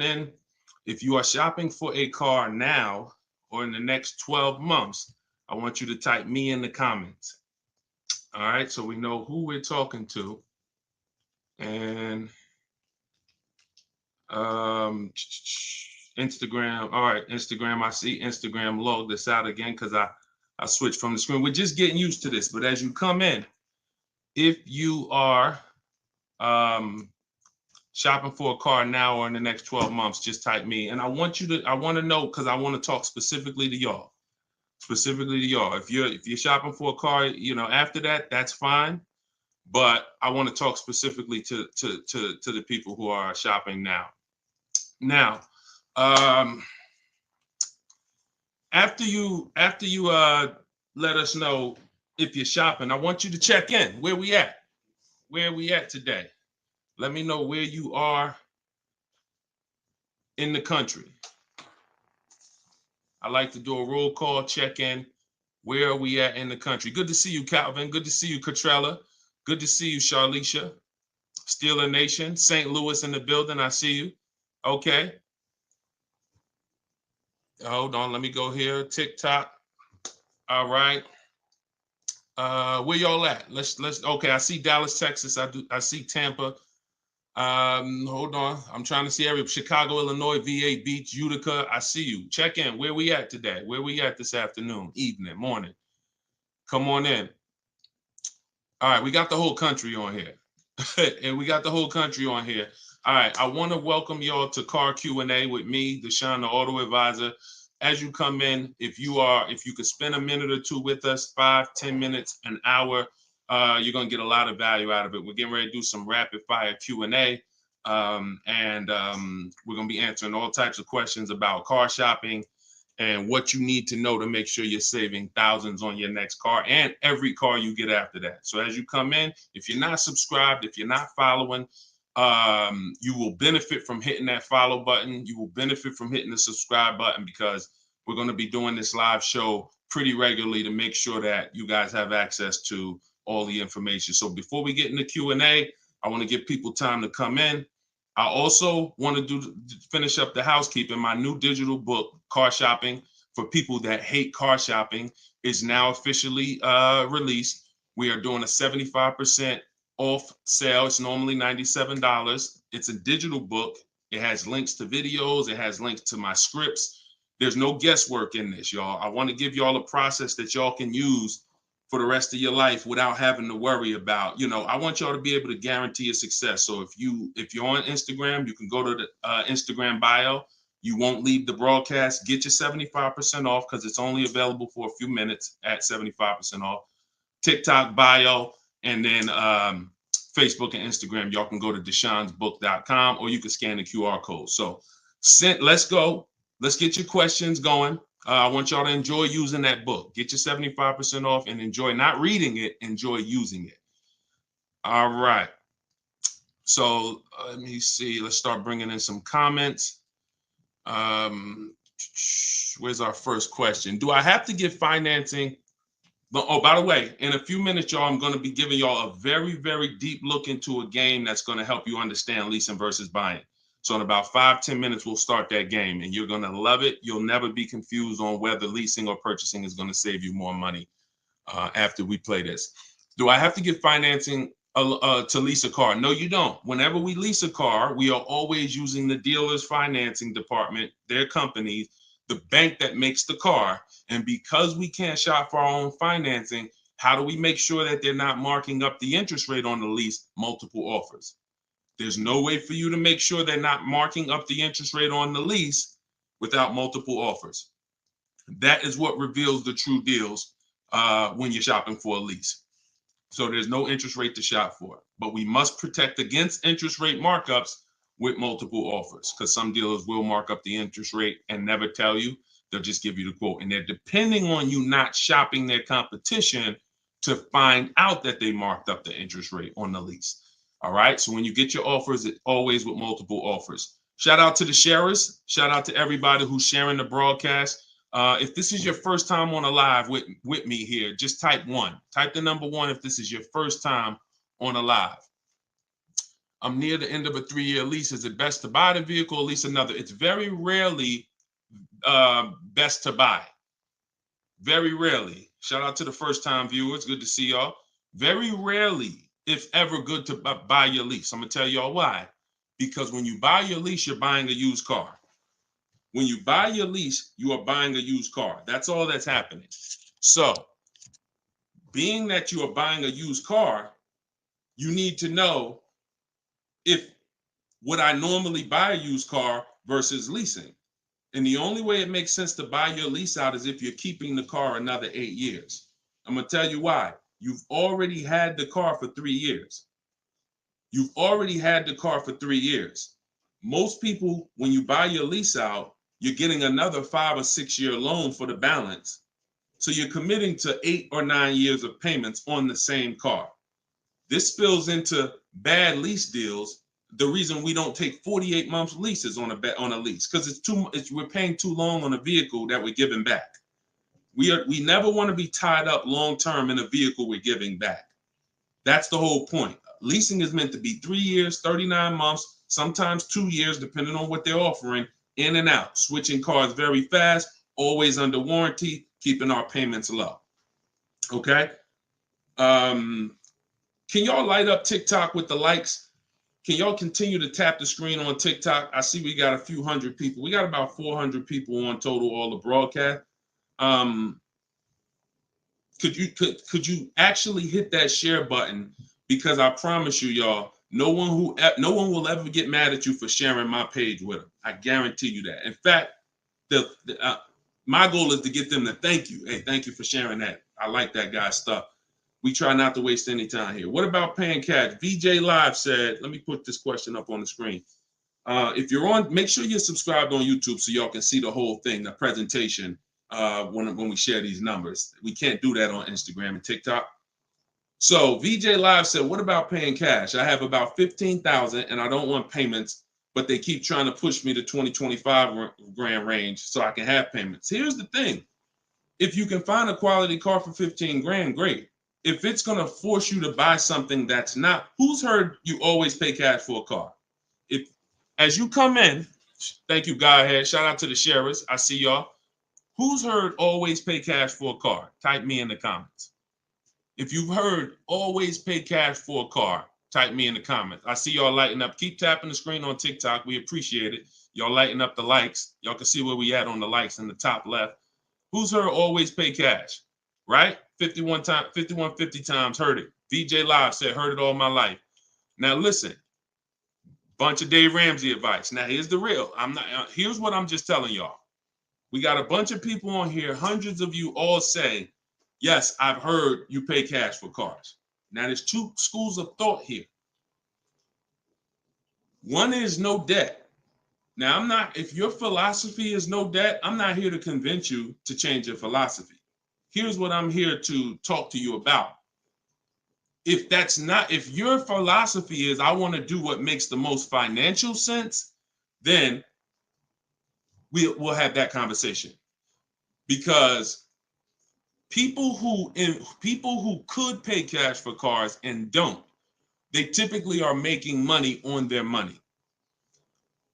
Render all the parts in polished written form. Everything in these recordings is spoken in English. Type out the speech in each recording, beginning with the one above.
on in. If you are shopping for a car now or in the next 12 months, I want you to type me in the comments. All right, so we know who we're talking to. And Instagram. All right, Instagram. I see Instagram log this out again because I switched from the screen. We're just getting used to this. But as you come in, if you are shopping for a car now or in the next 12 months, just type me. And I want to know, because I want to talk specifically to y'all. If you're shopping for a car, after that, that's fine. But I want to talk specifically to the people who are shopping now. Now, after you let us know if you're shopping, I want you to check in. Where we at? Where are we at today? Let me know where you are in the country. I like to do a roll call, check in. Where are we at in the country? Good to see you, Calvin. Good to see you, Catrella. Good to see you, Charlicia. Steeler Nation, St. Louis in the building. I see you. Okay. Hold on. Let me go here. TikTok. All right. Where y'all at? Let's. Okay. I see Dallas, Texas. I see Tampa. Hold on. I'm trying to see Chicago, Illinois, VA Beach, Utica. I see you. Check in. Where we at today? Where we at this afternoon, evening, morning? Come on in. All right. We got the whole country on here. And we got the whole country on here. All right. I want to welcome y'all to Car Q&A with me, Deshone the Auto Advisor. As you come in, if you could spend a minute or two with us, 5-10 minutes, an hour, you're going to get a lot of value out of it. We're getting ready to do some rapid fire Q&A. And we're going to be answering all types of questions about car shopping and what you need to know to make sure you're saving thousands on your next car and every car you get after that. So as you come in, if you're not subscribed, if you're not following, you will benefit from hitting that follow button. You will benefit from hitting the subscribe button, because we're going to be doing this live show pretty regularly to make sure that you guys have access to all the information. So before we get into Q&A, I want to give people time to come in. I also want to finish up the housekeeping. My new digital book, Car Shopping for People That Hate Car Shopping, is now officially released. We are doing a 75% off sale. It's normally $97. It's a digital book. It has links to videos. It has links to my scripts. There's no guesswork in this, y'all. I want to give y'all a process that y'all can use for the rest of your life without having to worry about, I want y'all to be able to guarantee your success. So if you're on Instagram, you can go to the Instagram bio. You won't leave the broadcast. Get your 75% off, because it's only available for a few minutes at 75% off. TikTok bio, and then Facebook and Instagram. Y'all can go to deshonsbook.com, or you can scan the QR code. So let's go. Let's get your questions going. I want y'all to enjoy using that book. Get your 75% off and enjoy not reading it, enjoy using it. All right. So let me see. Let's start bringing in some comments. Where's our first question? Do I have to get financing? Oh, by the way, in a few minutes, y'all, I'm going to be giving y'all a very, very deep look into a game that's going to help you understand leasing versus buying. So in about 5-10 minutes, we'll start that game, and you're going to love it. You'll never be confused on whether leasing or purchasing is going to save you more money after we play this. Do I have to get financing to lease a car? No, you don't. Whenever we lease a car, we are always using the dealer's financing department, their company, the bank that makes the car. And because we can't shop for our own financing, how do we make sure that they're not marking up the interest rate on the lease? Multiple offers. There's no way for you to make sure they're not marking up the interest rate on the lease without multiple offers. That is what reveals the true deals when you're shopping for a lease. So there's no interest rate to shop for, but we must protect against interest rate markups with multiple offers, because some dealers will mark up the interest rate and never tell you. They'll just give you the quote, and they're depending on you not shopping their competition to find out that they marked up the interest rate on the lease. All right. So when you get your offers, it's always with multiple offers. Shout out to the sharers. Shout out to everybody who's sharing the broadcast. If this is your first time on a live with me here, just type 1. Type the number 1 if this is your first time on a live. I'm near the end of a 3-year lease. Is it best to buy the vehicle or lease another? It's very rarely best to buy. Very rarely. Shout out to the first time viewers. Good to see y'all. Very rarely, if ever, good to buy your lease. I'm going to tell y'all why. Because when you buy your lease, you're buying a used car. When you buy your lease, you are buying a used car. That's all that's happening. So, being that you are buying a used car, you need to know if would I normally buy a used car versus leasing. And the only way it makes sense to buy your lease out is if you're keeping the car another 8 years. I'm going to tell you why. You've already had the car for 3 years. You've already had the car for 3 years. Most people, when you buy your lease out, you're getting another 5 or 6 year loan for the balance. So you're committing to 8 or 9 years of payments on the same car. This spills into bad lease deals. The reason we don't take 48 months leases on a lease, because we're paying too long on a vehicle that we're giving back. We never want to be tied up long term in a vehicle we're giving back. That's the whole point. Leasing is meant to be 3 years, 39 months, sometimes 2 years, depending on what they're offering, in and out, switching cars very fast, always under warranty, keeping our payments low. Okay. Can y'all light up TikTok with the likes? Can y'all continue to tap the screen on TikTok? I see we got a few hundred people. We got about 400 people on total, all the broadcast. Could you actually hit that share button? Because I promise you, y'all, no one will ever get mad at you for sharing my page with them. I guarantee you that. In fact, my goal is to get them to thank you. Hey, thank you for sharing that. I like that guy's stuff. We try not to waste any time here. What about paying cash? VJ Live said, let me put this question up on the screen. If you're on, make sure you're subscribed on YouTube so y'all can see the whole thing, the presentation, when we share these numbers. We can't do that on Instagram and TikTok. So VJ Live said, what about paying cash? I have about 15,000 and I don't want payments, but they keep trying to push me to 25 grand range so I can have payments. Here's the thing. If you can find a quality car for 15 grand, great. If it's going to force you to buy something that's not, who's heard you always pay cash for a car? If, as you come in, thank you, Godhead. Shout out to the sharers. I see y'all. Who's heard always pay cash for a car? Type me in the comments. If you've heard always pay cash for a car, type me in the comments. I see y'all lighting up. Keep tapping the screen on TikTok. We appreciate it. Y'all lighting up the likes. Y'all can see where we at on the likes in the top left. Who's heard always pay cash? Right? 5150 times heard it. VJ Live said, heard it all my life. Now listen, bunch of Dave Ramsey advice. Now here's the real. Here's what I'm just telling y'all. We got a bunch of people on here, hundreds of you all say, yes, I've heard you pay cash for cars. Now there's two schools of thought here. One is no debt. Now if your philosophy is no debt, I'm not here to convince you to change your philosophy. Here's what I'm here to talk to you about. If your philosophy is I want to do what makes the most financial sense, then we'll have that conversation. Because people who could pay cash for cars and don't, they typically are making money on their money.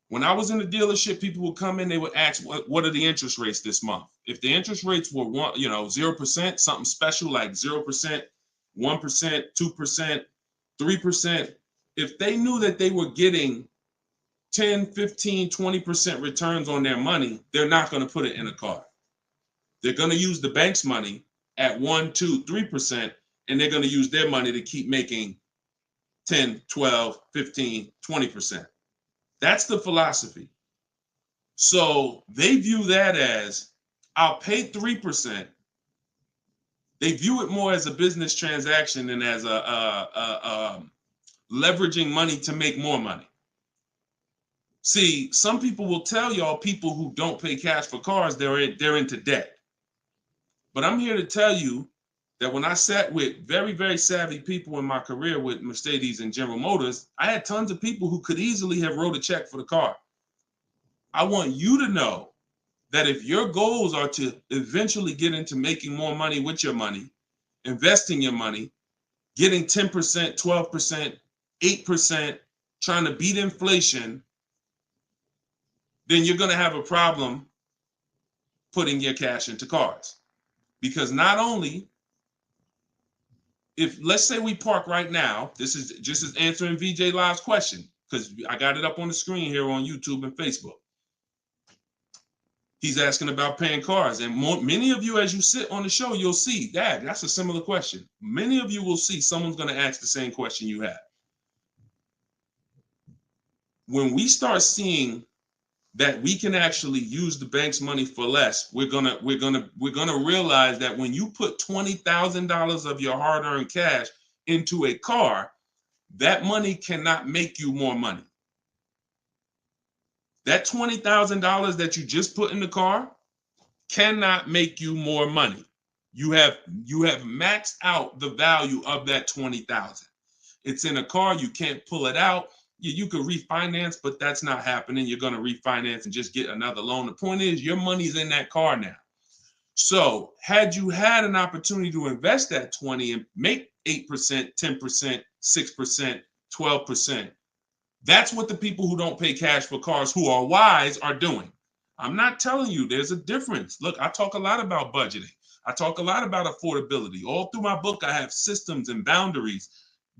When I was in the dealership, people would come in, they would ask, what are the interest rates this month? If the interest rates were 0%, something special like 0%, 1%, 2%, 3%, if they knew that they were getting 10, 15, 20% returns on their money, they're not going to put it in a car. They're going to use the bank's money at 1, 2, 3%, and they're going to use their money to keep making 10, 12, 15, 20%. That's the philosophy. So they view that as, I'll pay 3%. They view it more as a business transaction than as a leveraging money to make more money. See, some people will tell y'all people who don't pay cash for cars, they're into debt. But I'm here to tell you that when I sat with very, very savvy people in my career with Mercedes and General Motors, I had tons of people who could easily have wrote a check for the car. I want you to know that if your goals are to eventually get into making more money with your money, investing your money, getting 10%, 12%, 8%, trying to beat inflation, then you're going to have a problem putting your cash into cars. Because not only, if let's say we park right now, this is just as answering VJ Live's question, because I got it up on the screen here on YouTube and Facebook. He's asking about paying cars. And many of you, as you sit on the show, you'll see, Dad, that's a similar question. Many of you will see someone's going to ask the same question you have. When we start seeing that we can actually use the bank's money for less, we're gonna realize that when you put $20,000 of your hard-earned cash into a car, that money cannot make you more money. That $20,000 that you just put in the car cannot make you more money. You have maxed out the value of that $20,000. It's in a car, you can't pull it out. You could refinance, but that's not happening. You're going to refinance and just get another loan. The point is, your money's in that car now. So had you had an opportunity to invest that 20 and make 8%, 10%, 6%, 12%, that's what the people who don't pay cash for cars, who are wise, are doing. I'm not telling you there's a difference. Look, I talk a lot about budgeting. I talk a lot about affordability. All through my book, I have systems and boundaries.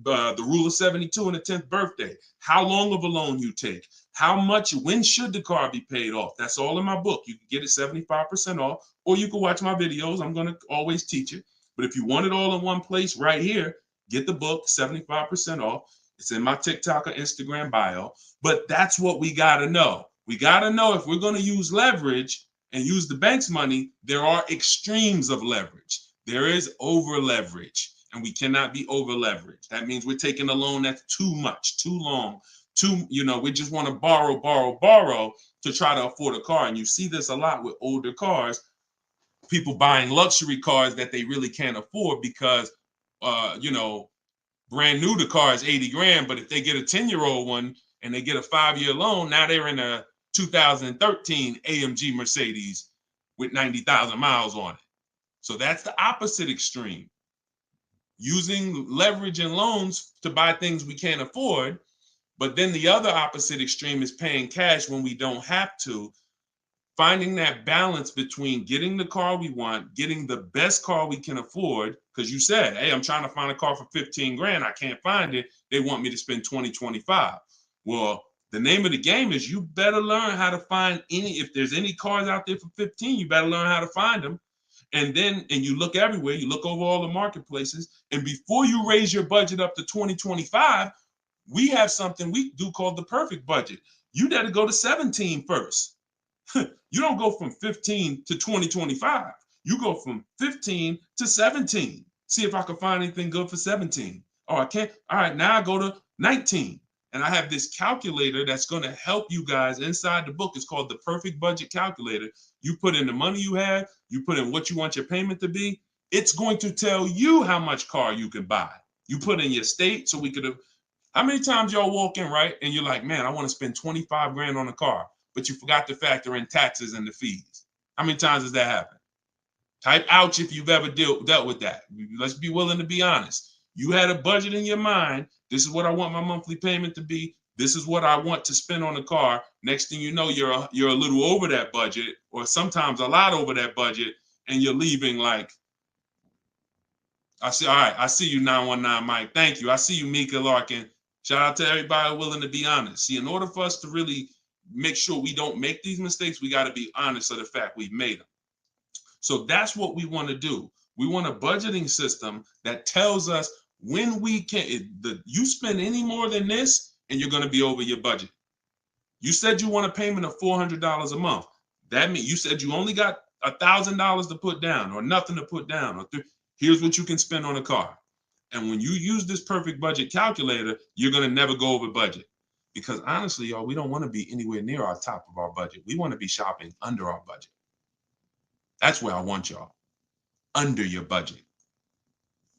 The rule of 72 and the 10th birthday, how long of a loan you take, how much, when should the car be paid off? That's all in my book. You can get it 75% off, or you can watch my videos. I'm going to always teach it. But if you want it all in one place right here, get the book, 75% off. It's in my TikTok or Instagram bio. But that's what we got to know. We got to know if we're going to use leverage and use the bank's money, there are extremes of leverage. There is over leverage. And we cannot be over leveraged. That means we're taking a loan that's too much, too long, we just want to borrow to try to afford a car. And you see this a lot with older cars, people buying luxury cars that they really can't afford because, brand new, the car is 80 grand. But if they get a 10-year-old one and they get a 5-year loan, now they're in a 2013 AMG Mercedes with 90,000 miles on it. So that's the opposite extreme. Using leverage and loans to buy things we can't afford. But then the other opposite extreme is paying cash when we don't have to. Finding that balance between getting the car we want, getting the best car we can afford. Because you said, hey, I'm trying to find a car for 15 grand. I can't find it. They want me to spend 20, 25. Well, the name of the game is you better learn how to find if there's any cars out there for 15, you better learn how to find them. And you look everywhere, you look over all the marketplaces, and before you raise your budget up to 2025, we have something we do called the perfect budget. You got to go to 17 first. You don't go from 15 to 2025. You go from 15 to 17. See if I can find anything good for 17. Oh, I can't. All right, now I go to 19. And I have this calculator that's going to help you guys inside the book. It's called the Perfect Budget Calculator. You put in the money you have, you put in what you want your payment to be. It's going to tell you how much car you can buy. You put in your state, so we could have. How many times y'all walk in, right? And you're like, man, I want to spend 25 grand on a car, but you forgot to factor in taxes and the fees. How many times does that happen? Type ouch if you've ever dealt with that. Let's be willing to be honest. You had a budget in your mind. This is what I want my monthly payment to be. This is what I want to spend on the car. Next thing you know, you're a little over that budget, or sometimes a lot over that budget, and you're leaving like, all right, I see you, 919 Mike. Thank you. I see you, Mika Larkin. Shout out to everybody willing to be honest. See, in order for us to really make sure we don't make these mistakes, we got to be honest of the fact we've made them. So that's what we want to do. We want a budgeting system that tells us when we can. You spend any more than this, and you're going to be over your budget. You said you want a payment of $400 a month. That means you said you only got $1,000 to put down, or nothing to put down. Here's what you can spend on a car. And when you use this perfect budget calculator, you're going to never go over budget. Because honestly, y'all, we don't want to be anywhere near our top of our budget. We want to be shopping under our budget. That's where I want y'all. Under your budget.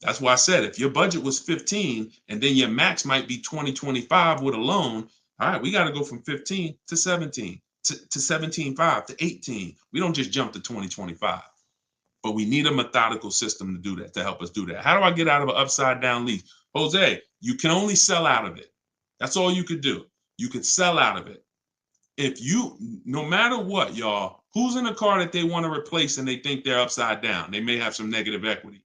That's why I said if your budget was 15 and then your max might be 20, 25 with a loan, all right, we got to go from 15 to 17, to 17.5 to 18. We don't just jump to 20, 25. But we need a methodical system to do that, to help us do that. How do I get out of an upside down lease? Jose, you can only sell out of it. That's all you could do. You could sell out of it. If you, no matter what, y'all, who's in a car that they want to replace and they think they're upside down? They may have some negative equity.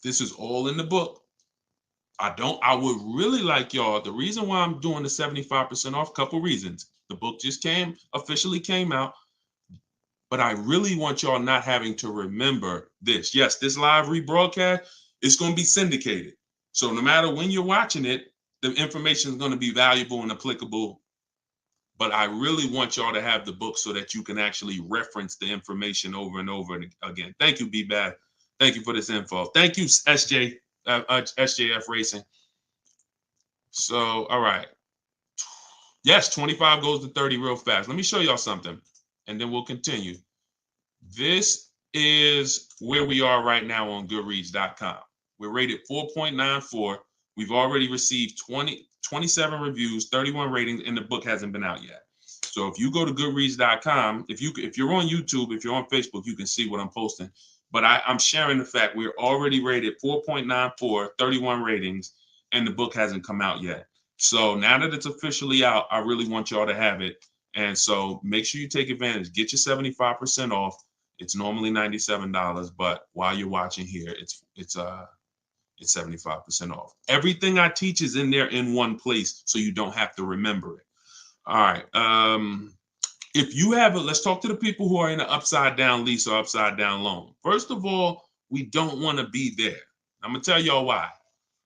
This is all in the book. I would really like y'all, the reason why I'm doing the 75% off, couple reasons. The book just officially came out, but I really want y'all not having to remember this. Yes, this live rebroadcast is going to be syndicated. So no matter when you're watching it, the information is going to be valuable and applicable. But I really want y'all to have the book so that you can actually reference the information over and over again. Thank you, B-Bad. Thank you for this info. Thank you, SJF Racing. So, all right. Yes, 25 goes to 30 real fast. Let me show y'all something, and then we'll continue. This is where we are right now on Goodreads.com. We're rated 4.94. We've already received 27 reviews, 31 ratings, and the book hasn't been out yet. So if you go to Goodreads.com, if you're on YouTube, if you're on Facebook, you can see what I'm posting. But I'm sharing the fact we're already rated 4.94, 31 ratings, and the book hasn't come out yet. So now that it's officially out, I really want y'all to have it. And so make sure you take advantage. Get your 75% off. It's normally $97, but while you're watching here, it's 75% off. Everything I teach is in there in one place, so you don't have to remember it. All right. If you have let's talk to the people who are in an upside down lease or upside down loan. First of all, we don't want to be there. I'm gonna tell y'all why.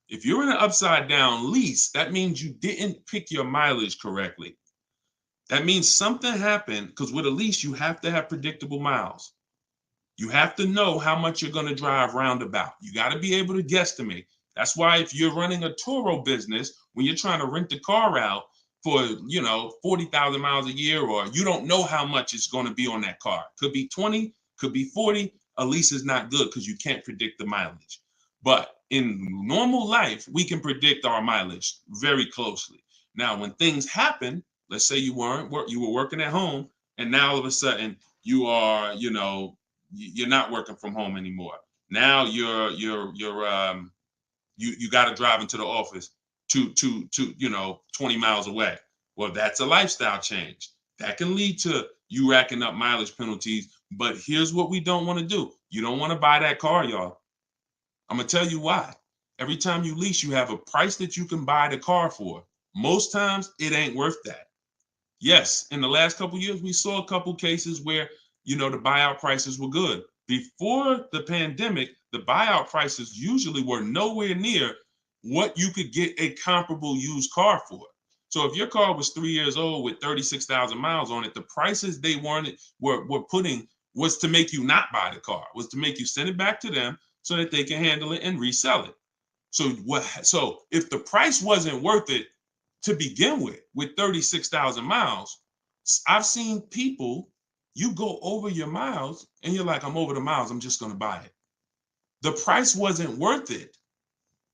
If you're in an upside down lease, that means you didn't pick your mileage correctly. That means something happened, because with a lease, you have to have predictable miles. You have to know how much you're going to drive roundabout. You got to be able to guesstimate. That's why if you're running a Turo business, when you're trying to rent the car out for, 40,000 miles a year, or you don't know how much it's going to be on that car. Could be 20, could be 40. A lease is not good because you can't predict the mileage. But in normal life, we can predict our mileage very closely. Now, when things happen, let's say you were working at home, and now all of a sudden you are, you're not working from home anymore. Now you got to drive into the office to 20 miles away. Well, that's a lifestyle change. That can lead to you racking up mileage penalties. But here's what we don't want to do. You don't want to buy that car, y'all. I'm going to tell you why. Every time you lease, you have a price that you can buy the car for. Most times it ain't worth that. Yes, in the last couple of years, we saw a couple cases where, the buyout prices were good. Before the pandemic, the buyout prices usually were nowhere near what you could get a comparable used car for. So if your car was 3 years old with 36,000 miles on it, the prices they were putting was to make you not buy the car, was to make you send it back to them so that they can handle it and resell it. So if the price wasn't worth it to begin with 36,000 miles, I've seen people, you go over your miles and you're like, I'm over the miles, I'm just going to buy it. The price wasn't worth it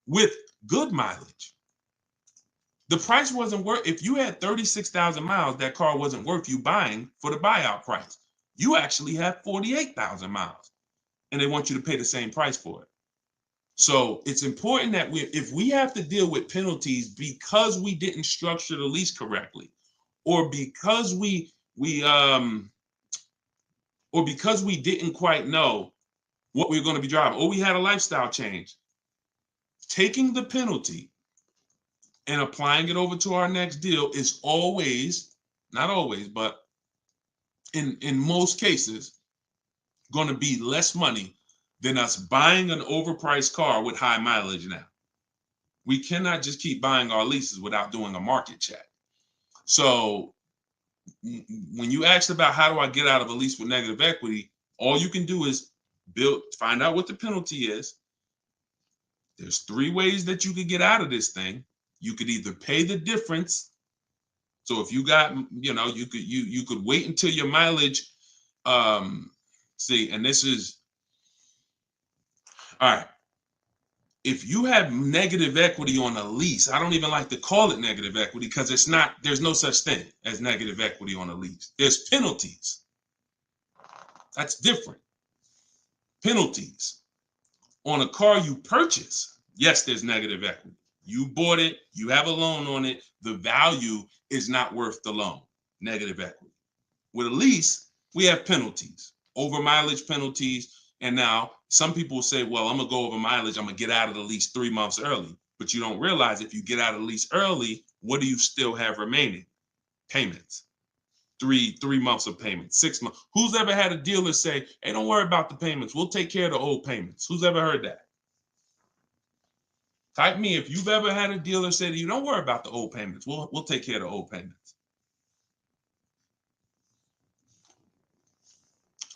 with good mileage. The price wasn't worth, if you had 36,000 miles, that car wasn't worth you buying for the buyout price. You actually have 48,000 miles and they want you to pay the same price for it. So it's important that if we have to deal with penalties because we didn't structure the lease correctly, or because we didn't quite know what we were going to be driving, or we had a lifestyle change, taking the penalty and applying it over to our next deal is always, not always, but in most cases, going to be less money than us buying an overpriced car with high mileage now. We cannot just keep buying our leases without doing a market check. So when you asked about how do I get out of a lease with negative equity, all you can do is find out what the penalty is. There's 3 ways that you could get out of this thing. You could either pay the difference. So if you got, you could wait until your mileage, and this is, all right. If you have negative equity on a lease, I don't even like to call it negative equity because there's no such thing as negative equity on a lease. There's penalties. That's different. Penalties on a car you purchase. Yes, there's negative equity. You bought it, you have a loan on it, the value is not worth the loan, negative equity. With a lease, we have penalties, over mileage penalties. And now some people say, well, I'm gonna go over mileage, I'm gonna get out of the lease 3 months early. But you don't realize if you get out of the lease early, what do you still have remaining? Payments. Three months of payments, 6 months. Who's ever had a dealer say, hey, don't worry about the payments, we'll take care of the old payments? Who's ever heard that? Type me if you've ever had a dealer say to you, don't worry about the old payments, we'll take care of the old payments.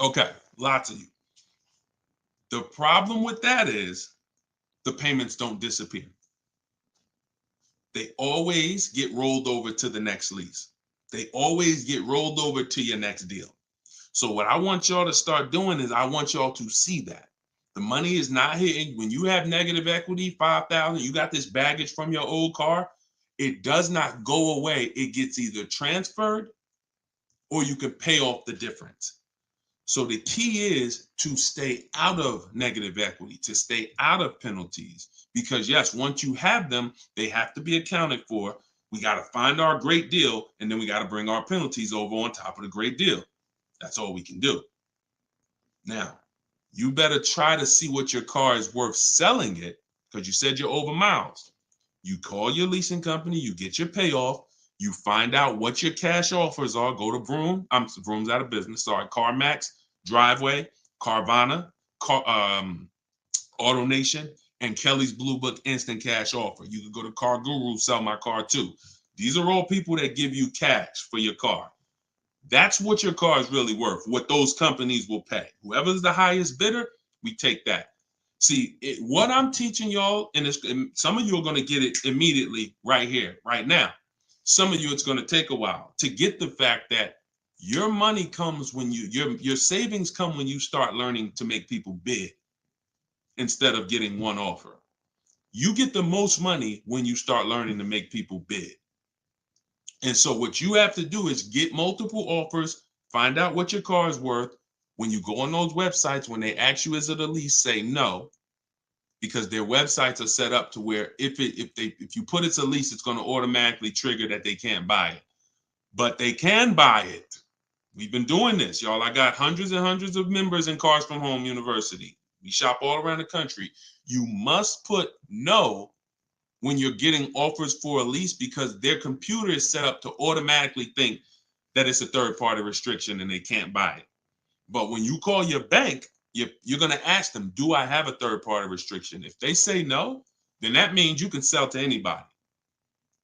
Okay, lots of you. The problem with that is the payments don't disappear. They always get rolled over to the next lease. They always get rolled over to your next deal. So what I want y'all to start doing is I want y'all to see that the money is not hitting. When you have negative equity, 5,000, you got this baggage from your old car, it does not go away. It gets either transferred or you can pay off the difference. So the key is to stay out of negative equity, to stay out of penalties, because yes, once you have them, they have to be accounted for. We got to find our great deal, and then we got to bring our penalties over on top of the great deal. That's all we can do. Now, you better try to see what your car is worth selling it, because you said you're over miles. You call your leasing company, you get your payoff, you find out what your cash offers are. Go to Vroom. Vroom's out of business. Sorry, CarMax, Driveway, Carvana, AutoNation, and Kelly's Blue Book Instant Cash Offer. You can go to Car Guru, Sell My Car Too. These are all people that give you cash for your car. That's what your car is really worth, what those companies will pay. Whoever's the highest bidder, we take that. See, what I'm teaching y'all, and some of you are going to get it immediately right here, right now. Some of you, it's going to take a while to get the fact that your money comes when your savings come when you start learning to make people bid instead of getting one offer. You get the most money when you start learning to make people bid. And so what you have to do is get multiple offers, find out what your car is worth. When you go on those websites, when they ask you is it a lease, say no, because their websites are set up to where if you put it's a lease, it's going to automatically trigger that they can't buy it. But they can buy it. We've been doing this, y'all. I got hundreds and hundreds of members in Cars from Home University. We shop all around the country. You must put no when you're getting offers for a lease, because their computer is set up to automatically think that it's a third-party restriction and they can't buy it. But when you call your bank, you're going to ask them, do I have a third-party restriction? If they say no, then that means you can sell to anybody.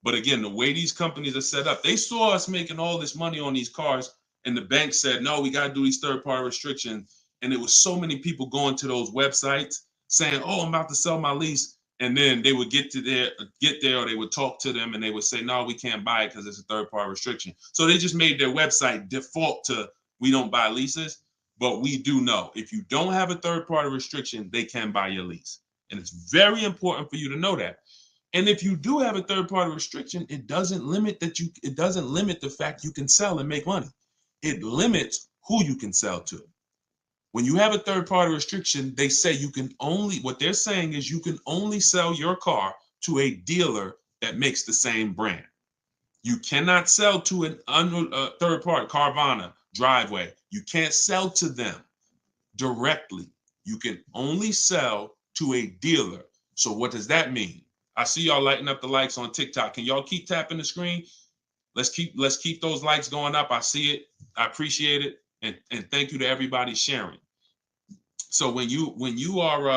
But again, the way these companies are set up, they saw us making all this money on these cars, and the bank said, no, we got to do these third-party restrictions. And it was so many people going to those websites saying, oh, I'm about to sell my lease. And then they would get there, or they would talk to them and they would say, no, we can't buy it because it's a third-party restriction. So they just made their website default to we don't buy leases, but we do know if you don't have a third-party restriction, they can buy your lease. And it's very important for you to know that. And if you do have a third-party restriction, it doesn't limit the fact you can sell and make money. It limits who you can sell to. When you have a third-party restriction, they say what they're saying is you can only sell your car to a dealer that makes the same brand. You cannot sell to a third party, Carvana, Driveway. You can't sell to them directly. You can only sell to a dealer. So what does that mean? I see y'all lighting up the likes on TikTok. Can y'all keep tapping the screen? Let's keep those likes going up. I see it. I appreciate it. And thank you to everybody sharing. So when you are,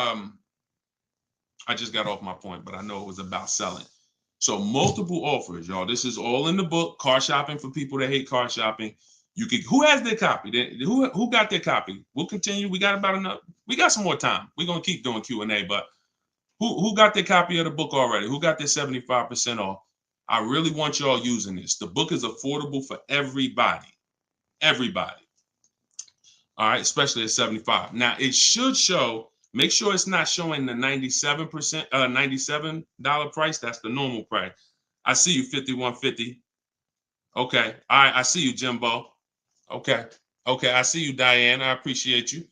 I just got off my point, but I know it was about selling. So multiple offers, y'all. This is all in the book, Car Shopping for People That Hate Car Shopping. Who has their copy? Who got their copy? We'll continue. We got some more time. We're gonna keep doing Q&A, but who got their copy of the book already? Who got their 75% off? I really want y'all using this. The book is affordable for everybody. Everybody. All right, especially at 75. Now it should show, make sure it's not showing the 97%, $97 price. That's the normal price. I see you, 5150. Okay. All right, I see you, Jimbo. Okay. Okay, I see you, Diane. I appreciate you.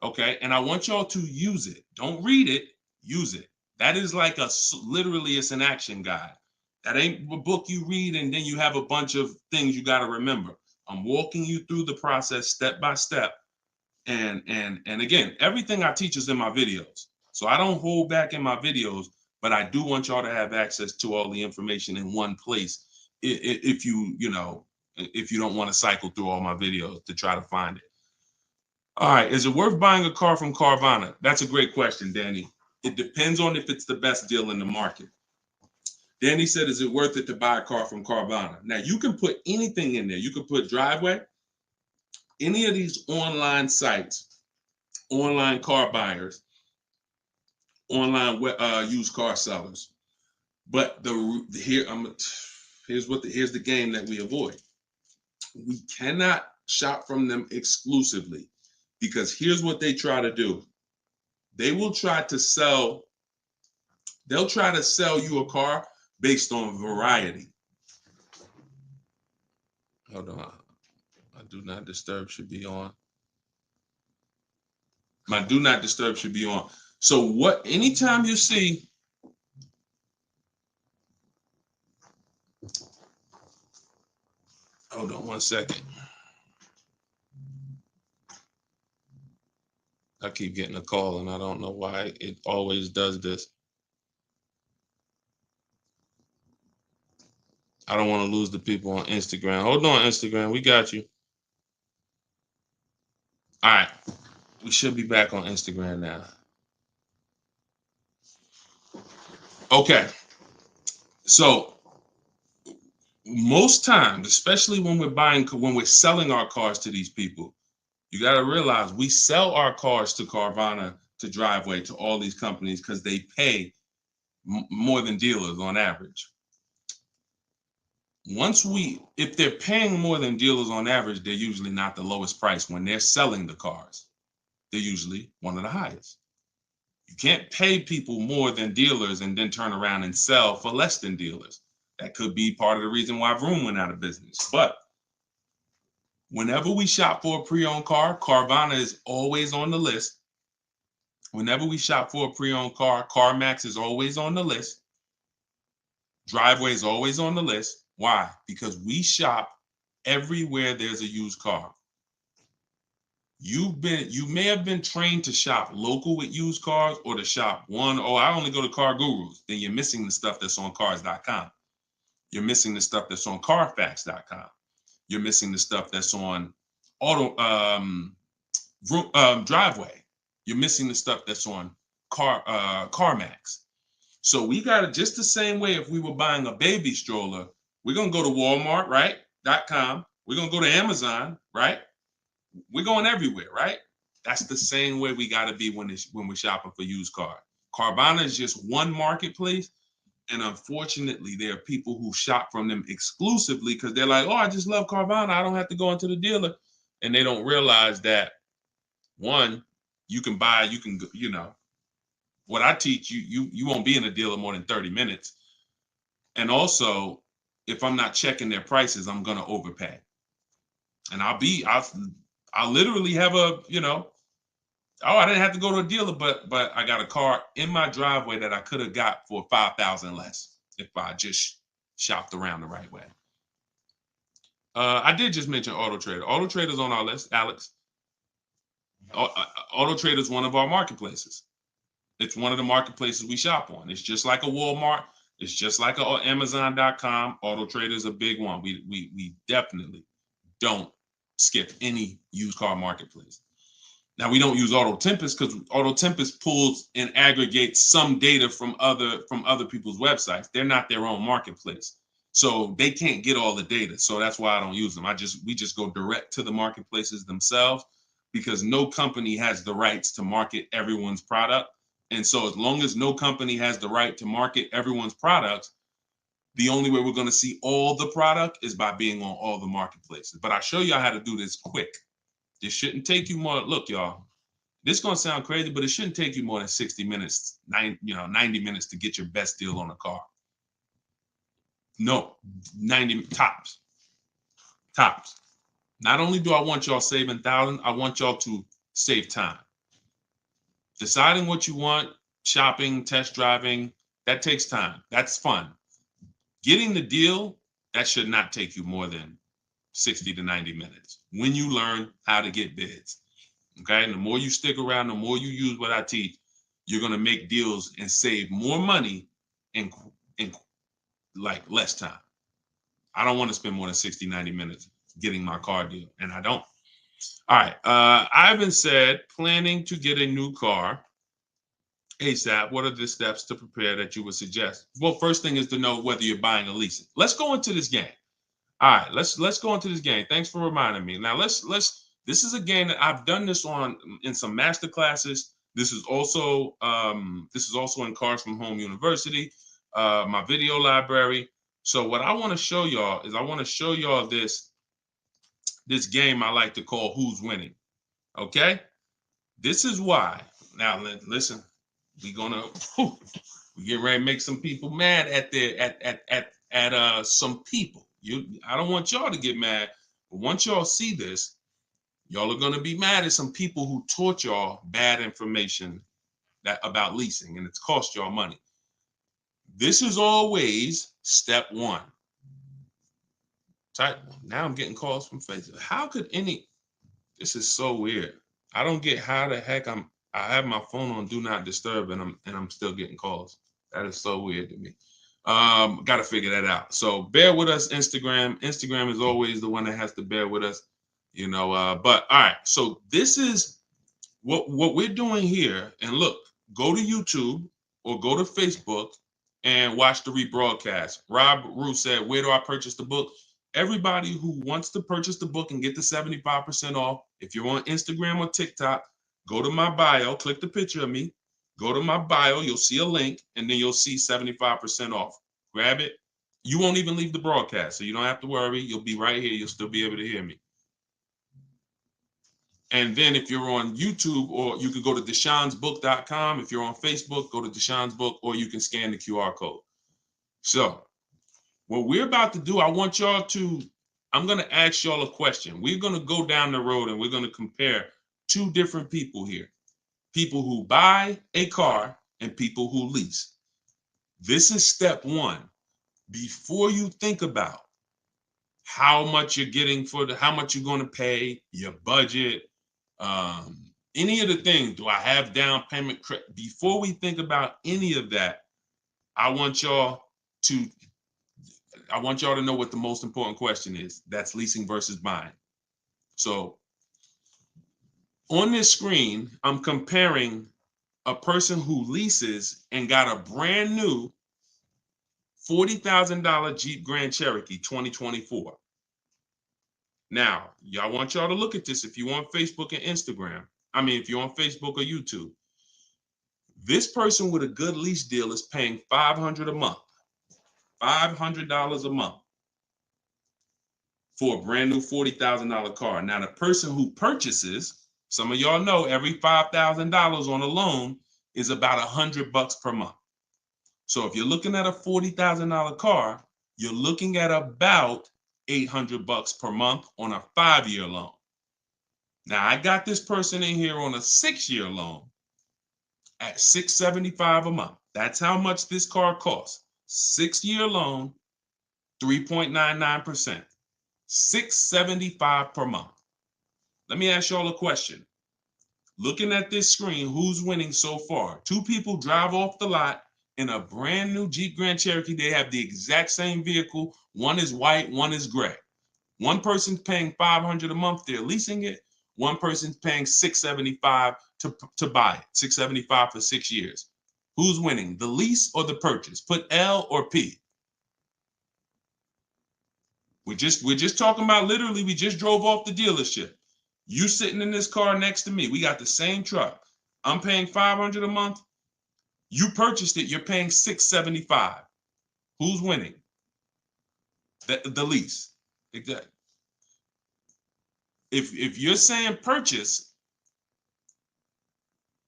Okay, and I want y'all to use it. Don't read it, use it. That is like literally it's an action guide. That ain't a book you read and then you have a bunch of things you got to remember. I'm walking you through the process step by step. And again, everything I teach is in my videos. So I don't hold back in my videos, but I do want y'all to have access to all the information in one place. If if you don't want to cycle through all my videos to try to find it. All right, is it worth buying a car from Carvana? That's a great question, Danny. It depends on if it's the best deal in the market. Danny said, is it worth it to buy a car from Carvana? Now, you can put anything in there. You can put Driveway, any of these online sites, online car buyers, online used car sellers. But here's the game that we avoid. We cannot shop from them exclusively because here's what they try to do. They'll try to sell you a car based on variety. Hold on. My do not disturb should be on. My do not disturb should be on. So anytime you see, hold on one second. I keep getting a call and I don't know why it always does this. I don't want to lose the people on Instagram. Hold on, Instagram. We got you. All right. We should be back on Instagram now. Okay. So most times, especially when we're selling our cars to these people, you got to realize we sell our cars to Carvana, to Driveway, to all these companies because they pay more than dealers on average. If they're paying more than dealers on average, they're usually not the lowest price. When they're selling the cars, they're usually one of the highest. You can't pay people more than dealers and then turn around and sell for less than dealers. That could be part of the reason why Vroom went out of business. But whenever we shop for a pre-owned car, Carvana is always on the list. Whenever we shop for a pre-owned car, CarMax is always on the list. Driveway is always on the list. Why? Because we shop everywhere there's a used car. You may have been trained to shop local with used cars or to shop I only go to Car Gurus. Then you're missing the stuff that's on cars.com. You're missing the stuff that's on carfax.com. You're missing the stuff that's on Driveway. You're missing the stuff that's on CarMax. So we got it just the same way. If we were buying a baby stroller, we're going to go to Walmart, right? .com. We're going to go to Amazon, right? We're going everywhere, right? That's the same way we got to be when we're shopping for used cars. Carvana is just one marketplace. And unfortunately, there are people who shop from them exclusively because they're like, oh, I just love Carvana. I don't have to go into the dealer. And they don't realize that, one, what I teach you won't be in a dealer more than 30 minutes. And also, if I'm not checking their prices, I'm going to overpay. And I'll literally have I didn't have to go to a dealer, but I got a car in my driveway that I could have got for $5,000 less if I just shopped around the right way. I did just mention Auto Trader. Auto Trader's on our list, Alex. Auto Trader is one of our marketplaces. It's one of the marketplaces we shop on. It's just like a Walmart. It's just like a Amazon.com. Auto Trader is a big one. We definitely don't skip any used car marketplace. Now, we don't use Auto Tempest because Auto Tempest pulls and aggregates some data from other people's websites. They're not their own marketplace, so they can't get all the data. So that's why I don't use them. We just go direct to the marketplaces themselves because no company has the rights to market everyone's product. And so as long as no company has the right to market everyone's products, the only way we're going to see all the product is by being on all the marketplaces. But I'll show you how to do this quick. This shouldn't take you more. Look, y'all, this is going to sound crazy, but it shouldn't take you more than 60 minutes, 90 minutes to get your best deal on a car. No, 90 tops. Tops. Not only do I want y'all saving thousands, I want y'all to save time. Deciding what you want shopping, test driving, that takes time. That's fun. Getting the deal, that should not take you more than 60 to 90 minutes when you learn how to get bids. Okay. And the more you stick around, the more you use what I teach, you're going to make deals and save more money in like less time. I don't want to spend more than 60, 90 minutes getting my car deal, and I don't. All right. Ivan said, planning to get a new car ASAP. What are the steps to prepare that you would suggest? Well, first thing is to know whether you're buying or leasing. Let's go into this game. All right, let's go into this game. Thanks for reminding me. Now let's this is a game that I've done this on in some master classes. This is also in Cars from Home University, my video library. So what I want to show y'all is I want to show y'all this game I like to call Who's Winning. Okay? This is why. Now listen, we get ready to make some people mad at some people. I don't want y'all to get mad, but once y'all see this, y'all are gonna be mad at some people who taught y'all bad information about leasing, and it's cost y'all money. This is always step one. Now I'm getting calls from Facebook. How could this is so weird. I don't get how the heck I have my phone on do not disturb and I'm still getting calls. That is so weird to me. Got to figure that out. So bear with us, Instagram. Instagram is always the one that has to bear with us, you know. But all right, so this is what we're doing here. And look, go to YouTube or go to Facebook and watch the rebroadcast. Rob Rue said, "Where do I purchase the book?" Everybody who wants to purchase the book and get the 75% off, if you're on Instagram or TikTok, go to my bio, click the picture of me, go to my bio, you'll see a link, and then you'll see 75% off. Grab it. You won't even leave the broadcast, so you don't have to worry. You'll be right here. You'll still be able to hear me. And then if you're on YouTube, or you can go to deshonsbook.com. If you're on Facebook, go to Deshon's Book, or you can scan the QR code. So what we're about to do, I'm going to ask y'all a question. We're going to go down the road and we're going to compare two different people here. People who buy a car and people who lease. This is step one. Before you think about how much you're getting how much you're going to pay, your budget, any of the things, do I have down payment? Before we think about any of that, I want y'all to know what the most important question is. That's leasing versus buying. So on this screen, I'm comparing a person who leases and got a brand new $40,000 Jeep Grand Cherokee 2024. Now, I want y'all to look at this if you're on Facebook and Instagram. If you're on Facebook or YouTube. This person with a good lease deal is paying $500 a month. $500 a month for a brand new $40,000 car. Now, the person who purchases, some of y'all know every $5,000 on a loan is about $100 per month. So if you're looking at a $40,000 car, you're looking at about $800 per month on a 5-year loan. Now, I got this person in here on a 6-year loan at $675 a month. That's how much this car costs. 6-year loan, 3.99%. $675 per month. Let me ask y'all a question. Looking at this screen, who's winning so far? Two people drive off the lot in a brand new Jeep Grand Cherokee. They have the exact same vehicle. One is white, one is gray. One person's paying $500 a month. They're leasing it. One person's paying $675 to buy it. $675 for 6 years. Who's winning, the lease or the purchase? Put L or P. We're just talking about, literally, we just drove off the dealership. You sitting in this car next to me. We got the same truck. I'm paying $500 a month. You purchased it. You're paying $675. Who's winning? The lease. Exactly. If you're saying purchase,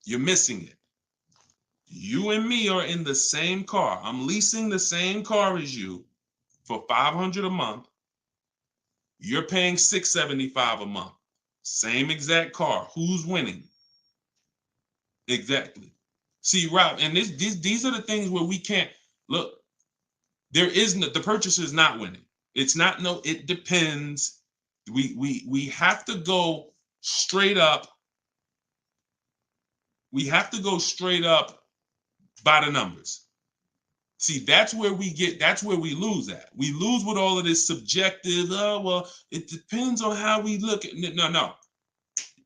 you're missing it. You and me are in the same car. I'm leasing the same car as you for $500 a month. You're paying $675 a month. Same exact car. Who's winning? Exactly. See, Rob, and these are the things where we can't look. There is no, the purchaser is not winning. It's not no. It depends. We have to go straight up. We have to go straight up by the numbers. See, that's where we lose at. We lose with all of this subjective, oh, well, it depends on how we look at it. No.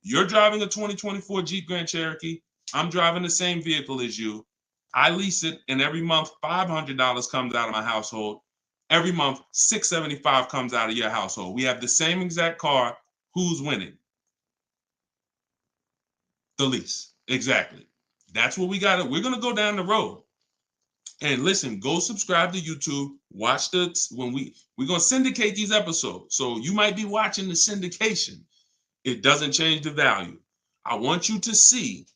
You're driving a 2024 Jeep Grand Cherokee. I'm driving the same vehicle as you. I lease it, and every month $500 comes out of my household. Every month $675 comes out of your household. We have the same exact car. Who's winning? The lease. Exactly. That's what we got. We're gonna go down the road. And listen, go subscribe to YouTube. Watch we're gonna syndicate these episodes. So you might be watching the syndication. It doesn't change the value. I want you to see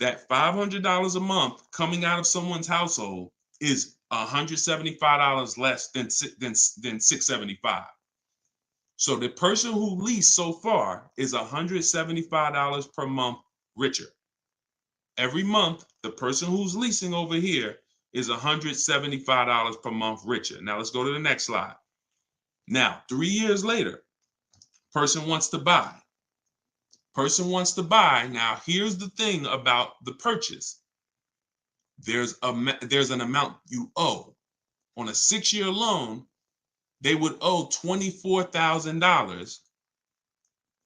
that $500 a month coming out of someone's household is $175 less than $675. So the person who leased so far is $175 per month richer. Every month, the person who's leasing over here is $175 per month richer. Now let's go to the next slide. Now, 3 years later, person wants to buy. Person wants to buy. Now, here's the thing about the purchase. There's an amount you owe. On a 6-year loan, they would owe $24,000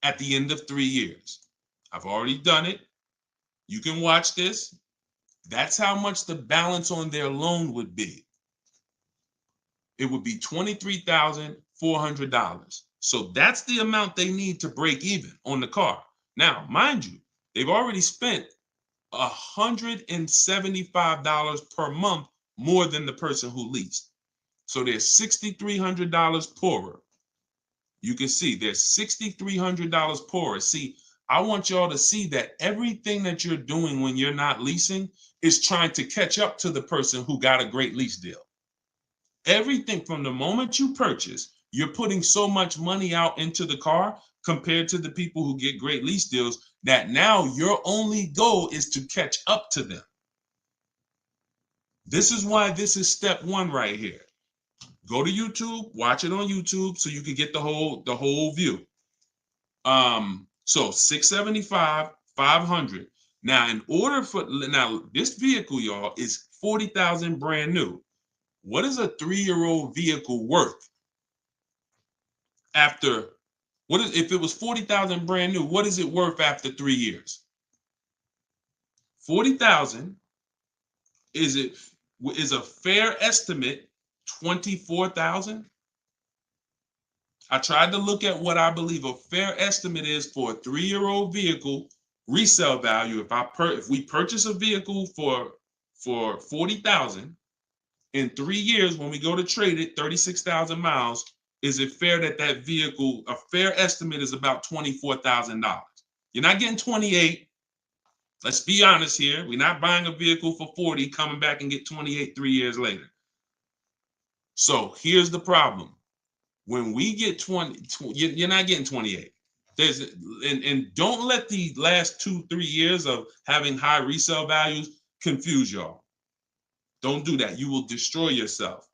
at the end of 3 years. I've already done it. You can watch this. That's how much the balance on their loan would be. It would be $23,400. So that's the amount they need to break even on the car. Now, mind you, they've already spent $175 per month more than the person who leased. So they're $6,300 poorer. You can see they're $6,300 poorer. See, I want y'all to see that everything that you're doing when you're not leasing is trying to catch up to the person who got a great lease deal. Everything from the moment you purchase, you're putting so much money out into the car compared to the people who get great lease deals that now your only goal is to catch up to them. This is why this is step one right here. Go to YouTube, watch it on YouTube so you can get the whole view. So $675, $500. Now, this vehicle, y'all, is $40,000 brand new. What is a 3-year-old vehicle worth? If it was $40,000 brand new, what is it worth after 3 years? $40,000 is a fair estimate $24,000. I tried to look at what I believe a fair estimate is for a 3-year-old vehicle resale value. If we purchase a vehicle for $40,000 in 3 years, when we go to trade it, 36,000 miles, is it fair that vehicle, a fair estimate is about $24,000? You're not getting 28. Let's be honest here. We're not buying a vehicle for 40, coming back and get 28 3 years later. So here's the problem. When we get 20, you're not getting 28. And don't let the last 2-3 years of having high resale values confuse y'all. Don't do that. You will destroy yourself.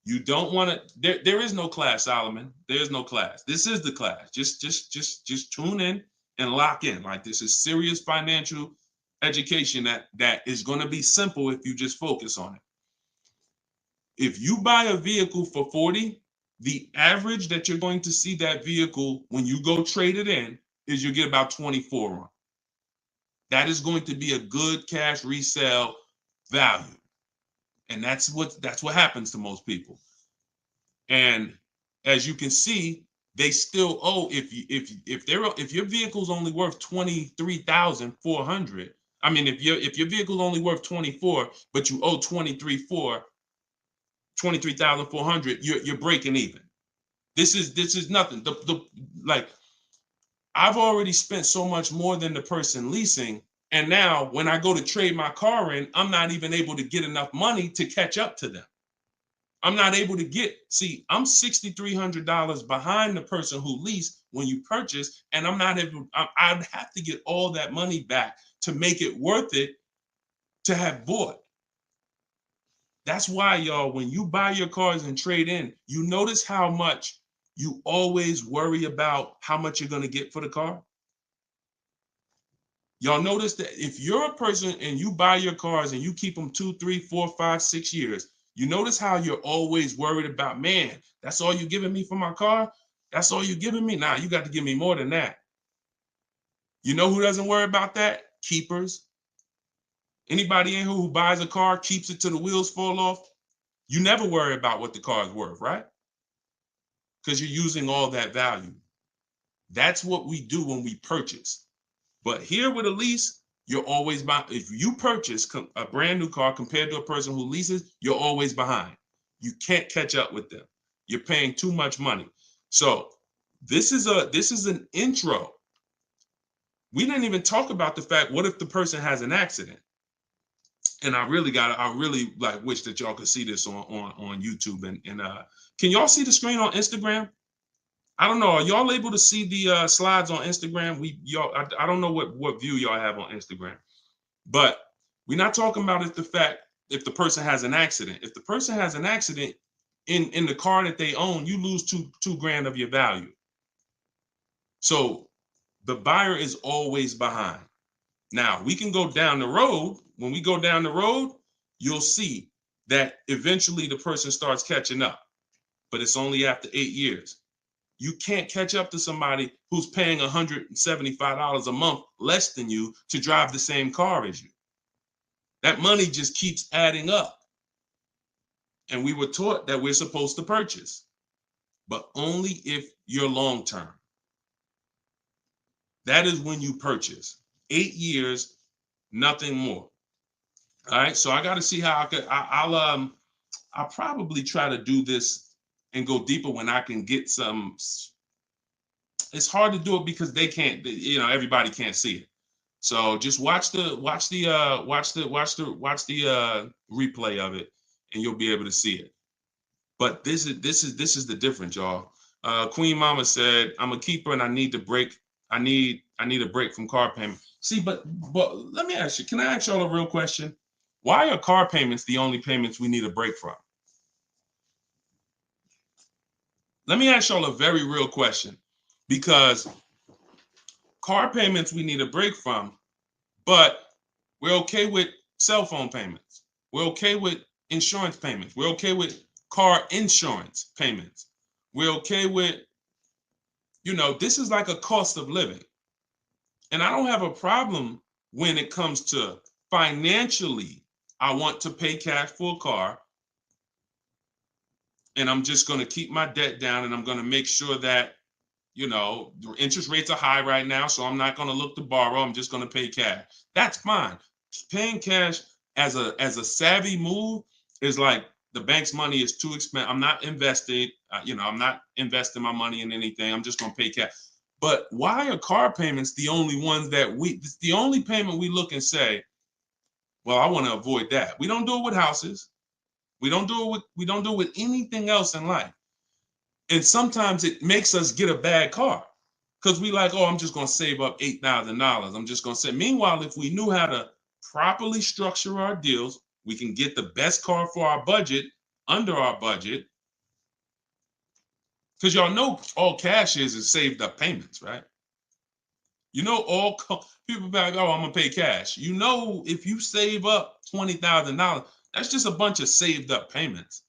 You don't want to. There is no class, Solomon. There is no class. This is the class. Just tune in and lock in. Like, this is serious financial education that is going to be simple if you just focus on it. If you buy a vehicle for 40, the average that you're going to see that vehicle when you go trade it in is you get about 24 on. That is going to be a good cash resale value. And that's what happens to most people. And as you can see, they still owe, if your vehicle's only worth $23,400, I mean, if your vehicle's only worth 24, but you owe 23,400, you're breaking even. This is nothing. Like, I've already spent so much more than the person leasing. And now when I go to trade my car in, I'm not even able to get enough money to catch up to them. I'm not able to I'm $6,300 behind the person who leased when you purchase, and I'd have to get all that money back to make it worth it to have bought. That's why, y'all, when you buy your cars and trade in, you notice how much you always worry about how much you're going to get for the car. Y'all notice that if you're a person and you buy your cars and you keep them 2, 3, 4, 5, 6 years, you notice how you're always worried about, man, that's all you're giving me for my car? That's all you're giving me? Nah, you got to give me more than that. You know who doesn't worry about that? Keepers. Anybody in here who buys a car, keeps it till the wheels fall off, you never worry about what the car is worth, right? Because you're using all that value. That's what we do when we purchase. But here with a lease, you're always behind. If you purchase a brand new car compared to a person who leases, you're always behind. You can't catch up with them. You're paying too much money. So this is an intro. We didn't even talk about the fact, what if the person has an accident? And I really like wish that y'all could see this on YouTube. And can y'all see the screen on Instagram? I don't know. Are y'all able to see the slides on Instagram? I don't know what view y'all have on Instagram, but we're not talking about if the person has an accident. If the person has an accident in the car that they own, you lose two grand of your value. So the buyer is always behind. Now we can go down the road. When we go down the road, you'll see that eventually the person starts catching up, but it's only after 8 years. You can't catch up to somebody who's paying $175 a month less than you to drive the same car as you. That money just keeps adding up. And we were taught that we're supposed to purchase, but only if you're long term. That is when you purchase. 8 years, nothing more. All right, so I got to see how I'll probably try to do this and go deeper when I can get some. It's hard to do it because they can't, everybody can't see it. So just watch the replay of it, and you'll be able to see it. But this is the difference, y'all. Queen Mama said, "I'm a keeper and I need to break. I need a break from car payment." See, but let me ask you. Can I ask y'all a real question? Why are car payments the only payments we need a break from? Let me ask y'all a very real question, because car payments we need a break from, but we're okay with cell phone payments. We're okay with insurance payments. We're okay with car insurance payments. We're okay with, this is like a cost of living. And I don't have a problem when it comes to financially, I want to pay cash for a car, and I'm just going to keep my debt down, and I'm going to make sure that, the interest rates are high right now, so I'm not going to look to borrow. I'm just going to pay cash. That's fine. Paying cash as a savvy move is like, the bank's money is too expensive. I'm not invested. I'm not investing my money in anything. I'm just going to pay cash. But why are car payments the only ones it's the only payment we look and say, well, I want to avoid that. We don't do it with houses. We don't do it with anything else in life. And sometimes it makes us get a bad car because we like, oh, I'm just going to save up $8,000. I'm just going to say. Meanwhile, if we knew how to properly structure our deals, we can get the best car for our budget, under our budget. Because y'all know all cash is saved up payments, right? All people be like, oh, I'm going to pay cash. If you save up $20,000, that's just a bunch of saved up payments.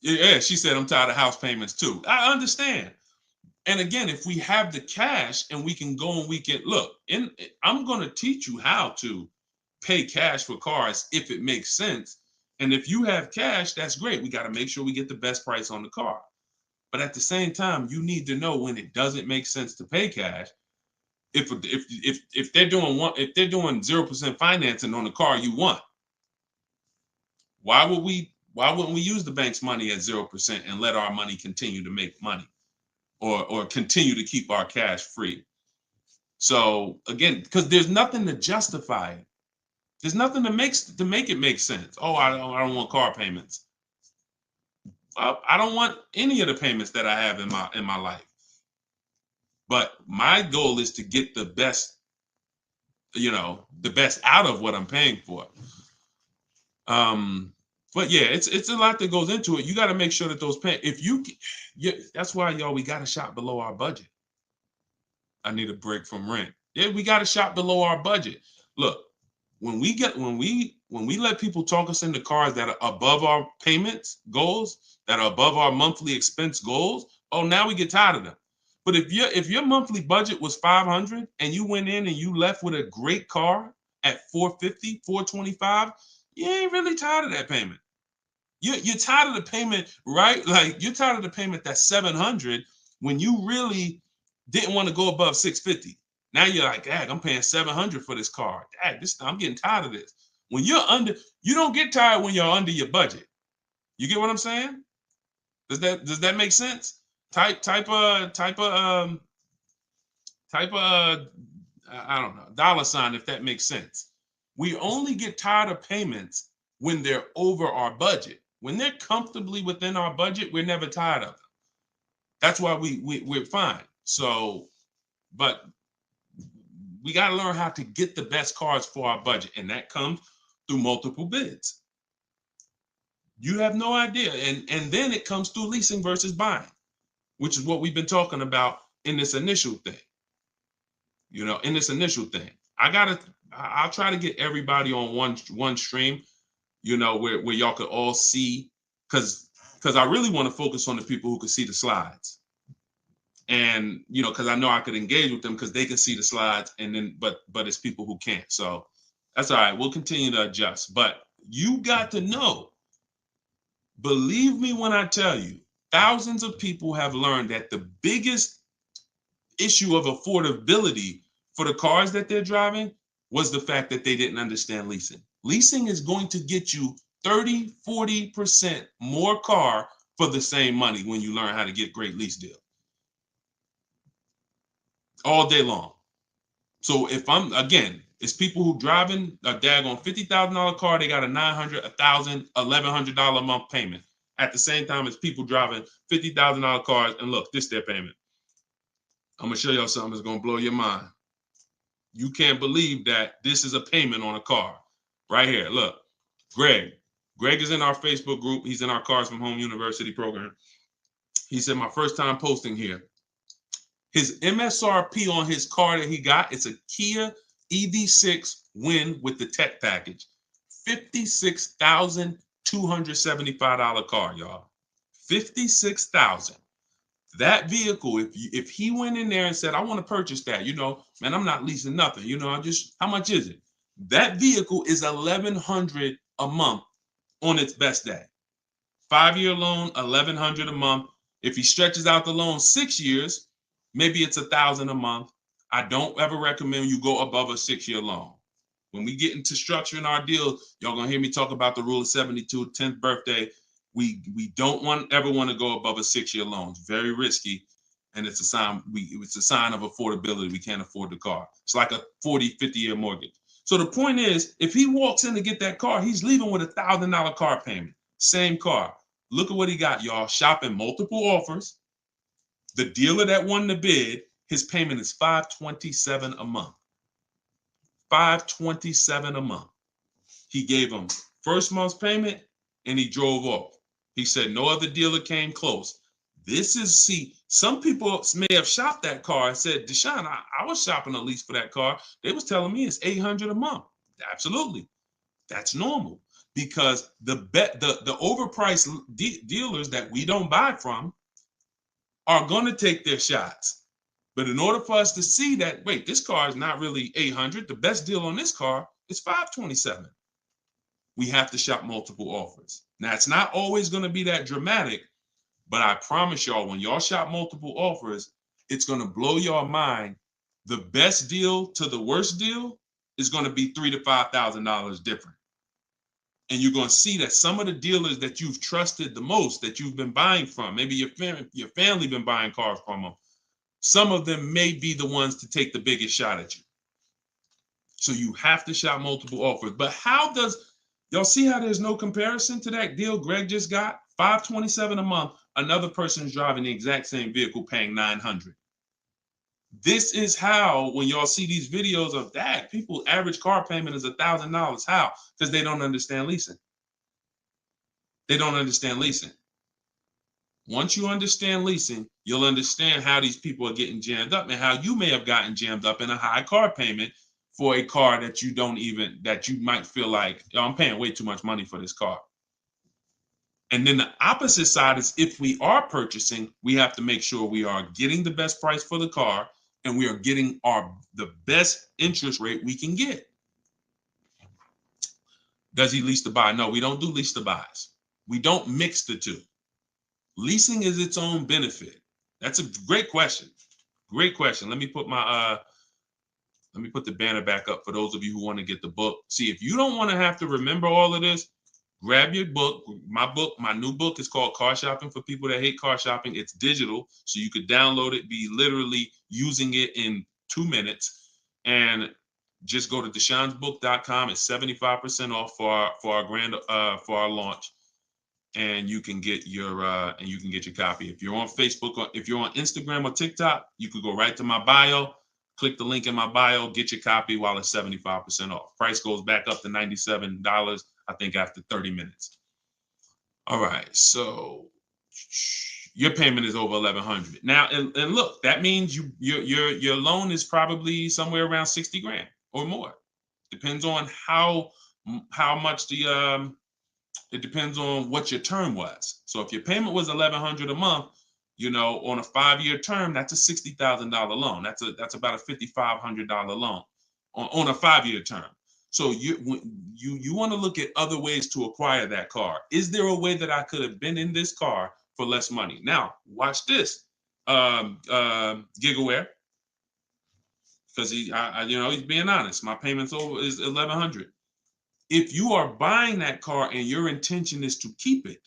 Yeah, she said, I'm tired of house payments too. I understand. And again, if we have the cash and we can go and we can look, I'm going to teach you how to pay cash for cars if it makes sense. And if you have cash, that's great. We got to make sure we get the best price on the car. But at the same time, you need to know when it doesn't make sense to pay cash. If they're doing 0% financing on the car you want, why wouldn't we use the bank's money at 0% and let our money continue to make money, or continue to keep our cash free? So again, because there's nothing to justify it. There's nothing to make it make sense. Oh, I don't want car payments. I don't want any of the payments that I have in my life. But my goal is to get the best the best out of what I'm paying for. But yeah, it's a lot that goes into it. You got to make sure that those that's why, y'all, we got to shop below our budget. I need a break from rent. Yeah, we got to shop below our budget. Look, when we let people talk us into cars that are above our payments goals, that are above our monthly expense goals, oh, now we get tired of them. But if your monthly budget was 500 and you went in and you left with a great car at 450, 425, you ain't really tired of that payment. You're tired of the payment, right? Like, you're tired of the payment that's 700 when you really didn't want to go above 650. Now you're like, dang, I'm paying 700 for this car. Dang, I'm getting tired of this. When you're under, you don't get tired when you're under your budget. You get what I'm saying? Does that make sense? Type I don't know, $, if that makes sense. We only get tired of payments when they're over our budget. When they're comfortably within our budget, we're never tired of them. That's why we're fine. So, but we got to learn how to get the best cars for our budget, and that comes through multiple bids. You have no idea. And then it comes through leasing versus buying, which is what we've been talking about in this initial thing. In this initial thing. I'll try to get everybody on one stream, where y'all could all see, because I really want to focus on the people who can see the slides. And because I know I could engage with them because they can see the slides, and then but it's people who can't. So that's all right. We'll continue to adjust. But you got to know, believe me when I tell you, thousands of people have learned that the biggest issue of affordability for the cars that they're driving was the fact that they didn't understand leasing. Leasing is going to get you 30, 40% more car for the same money when you learn how to get great lease deals. All day long. So it's people who driving a daggone $50,000 car, they got a $900, $1,000, $1,100 a month payment. At the same time as people driving $50,000 cars, and look, this is their payment. I'm gonna show y'all something that's gonna blow your mind. You can't believe that this is a payment on a car. Right here, look. Greg is in our Facebook group. He's in our Cars from Home University program. He said, my first time posting here. His MSRP on his car that he got, it's a Kia EV6 Win with the tech package. $56,275 car, y'all. $56,000. That vehicle, if he went in there and said, I want to purchase that, man, I'm not leasing nothing. How much is it? That vehicle is $1,100 a month on its best day. 5-year loan, $1,100 a month. If he stretches out the loan 6 years, maybe it's $1,000 a month. I don't ever recommend you go above a 6-year loan. When we get into structuring our deal, y'all gonna hear me talk about the rule of 72, 10th birthday. We don't ever want to go above a 6-year loan. It's very risky, and it's a sign. It's a sign of affordability. We can't afford the car. It's like a 40, 50-year mortgage. So the point is, if he walks in to get that car, he's leaving with $1,000 car payment. Same car. Look at what he got, y'all. Shopping multiple offers. The dealer that won the bid, his payment is $527 a month. $527 a month. He gave him first month's payment, and he drove off. He said no other dealer came close. Some people may have shopped that car and said, Deshone, I was shopping a lease for that car. They was telling me it's $800 a month. Absolutely. That's normal, because the overpriced dealers that we don't buy from are going to take their shots. But in order for us to see that, wait, this car is not really $800. The best deal on this car is $527. We have to shop multiple offers. Now, it's not always going to be that dramatic, but I promise y'all, when y'all shop multiple offers, it's going to blow your mind. The best deal to the worst deal is going to be $3,000 to $5,000 different. And you're going to see that some of the dealers that you've trusted the most, that you've been buying from, maybe your family been buying cars from them, some of them may be the ones to take the biggest shot at you. So you have to shop multiple offers. But y'all see how there's no comparison to that deal Greg just got? $527 a month. Another person's driving the exact same vehicle paying $900. This is how, when y'all see these videos of that, people average car payment is $1,000. How? Because they don't understand leasing. They don't understand leasing. Once you understand leasing, you'll understand how these people are getting jammed up and how you may have gotten jammed up in a high car payment for a car that you might feel like, oh, I'm paying way too much money for this car. And then the opposite side is, if we are purchasing, we have to make sure we are getting the best price for the car and we are getting the best interest rate we can get. Does he lease to buy? No, we don't do lease to buys. We don't mix the two. Leasing is its own benefit. That's a great question. Great question. Let me put the banner back up for those of you who want to get the book. See, if you don't want to have to remember all of this, grab your book. My new book is called Car Shopping for People That Hate Car Shopping. It's digital, so you could download it, be literally using it in 2 minutes, and just go to deshonsbook.com. It's 75% off for our launch, and you can get your copy. If you're on Facebook or if you're on Instagram or TikTok, you could go right to my bio. Click the link in my bio, get your copy while it's 75% off. Price goes back up to $97, I think, after 30 minutes. All right, so your payment is over $1,100 now, and look, that means your loan is probably somewhere around 60 grand or more. Depends on how much it depends on what your term was. So if your payment was $1,100 a month, on a 5-year term, that's a $60,000 loan. That's about a $5,500 loan on a 5-year term. So you want to look at other ways to acquire that car. Is there a way that I could have been in this car for less money? Now, watch this, Gigaware, because he's being honest. My payment's is $1,100. If you are buying that car and your intention is to keep it,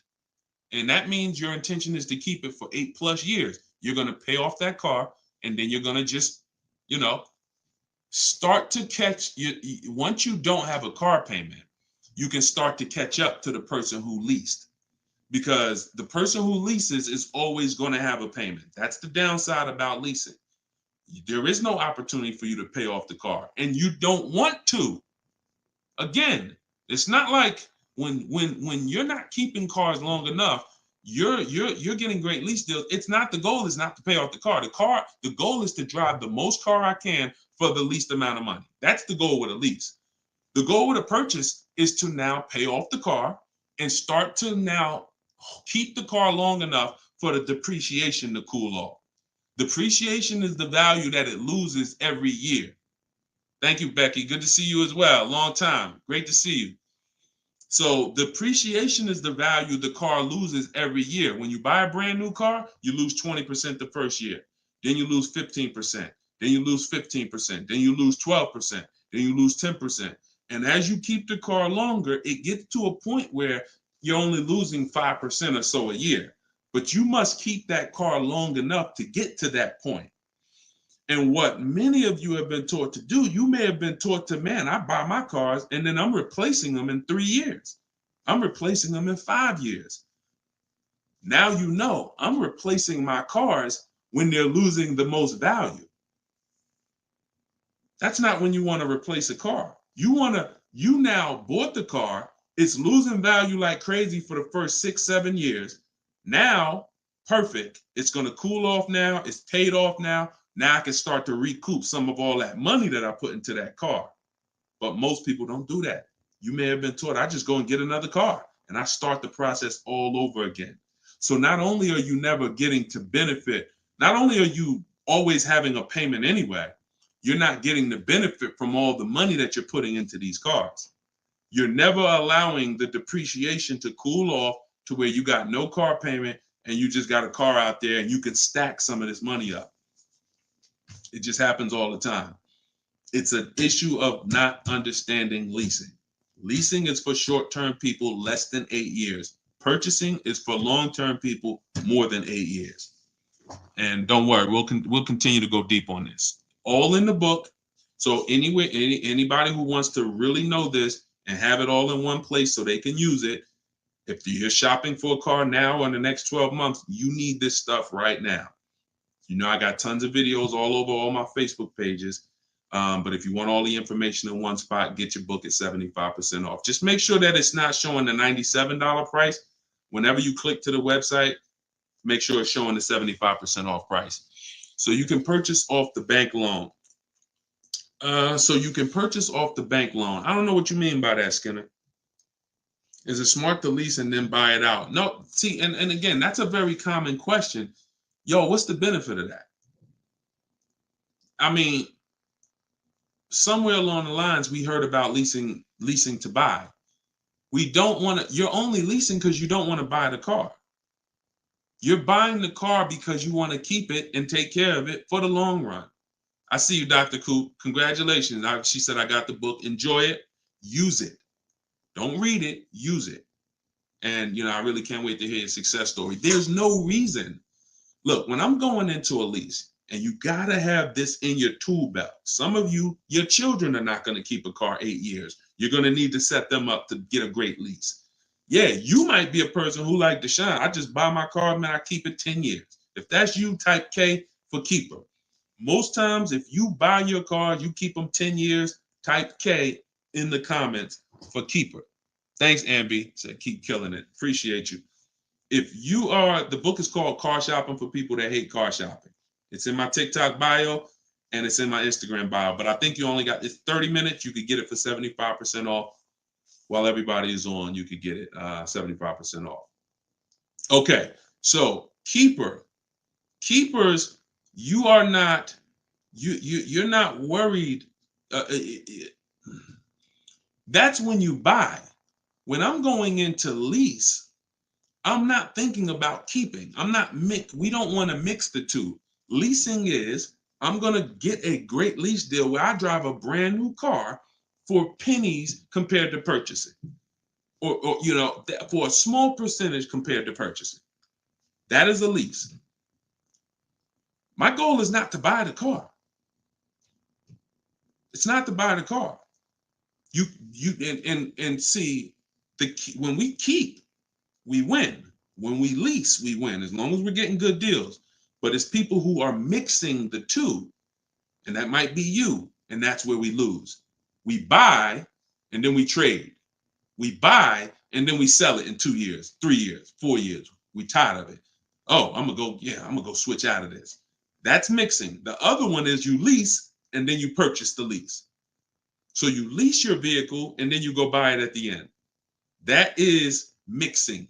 and that means your intention is to keep it for 8+ years, you're going to pay off that car, and then you're going to just, start to catch once you don't have a car payment, you can start to catch up to the person who leased, because the person who leases is always going to have a payment. That's the downside about leasing. There is no opportunity for you to pay off the car, and you don't want to. Again, it's not like when you're not keeping cars long enough, you're getting great lease deals. The goal is not to pay off the car. The goal is to drive the most car I can for the least amount of money. That's the goal with a lease. The goal with a purchase is to now pay off the car and start to now keep the car long enough for the depreciation to cool off. Depreciation is the value that it loses every year. Thank you, Becky. Good to see you as well. Long time. Great to see you. So depreciation is the value the car loses every year. When you buy a brand new car, you lose 20% the first year. Then you lose 15%. Then you lose 15%. Then you lose 12%. Then you lose 10%. And as you keep the car longer, it gets to a point where you're only losing 5% or so a year. But you must keep that car long enough to get to that point. And what many of you have been taught to do, you may have been taught to, man, I buy my cars and then I'm replacing them in 3 years. I'm replacing them in 5 years. Now I'm replacing my cars when they're losing the most value. That's not when you want to replace a car. You now bought the car, it's losing value like crazy for the first 6-7 years. Now, perfect. It's going to cool off now. It's paid off now. Now I can start to recoup some of all that money that I put into that car. But most people don't do that. You may have been taught, I just go and get another car and I start the process all over again. So not only are you never getting to benefit, not only are you always having a payment anyway, you're not getting the benefit from all the money that you're putting into these cars. You're never allowing the depreciation to cool off to where you got no car payment and you just got a car out there and you can stack some of this money up. It just happens all the time. It's an issue of not understanding leasing. Leasing is for short-term people less than 8 years. Purchasing is for long-term people more than 8 years. And don't worry, we'll continue to go deep on this. All in the book. So anyway, anybody who wants to really know this and have it all in one place so they can use it, if you're shopping for a car now or in the next 12 months, you need this stuff right now. You know, I got tons of videos all over all my Facebook pages. But if you want all the information in one spot, get your book at 75% off. Just make sure that it's not showing the $97 price. Whenever you click to the website, make sure it's showing the 75% off price. So you can purchase off the bank loan. I don't know what you mean by that, Skinner. Is it smart to lease and then buy it out? No, see, and again, that's a very common question. Yo, what's the benefit of that? I mean, somewhere along the lines, we heard about leasing to buy. We don't want to, you're only leasing because you don't want to buy the car. You're buying the car because you want to keep it and take care of it for the long run. I see you, Dr. Coop. Congratulations. She said, I got the book. Enjoy it. Use it. Don't read it. Use it. And, I really can't wait to hear your success story. There's no reason. Look, when I'm going into a lease, and you got to have this in your tool belt. Some of you, your children are not going to keep a car 8 years. You're going to need to set them up to get a great lease. Yeah, you might be a person who like Deshone. I just buy my car, man, I keep it 10 years. If that's you, type K for keeper. Most times, if you buy your car, you keep them 10 years, type K in the comments for keeper. Thanks, Ambi. Said keep killing it. Appreciate you. If you are, the book is called Car Shopping for People That Hate Car Shopping. It's in my TikTok bio and it's in my Instagram bio. But I think you only got, it's 30 minutes. You could get it for 75% off. While everybody is on, you could get it 75% off. Okay, so keepers, you are not, you're not worried. That's when you buy. When I'm going into lease, I'm not thinking about keeping. We don't want to mix the two. Leasing is, I'm going to get a great lease deal where I drive a brand new car for pennies compared to purchasing. Or for a small percentage compared to purchasing. That is a lease. My goal is not to buy the car. It's not to buy the car. You see, when we keep, we win. When we lease, we win, as long as we're getting good deals. But it's people who are mixing the two, and that might be you, and that's where we lose. We buy, and then we trade. We buy, and then we sell it in 2 years, 3 years, 4 years. We tired of it. Oh, I'm gonna go switch out of this. That's mixing. The other one is you lease, and then you purchase the lease. So you lease your vehicle, and then you go buy it at the end. That is mixing.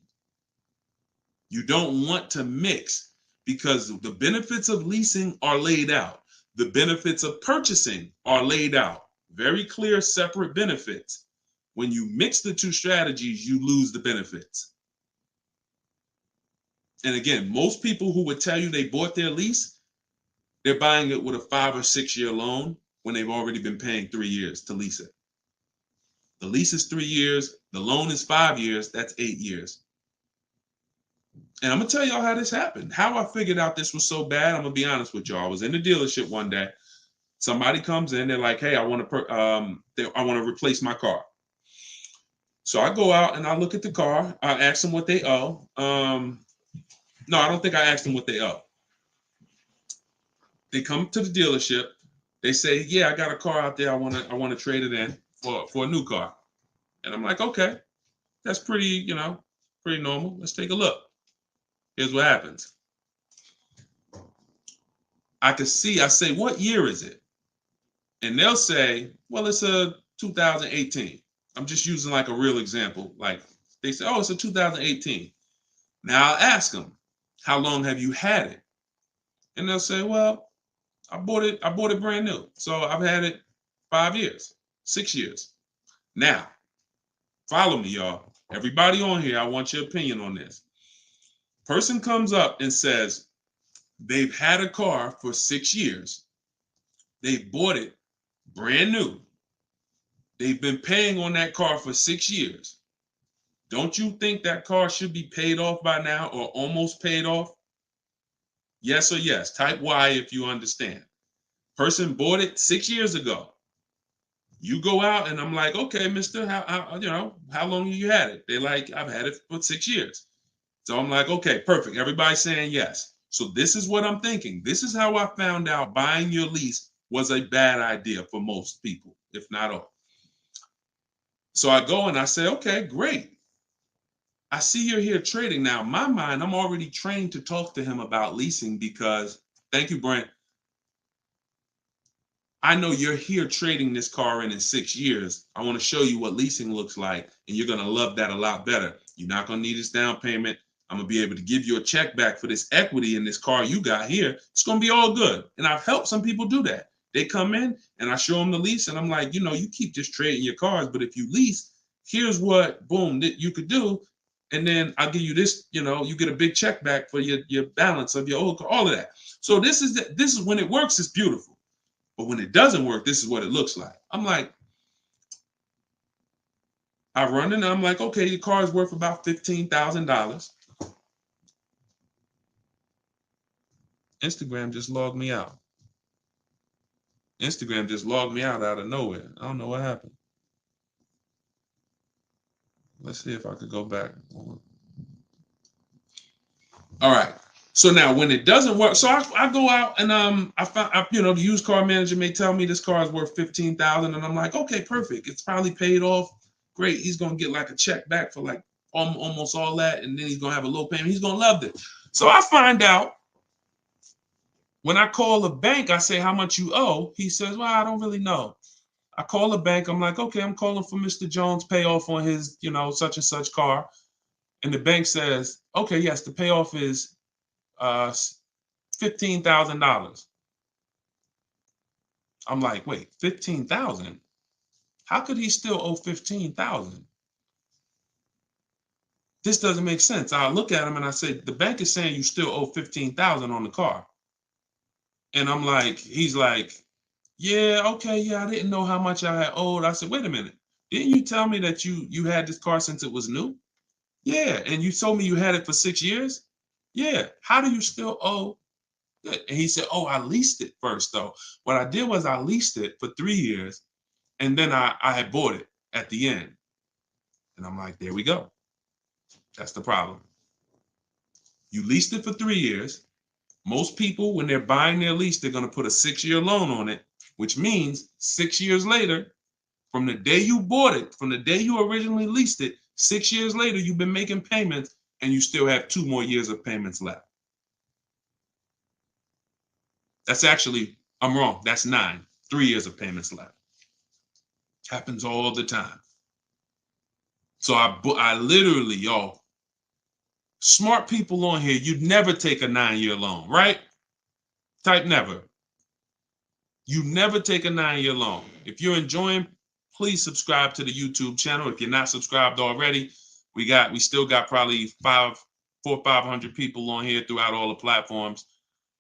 You don't want to mix because the benefits of leasing are laid out. The benefits of purchasing are laid out. Very clear, separate benefits. When you mix the two strategies, you lose the benefits. And again, most people who would tell you they bought their lease, they're buying it with a 5 or 6 year loan when they've already been paying 3 years to lease it. The lease is 3 years. The loan is 5 years. That's 8 years. And I'm going to tell y'all how this happened. How I figured out this was so bad, I'm going to be honest with y'all. I was in the dealership one day. Somebody comes in. They're like, hey, I want to replace my car. So I go out and I look at the car. I ask them what they owe. No, I don't think I asked them what they owe. They come to the dealership. They say, yeah, I got a car out there. I want to trade it in for a new car. And I'm like, okay, that's pretty normal. Let's take a look. Here's what happens. I say, what year is it? And they'll say, well, it's a 2018. I'm just using like a real example. Like they say, oh, it's a 2018. Now I'll ask them, how long have you had it? And they'll say, well, I bought it brand new. So I've had it 5 years, 6 years. Now, follow me, y'all. Everybody on here, I want your opinion on this. Person comes up and says they've had a car for 6 years. They bought it brand new. They've been paying on that car for 6 years. Don't you think that car should be paid off by now or almost paid off? Yes or yes. Type Y if you understand. Person bought it 6 years ago. You go out and I'm like, okay, mister, how long have you had it? They're like, I've had it for 6 years. So I'm like, okay, perfect. Everybody's saying yes. So this is what I'm thinking. This is how I found out buying your lease was a bad idea for most people, if not all. So I go and I say, okay, great. I see you're here trading. Now, in my mind, I'm already trained to talk to him about leasing because, thank you, Brent. I know you're here trading this car in 6 years. I want to show you what leasing looks like, and you're going to love that a lot better. You're not going to need this down payment. I'm going to be able to give you a check back for this equity in this car you got here. It's going to be all good. And I've helped some people do that. They come in and I show them the lease, and I'm like, you know, you keep just trading your cars, but if you lease, here's what, boom, that you could do. And then I'll give you this, you know, you get a big check back for your balance of your old car, all of that. So this is when it works, it's beautiful. But when it doesn't work, this is what it looks like. I'm like, I run in and I'm like, okay, your car is worth about $15,000. Instagram just logged me out. Instagram just logged me out of nowhere. I don't know what happened. Let's see if I could go back. All right. So now when it doesn't work, so I go out and I find, you know, the used car manager may tell me this car is worth $15,000, and I'm like, okay, perfect. It's probably paid off. Great. He's gonna get like a check back for like almost all that, and then he's gonna have a low payment. He's gonna love it. So I find out when I call the bank, I say how much you owe. He says, well, I don't really know. I call the bank. I'm like, okay, I'm calling for Mr. Jones' payoff on his, you know, such and such car. And the bank says, okay, yes, the payoff is $15,000. I'm like, wait, 15,000? How could he still owe 15,000? This doesn't make sense. I look at him and I say, the bank is saying you still owe 15,000 on the car. And I'm like, he's like, yeah, okay, yeah, I didn't know how much I had owed. I said, wait a minute. Didn't you tell me that you had this car since it was new? Yeah, and you told me you had it for 6 years? Yeah. How do you still owe? And he said, oh, I leased it first, though. What I did was I leased it for 3 years, and then I had bought it at the end. And I'm like, there we go. That's the problem. You leased it for 3 years. Most people, when they're buying their lease, they're going to put a 6-year loan on it, which means 6 years later, from the day you bought it, from the day you originally leased it, 6 years later, you've been making payments and you still have 2 more years of payments left. That's actually, I'm wrong. That's 9, 3 years of payments left. Happens all the time. So I literally, y'all, smart people on here, you'd never take a 9-year loan, right? Type never. You never take a 9-year loan. If you're enjoying, please subscribe to the YouTube channel. If you're not subscribed already, we still got probably 400 or 500 people on here throughout all the platforms.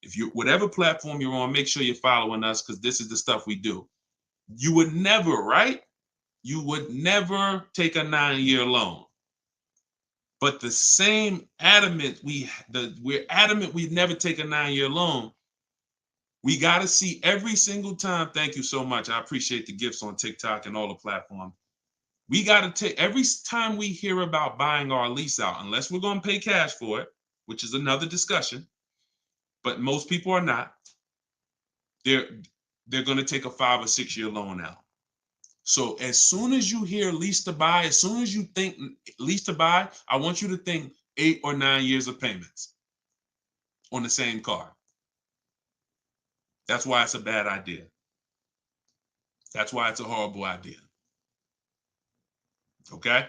If you, whatever platform you're on, make sure you're following us, because this is the stuff we do. You would never, right? You would never take a 9-year loan. But the same adamant, we're adamant we'd never take a 9-year loan. We got to see every single time. Thank you so much. I appreciate the gifts on TikTok and all the platforms. We got to take every time we hear about buying our lease out, unless we're going to pay cash for it, which is another discussion. But most people are not. They're going to take a 5 or 6 year loan out. So as soon as you hear lease to buy, as soon as you think lease to buy, I want you to think 8 or 9 years of payments on the same car. That's why it's a bad idea. That's why it's a horrible idea. Okay?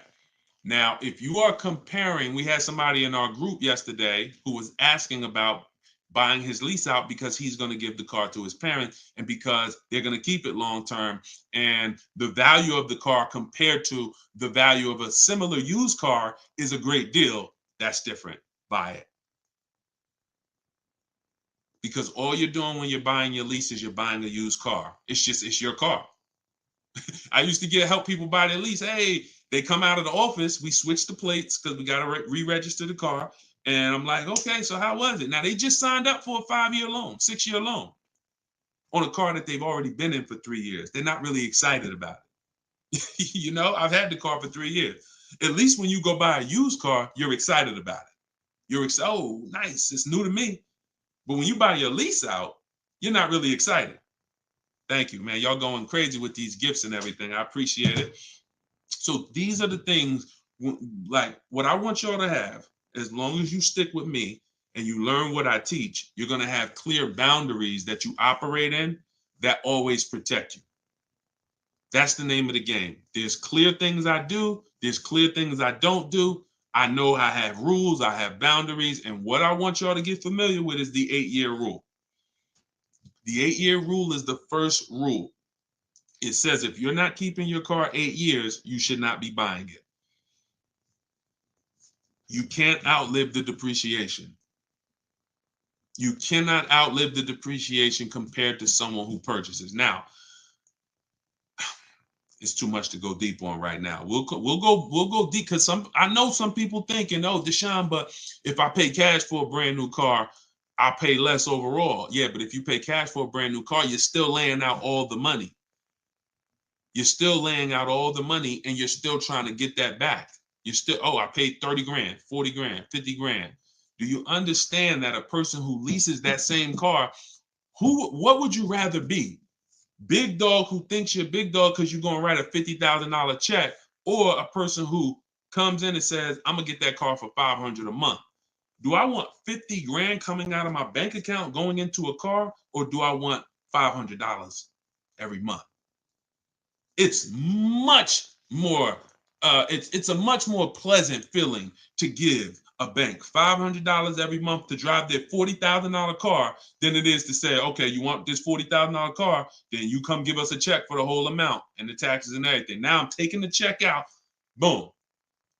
Now, if you are comparing, we had somebody in our group yesterday who was asking about buying his lease out because he's going to give the car to his parents and because they're going to keep it long term. And the value of the car compared to the value of a similar used car is a great deal. That's different. Buy it. Because all you're doing when you're buying your lease is you're buying a used car. It's your car. I used to help people buy their lease. Hey, they come out of the office. We switch the plates because we got to re-register the car. And I'm like, okay, so how was it? Now, they just signed up for a 5-year loan, 6-year loan on a car that they've already been in for 3 years. They're not really excited about it. You know, I've had the car for 3 years. At least when you go buy a used car, you're excited about it. You're excited. Oh, nice. It's new to me. But when you buy your lease out, you're not really excited. Thank you, man. Y'all going crazy with these gifts and everything. I appreciate it. So these are the things, like what I want y'all to have, as long as you stick with me and you learn what I teach, you're going to have clear boundaries that you operate in that always protect you. That's the name of the game. There's clear things I do. There's clear things I don't do. I know I have rules. I have boundaries. And what I want y'all to get familiar with is the 8-year rule. The 8-year rule is the first rule. It says if you're not keeping your car 8 years, you should not be buying it. You can't outlive the depreciation. You cannot outlive the depreciation compared to someone who purchases. Now, it's too much to go deep on right now. We'll go deep because I know some people thinking, oh, Deshone, but if I pay cash for a brand new car, I'll pay less overall. Yeah, but if you pay cash for a brand new car, you're still laying out all the money. You're still laying out all the money and you're still trying to get that back. You're still, oh, I paid 30 grand, 40 grand, 50 grand. Do you understand that a person who leases that same car, what would you rather be? Big dog who thinks you're big dog because you're going to write a $50,000 check, or a person who comes in and says, I'm going to get that car for $500 a month. Do I want 50 grand coming out of my bank account going into a car, or do I want $500 every month? It's much more, it's a much more pleasant feeling to give a bank $500 every month to drive their $40,000 car than it is to say, okay, you want this $40,000 car, then you come give us a check for the whole amount and the taxes and everything. Now I'm taking the check out, boom.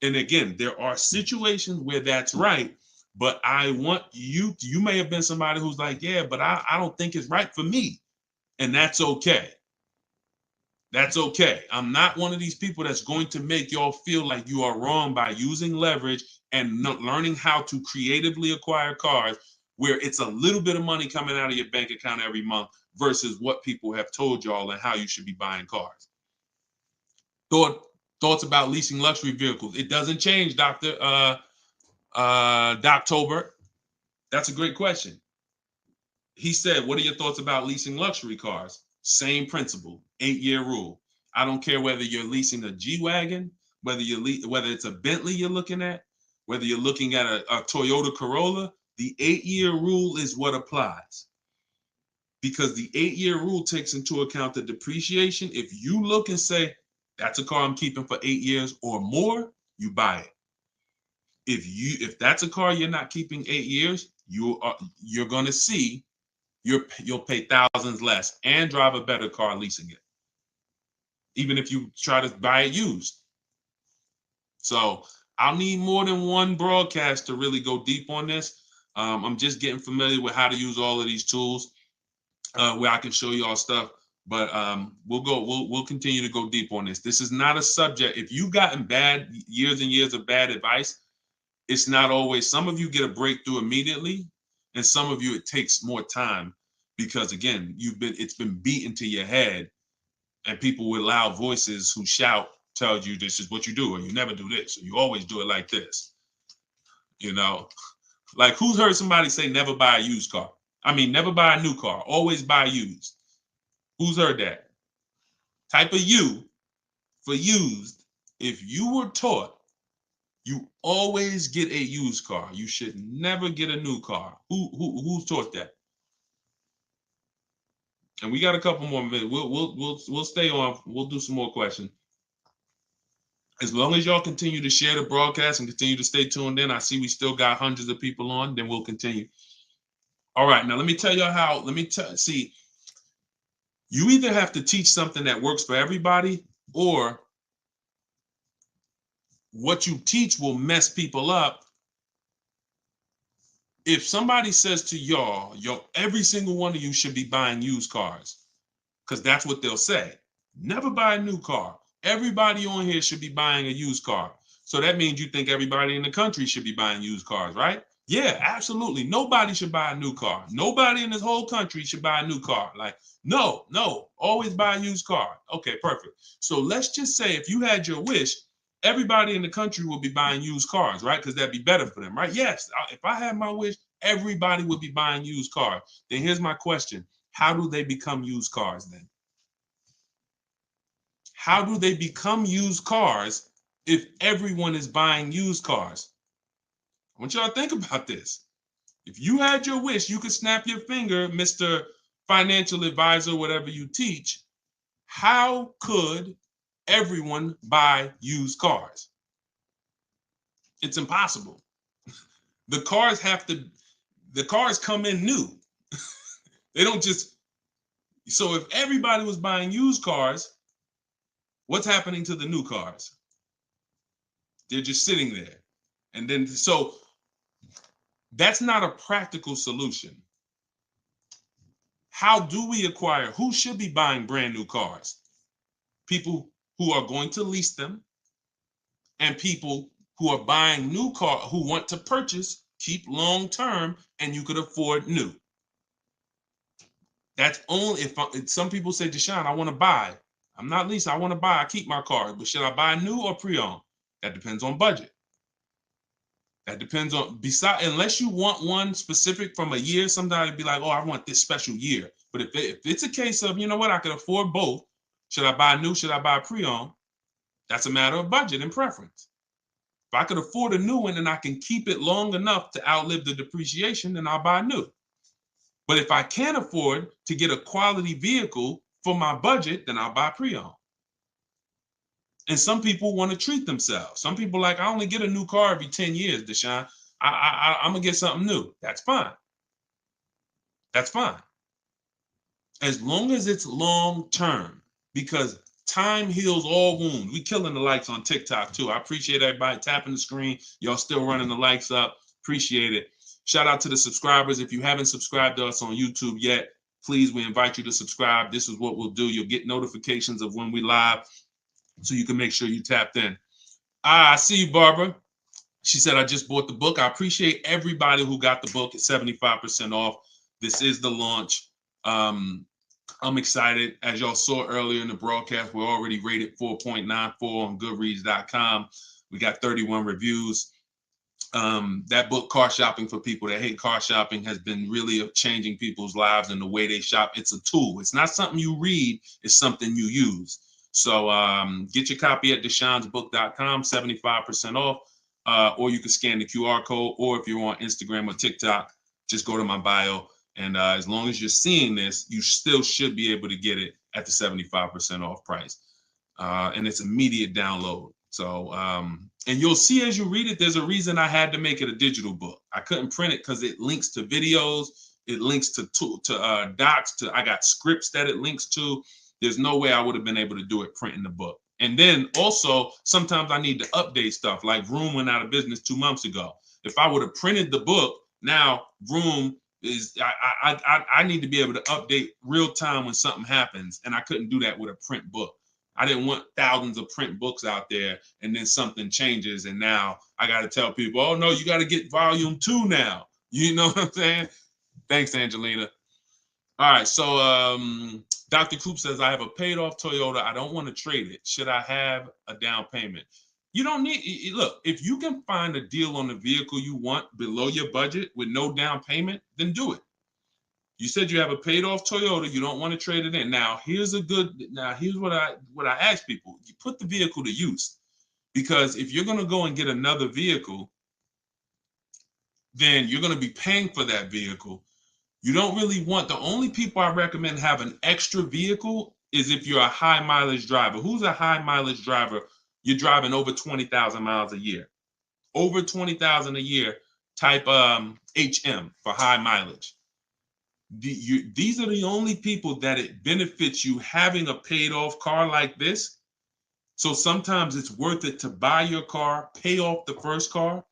And again, there are situations where that's right, but I want you may have been somebody who's like, yeah, but I don't think it's right for me. And that's okay. That's okay. I'm not one of these people that's going to make y'all feel like you are wrong by using leverage and learning how to creatively acquire cars where it's a little bit of money coming out of your bank account every month versus what people have told y'all and how you should be buying cars. Thoughts about leasing luxury vehicles. It doesn't change, Dr. Doctober. That's a great question. He said, what are your thoughts about leasing luxury cars? Same principle, 8-year rule. I don't care whether you're leasing a G-Wagon, whether it's a Bentley you're looking at, whether you're looking at a Toyota Corolla, the 8-year rule is what applies. Because the 8-year rule takes into account the depreciation. If you look and say, that's a car I'm keeping for 8 years or more, you buy it. If that's a car you're not keeping 8 years, you're going to see you'll pay thousands less and drive a better car leasing it, even if you try to buy it used. So I'll need more than one broadcast to really go deep on this. I'm just getting familiar with how to use all of these tools where I can show you all stuff. But we'll continue to go deep on this. This is not a subject. If you've gotten years and years of bad advice, it's not always. Some of you get a breakthrough immediately, and some of you it takes more time because again, it's been beaten to your head, and people with loud voices who shout tell you this is what you do, or you never do this, or you always do it like this. You know, like who's heard somebody say never buy a used car? I mean, never buy a new car, always buy used. Who's heard that? Type of U for used. If you were taught you always get a used car, you should never get a new car. Who's taught that? And we got a couple more minutes. We'll stay on. We'll do some more questions. As long as y'all continue to share the broadcast and continue to stay tuned in, I see we still got hundreds of people on. Then we'll continue. All right, now let me tell you how. See. You either have to teach something that works for everybody, or what you teach will mess people up. If somebody says to y'all, every single one of you should be buying used cars, because that's what they'll say. Never buy a new car. Everybody on here should be buying a used car. So that means you think everybody in the country should be buying used cars, right? Yeah, absolutely. Nobody should buy a new car. Nobody in this whole country should buy a new car. Like, no, always buy a used car. Okay, perfect. So let's just say if you had your wish, everybody in the country will be buying used cars, right? Because that'd be better for them, right? Yes, if I had my wish, everybody would be buying used cars. Then here's my question. How do they become used cars then? How do they become used cars if everyone is buying used cars? I want y'all to think about this. If you had your wish, you could snap your finger, Mr. Financial Advisor, whatever you teach. How could everyone buy used cars? It's impossible. The cars come in new. They don't just, so if everybody was buying used cars, what's happening to the new cars? They're just sitting there. And then, so that's not a practical solution. How do we acquire? Who should be buying brand new cars? People who are going to lease them, and people who are buying new cars, who want to purchase, keep long term, and you could afford new. That's only if some people say, Deshone, I want to buy. I'm not leasing, I want to buy. I keep my car, but should I buy new or pre-owned? That depends on budget. That depends on, unless you want one specific from a year, sometimes it'd be like, oh, I want this special year. But if it's a case of, you know what, I can afford both. Should I buy new? Should I buy pre-owned? That's a matter of budget and preference. If I could afford a new one and I can keep it long enough to outlive the depreciation, then I'll buy new. But if I can't afford to get a quality vehicle for my budget, then I'll buy pre-owned. And some people want to treat themselves. Some people like, I only get a new car every 10 years, Deshone. I'm going to get something new. That's fine. That's fine. As long as it's long term, because time heals all wounds. We killing the likes on TikTok too. I appreciate everybody tapping the screen. Y'all still running the likes up. Appreciate it. Shout out to the subscribers. If you haven't subscribed to us on YouTube yet, please, we invite you to subscribe. This is what we'll do. You'll get notifications of when we live, so you can make sure you tapped in. I see you, Barbara. She said, I just bought the book. I appreciate everybody who got the book at 75% off. This is the launch. I'm excited. As y'all saw earlier in the broadcast, we're already rated 4.94 on Goodreads.com. We got 31 reviews. That book, Car Shopping for People That Hate Car Shopping, has been really changing people's lives and the way they shop. It's a tool. It's not something you read. It's something you use. So get your copy at deshonesbook.com, 75% off, or you can scan the QR code, or if you're on Instagram or TikTok, just go to my bio. And as long as you're seeing this, you still should be able to get it at the 75% off price. And it's immediate download. So, and you'll see as you read it, there's a reason I had to make it a digital book. I couldn't print it because it links to videos, it links to docs, I got scripts that it links to. There's no way I would have been able to do it printing the book. And then also, sometimes I need to update stuff, like Vroom went out of business 2 months ago. If I would have printed the book, now Vroom is, I need to be able to update real time when something happens, and I couldn't do that with a print book. I didn't want thousands of print books out there, and then something changes, and now I got to tell people, oh no, you got to get volume 2 now. You know what I'm saying? Thanks, Angelina. All right, so Dr. Coop says, I have a paid off Toyota. I don't want to trade it. Should I have a down payment? You don't need, look, if you can find a deal on the vehicle you want below your budget with no down payment, then do it. You said you have a paid off Toyota. You don't want to trade it in. Now, here's what I ask people. You put the vehicle to use, because if you're going to go and get another vehicle, then you're going to be paying for that vehicle. You don't really want, the only people I recommend have an extra vehicle is if you're a high mileage driver. Who's a high mileage driver? You're driving over 20,000 miles a year. Over 20,000 a year, type HM for high mileage. These are the only people that it benefits you having a paid off car like this. So sometimes it's worth it to buy your car, pay off the first car.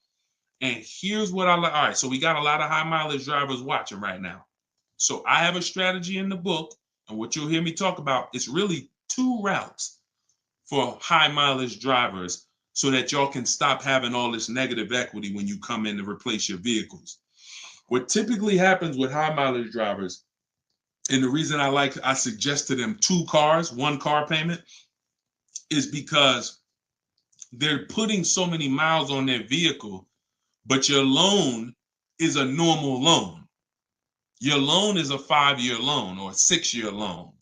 And here's what I like. All right, so we got a lot of high mileage drivers watching right now. So I have a strategy in the book, and what you'll hear me talk about is really 2 routes for high mileage drivers, so that y'all can stop having all this negative equity when you come in to replace your vehicles. What typically happens with high mileage drivers, and the reason I suggest to them 2 cars, 1 car payment, is because they're putting so many miles on their vehicle, but your loan is a normal loan. Your loan is a 5-year loan or a 6-year loan.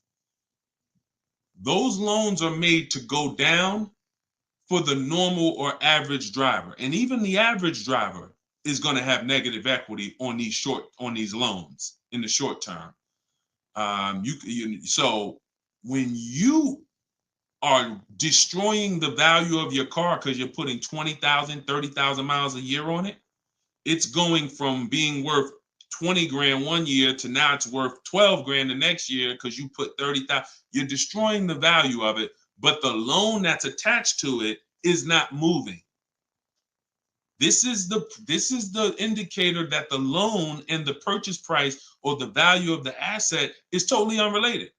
Those loans are made to go down for the normal or average driver. And even the average driver is going to have negative equity on these loans in the short term. So when you are destroying the value of your car because you're putting 20,000, 30,000 miles a year on it, it's going from being worth 20 grand one year to now it's worth 12 grand the next year because you put 30,000. You're destroying the value of it, but the loan that's attached to it is not moving. This is the indicator that the loan and the purchase price or the value of the asset is totally unrelated.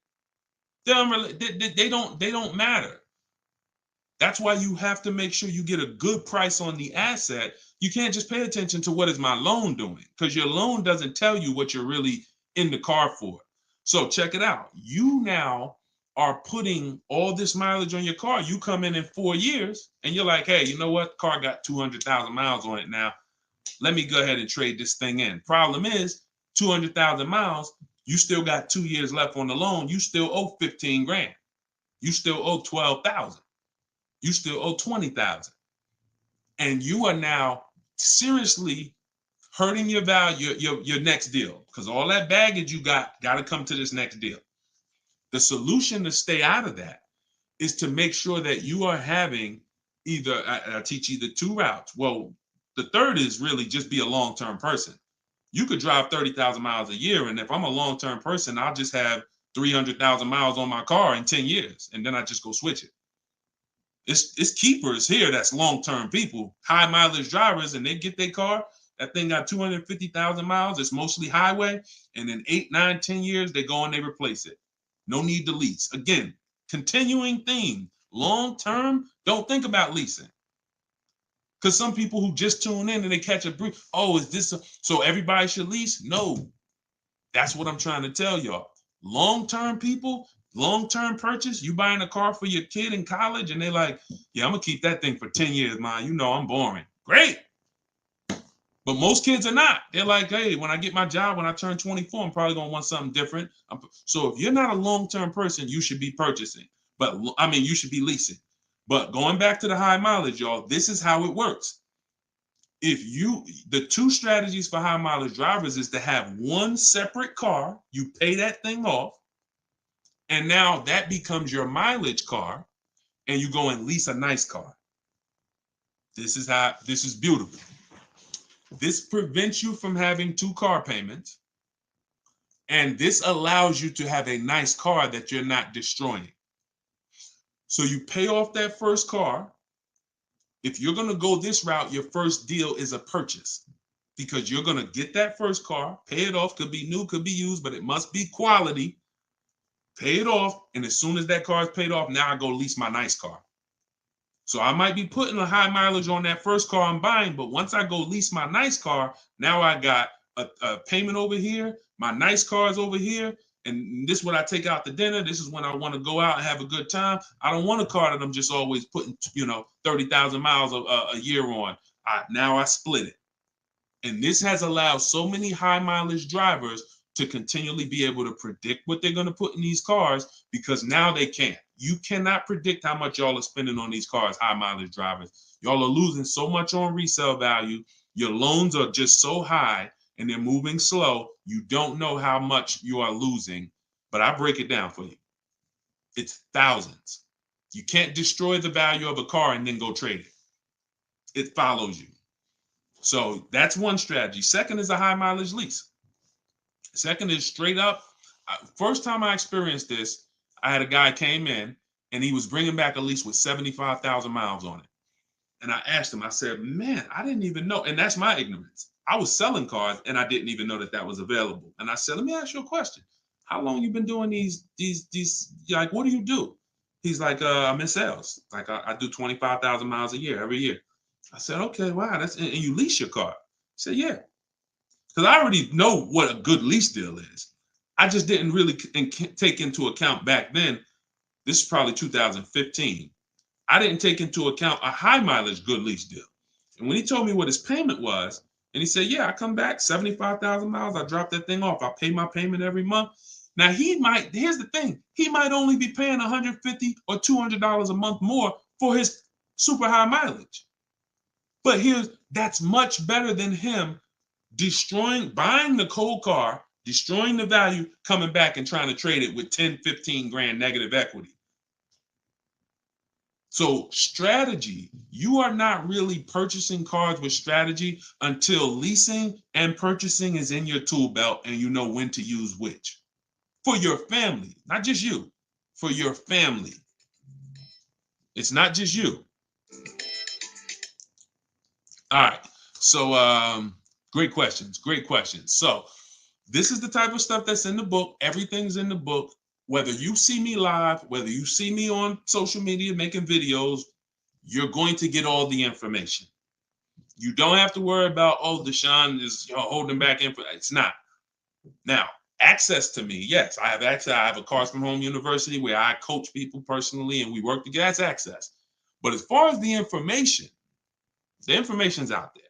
They're unrelated. They don't matter. That's why you have to make sure you get a good price on the asset. You can't just pay attention to what is my loan doing, because your loan doesn't tell you what you're really in the car for. So check it out. You now are putting all this mileage on your car. You come in 4 years and you're like, hey, you know what? Car got 200,000 miles on it now. Let me go ahead and trade this thing in. Problem is 200,000 miles. You still got 2 years left on the loan. You still owe 15 grand. You still owe 12,000. You still owe 20,000. And you are now seriously hurting your value, your next deal, because all that baggage you got to come to this next deal. The solution to stay out of that is to make sure that you are having either, I teach either 2 routes. Well, the third is really just be a long-term person. You could drive 30,000 miles a year. And if I'm a long-term person, I'll just have 300,000 miles on my car in 10 years. And then I just go switch it. It's keepers here that's long-term people, high mileage drivers, and they get their car. That thing got 250,000 miles. It's mostly highway. And in 8, 9, 10 years, they go and they replace it. No need to lease. Again, continuing theme. Long-term, don't think about leasing. Because some people who just tune in and they catch a brief, oh, is this so everybody should lease? No. That's what I'm trying to tell y'all. Long-term people, long-term purchase, you buying a car for your kid in college and they're like, yeah, I'm going to keep that thing for 10 years, man. You know I'm boring. Great. But most kids are not. They're like, hey, when I get my job, when I turn 24, I'm probably going to want something different. So if you're not a long-term person, you should be purchasing. But I mean, you should be leasing. But going back to the high mileage, y'all, this is how it works. The 2 strategies for high mileage drivers is to have one separate car. You pay that thing off. And now that becomes your mileage car. And you go and lease a nice car. This is beautiful. This prevents you from having 2 car payments. And this allows you to have a nice car that you're not destroying. So you pay off that first car. If you're going to go this route, your first deal is a purchase, because you're going to get that first car, pay it off, could be new, could be used, but it must be quality. Pay it off. And as soon as that car is paid off, now I go lease my nice car. So I might be putting a high mileage on that first car I'm buying, but once I go lease my nice car, now I got a payment over here. My nice car is over here. And this is when I take out to dinner. This is when I want to go out and have a good time. I don't want a car that I'm just always putting, 30,000 miles a year on. Now I split it. And this has allowed so many high mileage drivers to continually be able to predict what they're going to put in these cars, because now they can't. You cannot predict how much y'all are spending on these cars, high mileage drivers. Y'all are losing so much on resale value. Your loans are just so high and they're moving slow. You don't know how much you are losing, but I break it down for you. It's thousands. You can't destroy the value of a car and then go trade it. It follows you. So that's one strategy. Second is a high mileage lease. Second is straight up. First time I experienced this, I had a guy came in and he was bringing back a lease with 75,000 miles on it. And I asked him, I said, man, I didn't even know. And that's my ignorance. I was selling cars and I didn't even know that was available. And I said, let me ask you a question. How long you been doing these, like, what do you do? He's like, I'm in sales. Like I do 25,000 miles a year, every year. I said, okay, wow. And you lease your car? He said, yeah. Because I already know what a good lease deal is. I just didn't really take into account back then. This is probably 2015. I didn't take into account a high mileage good lease deal. And when he told me what his payment was, And he said, yeah, I come back 75,000 miles. I drop that thing off. I pay my payment every month. Now here's the thing. He might only be paying $150 or $200 a month more for his super high mileage. But that's much better than him buying the cold car, destroying the value, coming back and trying to trade it with 10, 15 grand negative equity. So strategy, you are not really purchasing cars with strategy until leasing and purchasing is in your tool belt and you know when to use which. For your family, not just you, for your family. It's not just you. All right. So great questions. So this is the type of stuff that's in the book. Everything's in the book. Whether you see me live, whether you see me on social media making videos, you're going to get all the information. You don't have to worry about, oh, Deshone is holding back info. It's not. Now, access to me, yes, I have access. I have a Cars from Home University where I coach people personally and we work together. That's access. But as far as the information's out there.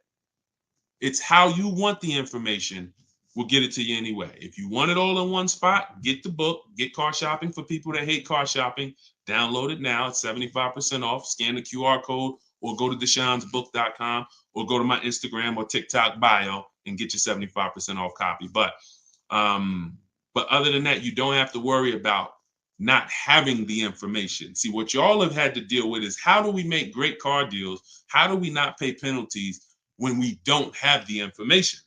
It's how you want the information. We'll get it to you anyway. If you want it all in one spot, get the book, get Car Shopping for people that hate car shopping. Download it now. It's 75% off. Scan the QR code or go to deshonesbook.com or go to my Instagram or TikTok bio and get your 75% off copy. But other than that, you don't have to worry about not having the information. See, what y'all have had to deal with is how do we make great car deals? How do we not pay penalties when we don't have the information?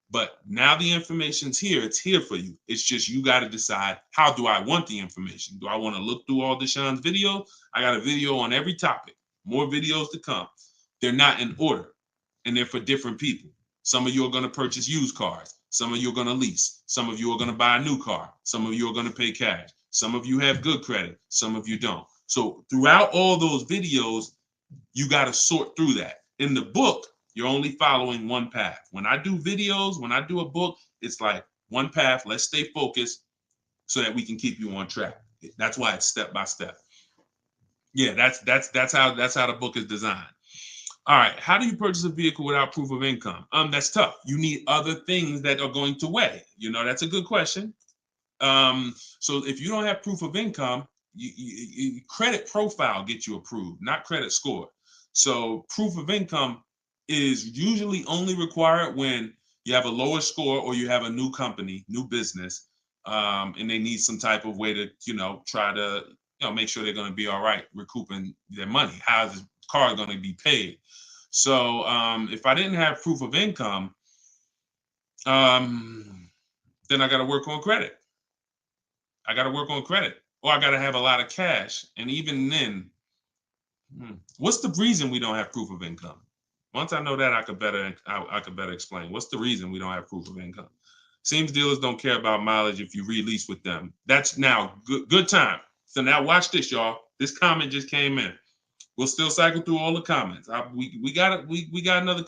But now the information's here. It's here for you. It's just you got to decide, how do I want the information? Do I want to look through all Deshone's videos? I got a video on every topic. More videos to come. They're not in order, and they're for different people. Some of you are going to purchase used cars. Some of you are going to lease. Some of you are going to buy a new car. Some of you are going to pay cash. Some of you have good credit. Some of you don't. So throughout all those videos, you got to sort through that. In the book, you're only following one path. When I do videos, when I do a book, it's like one path. Let's stay focused so that we can keep you on track. That's why it's step by step. Yeah, that's how the book is designed. All right, how do you purchase a vehicle without proof of income? That's tough. You need other things that are going to weigh. That's a good question. So if you don't have proof of income, credit profile gets you approved, not credit score. So proof of income is usually only required when you have a lower score or you have a new company, new business, and they need some type of way to, try to, make sure they're going to be all right recouping their money. How is the car going to be paid? So if I didn't have proof of income, then I got to work on credit. Or I got to have a lot of cash. And even then, what's the reason we don't have proof of income? Once I know that, I could better explain. What's the reason we don't have proof of income? Seems dealers don't care about mileage if you release with them. That's now good time. So now watch this, y'all. This comment just came in. We'll still cycle through all the comments. We got another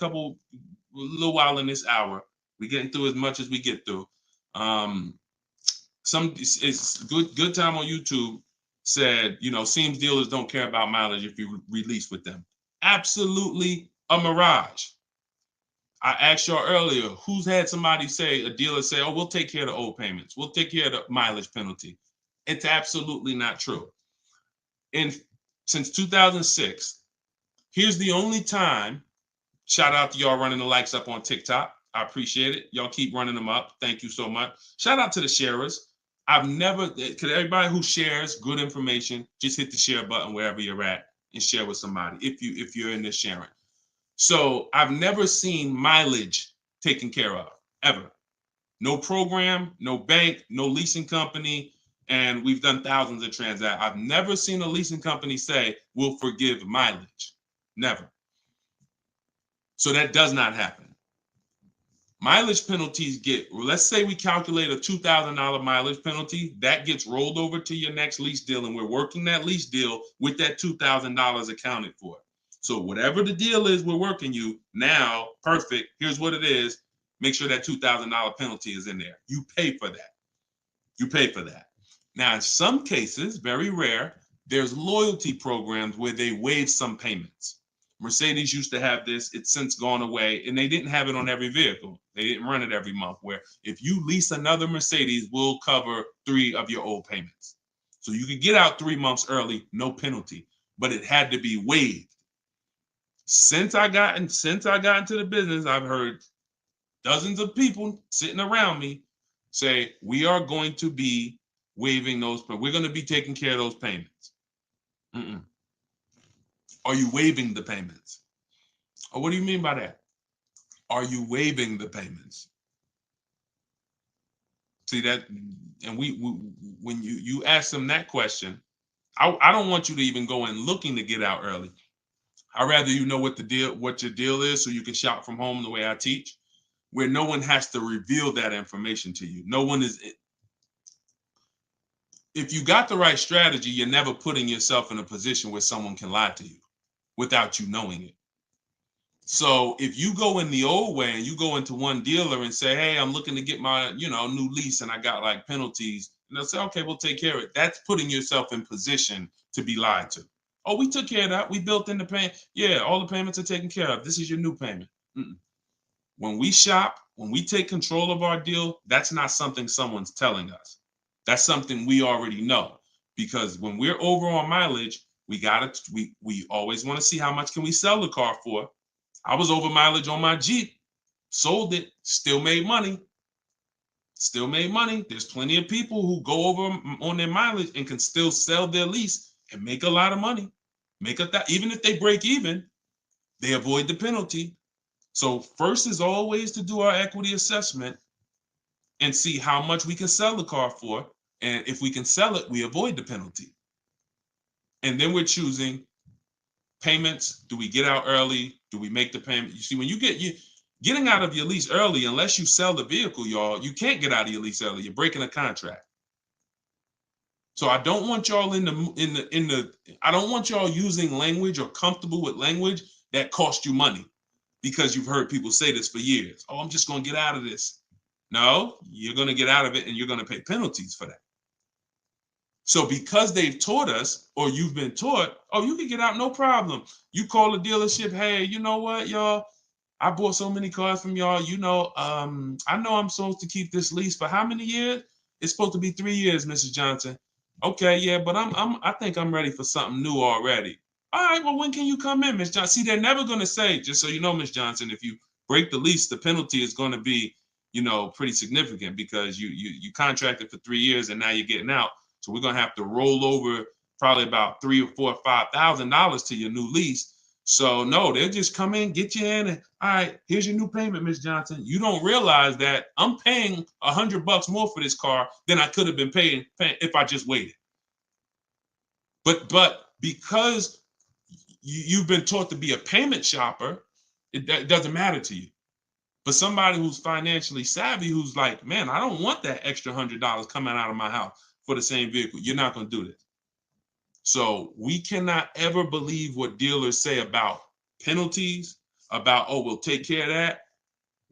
little while in this hour. We're getting through as much as we get through. It's good time on YouTube said, seems dealers don't care about mileage if you release with them. Absolutely a mirage. I asked y'all earlier, who's had somebody a dealer say, oh, we'll take care of the old payments. We'll take care of the mileage penalty. It's absolutely not true. Since 2006, here's the only time, shout out to y'all running the likes up on TikTok. I appreciate it. Y'all keep running them up. Thank you so much. Shout out to the sharers. Everybody who shares good information, just hit the share button wherever you're at and share with somebody if you're in this sharing. So I've never seen mileage taken care of, ever. No program, no bank, no leasing company, and we've done thousands of transactions. I've never seen a leasing company say, we'll forgive mileage. Never. So that does not happen. Mileage penalties let's say we calculate a $2,000 mileage penalty, that gets rolled over to your next lease deal, and we're working that lease deal with that $2,000 accounted for. So whatever the deal is we're working you now, perfect, here's what it is. Make sure that $2,000 penalty is in there. You pay for that. Now, in some cases, very rare, there's loyalty programs where they waive some payments. Mercedes used to have this. It's since gone away, and they didn't have it on every vehicle. They didn't run it every month, where if you lease another Mercedes, we'll cover 3 of your old payments. So you could get out 3 months early, no penalty, but it had to be waived. Since I got into the business, I've heard dozens of people sitting around me say, we are going to be waiving those, but we're going to be taking care of those payments. Mm-mm. Are you waiving the payments? Oh, what do you mean by that? Are you waiving the payments? See that, and we when you ask them that question, I don't want you to even go in looking to get out early. I'd rather you know what your deal is, so you can shop from home the way I teach, where no one has to reveal that information to you. No one is. If you got the right strategy, you're never putting yourself in a position where someone can lie to you without you knowing it. So if you go in the old way and you go into one dealer and say, hey, I'm looking to get my, new lease and I got like penalties, and they'll say, okay, we'll take care of it. That's putting yourself in position to be lied to. Oh, we took care of that. We built in the payment. Yeah, all the payments are taken care of. This is your new payment. Mm-mm. When we shop, when we take control of our deal, that's not something someone's telling us. That's something we already know. Because when we're over on mileage, we always want to see how much can we sell the car for. I was over mileage on my Jeep, sold it, still made money. Still made money. There's plenty of people who go over on their mileage and can still sell their lease and make a lot of money. Even if they break even, they avoid the penalty. So first is always to do our equity assessment and see how much we can sell the car for. And if we can sell it, we avoid the penalty. And then we're choosing payments. Do we get out early? Do we make the payment? You see, when getting out of your lease early, unless you sell the vehicle, y'all, you can't get out of your lease early. You're breaking a contract. So I don't want y'all I don't want y'all using language or comfortable with language that cost you money, because you've heard people say this for years. Oh, I'm just going to get out of this. No, you're going to get out of it and you're going to pay penalties for that. So because they've taught us, or you've been taught, oh, you can get out, no problem. You call the dealership, hey, you know what, y'all? I bought so many cars from y'all. I know I'm supposed to keep this lease for how many years? It's supposed to be 3 years, Mrs. Johnson. Okay, yeah, but I think I'm ready for something new already. All right, well, when can you come in, Miss Johnson? See, they're never going to say, just so you know, Miss Johnson, if you break the lease, the penalty is going to be, pretty significant, because you contracted for 3 years and now you're getting out. So we're going to have to roll over probably about $3,000 or $4,000 or $5,000 to your new lease. So no, they'll just come in, get you in, and all right, here's your new payment, Miss Johnson. You don't realize that I'm paying $100 more for this car than I could have been paying if I just waited. But because you've been taught to be a payment shopper, it doesn't matter to you. But somebody who's financially savvy, who's like, man, I don't want that extra $100 coming out of my house for the same vehicle. You're not going to do this. So we cannot ever believe what dealers say about penalties, about, oh, we'll take care of that.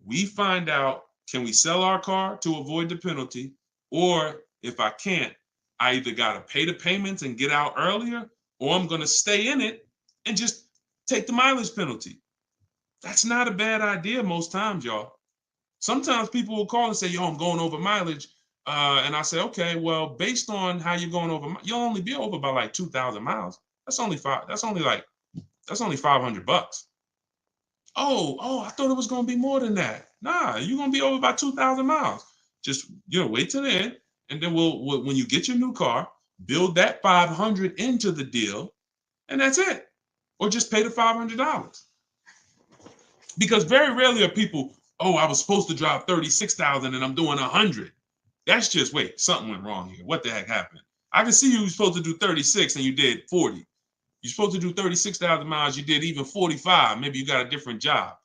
We find out, can we sell our car to avoid the penalty? Or if I can't, I either got to pay the payments and get out earlier, or I'm going to stay in it and just take the mileage penalty. That's not a bad idea most times, y'all. Sometimes people will call and say, yo, I'm going over mileage. And I say, okay, well, based on how you're going over, you'll only be over by like 2,000 miles. That's only $500. Oh, I thought it was going to be more than that. Nah, you're going to be over by 2,000 miles. Just, wait till the end. And then when you get your new car, build that 500 into the deal, and that's it. Or just pay the $500. Because very rarely are people, oh, I was supposed to drive 36,000 and I'm doing 100. That's just, wait, something went wrong here. What the heck happened? I can see you were supposed to do 36 and you did 40. You're supposed to do 36,000 miles, you did even 45. Maybe you got a different job.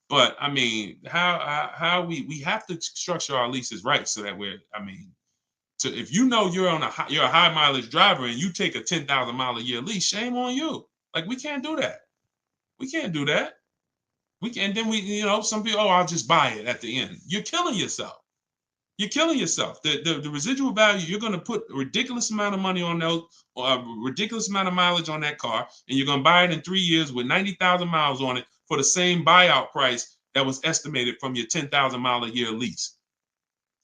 But I mean, how we have to structure our leases right, so that if you know you're a high mileage driver and you take a 10,000 mile a year lease, shame on you. Like, we can't do that. We can't do that. Some people, oh, I'll just buy it at the end. You're killing yourself. You're killing yourself. The residual value, you're going to put a ridiculous amount of money on those, or a ridiculous amount of mileage on that car, and you're going to buy it in 3 years with 90,000 miles on it for the same buyout price that was estimated from your 10,000 mile a year lease.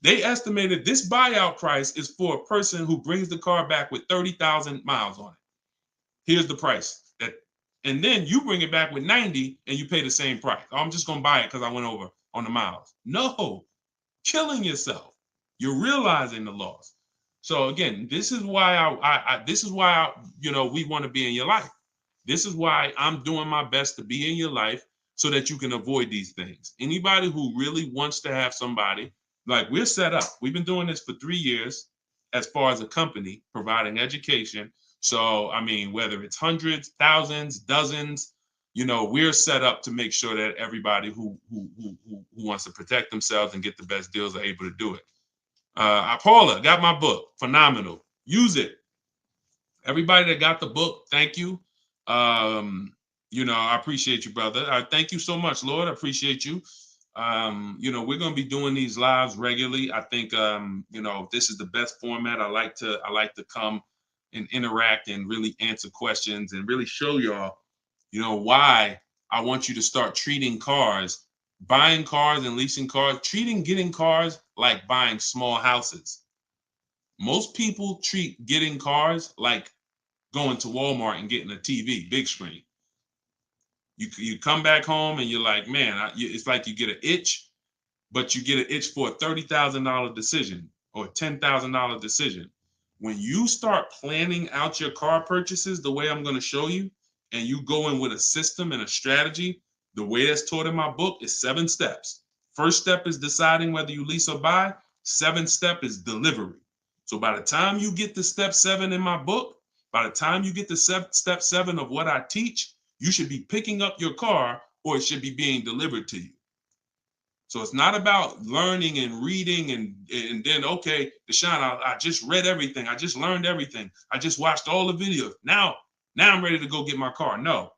They estimated this buyout price is for a person who brings the car back with 30,000 miles on it. Here's the price. And then you bring it back with 90 and you pay the same price. Oh, I'm just going to buy it because I went over on the miles. No, killing yourself. You're realizing the loss. So again, this is why we want to be in your life. This is why I'm doing my best to be in your life so that you can avoid these things. Anybody who really wants to have somebody, like we're set up. We've been doing this for 3 years as far as a company, providing education. So, I mean, whether it's hundreds, thousands, dozens, we're set up to make sure that everybody who wants to protect themselves and get the best deals are able to do it. Paula, got my book. Phenomenal. Use it. Everybody that got the book, thank you. I appreciate you, brother. Thank you so much, Lord. I appreciate you. We're going to be doing these lives regularly. I think, this is the best format. I like to come and interact and really answer questions and really show y'all, why I want you to start treating cars, buying cars and leasing cars, getting cars like buying small houses. Most people treat getting cars like going to Walmart and getting a TV, big screen. You come back home and you're like, man, it's like you get an itch, but you get an itch for a $30,000 decision or a $10,000 decision. When you start planning out your car purchases the way I'm going to show you, and you go in with a system and a strategy, the way that's taught in my book is 7 steps. First step is deciding whether you lease or buy. 7th step is delivery. So by the time you get to step 7 in my book, by the time you get to step 7 of what I teach, you should be picking up your car or it should be being delivered to you. So it's not about learning and reading and then, okay, Deshone, I just read everything. I just learned everything. I just watched all the videos. Now I'm ready to go get my car. No,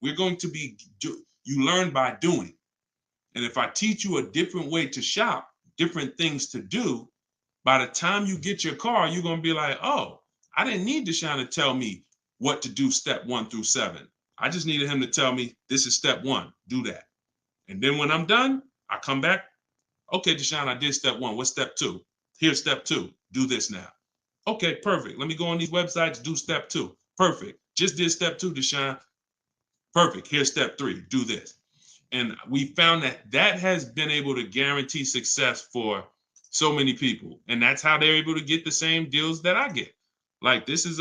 we're going to you learn by doing. And if I teach you a different way to shop, different things to do, by the time you get your car, you're going to be like, oh, I didn't need Deshone to tell me what to do step 1 through 7. I just needed him to tell me this is step 1, do that. And then when I'm done, I come back. Okay, Deshone, I did step 1. What's step 2? Here's step 2. Do this now. Okay, perfect. Let me go on these websites, do step 2. Perfect. Just did step 2, Deshone. Perfect. Here's step 3. Do this. And we found that has been able to guarantee success for so many people. And that's how they're able to get the same deals that I get. Like this is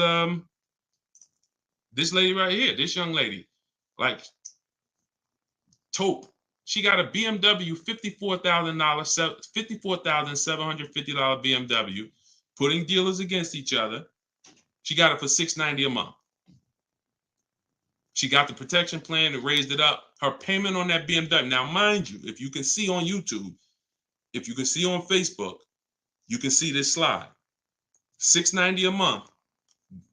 this lady right here, this young lady, like Taupe. She got a BMW $54,750 BMW, putting dealers against each other. She got it for $690 a month. She got the protection plan and raised it up. Her payment on that BMW. Now, mind you, if you can see on YouTube, if you can see on Facebook, you can see this slide. $690 a month.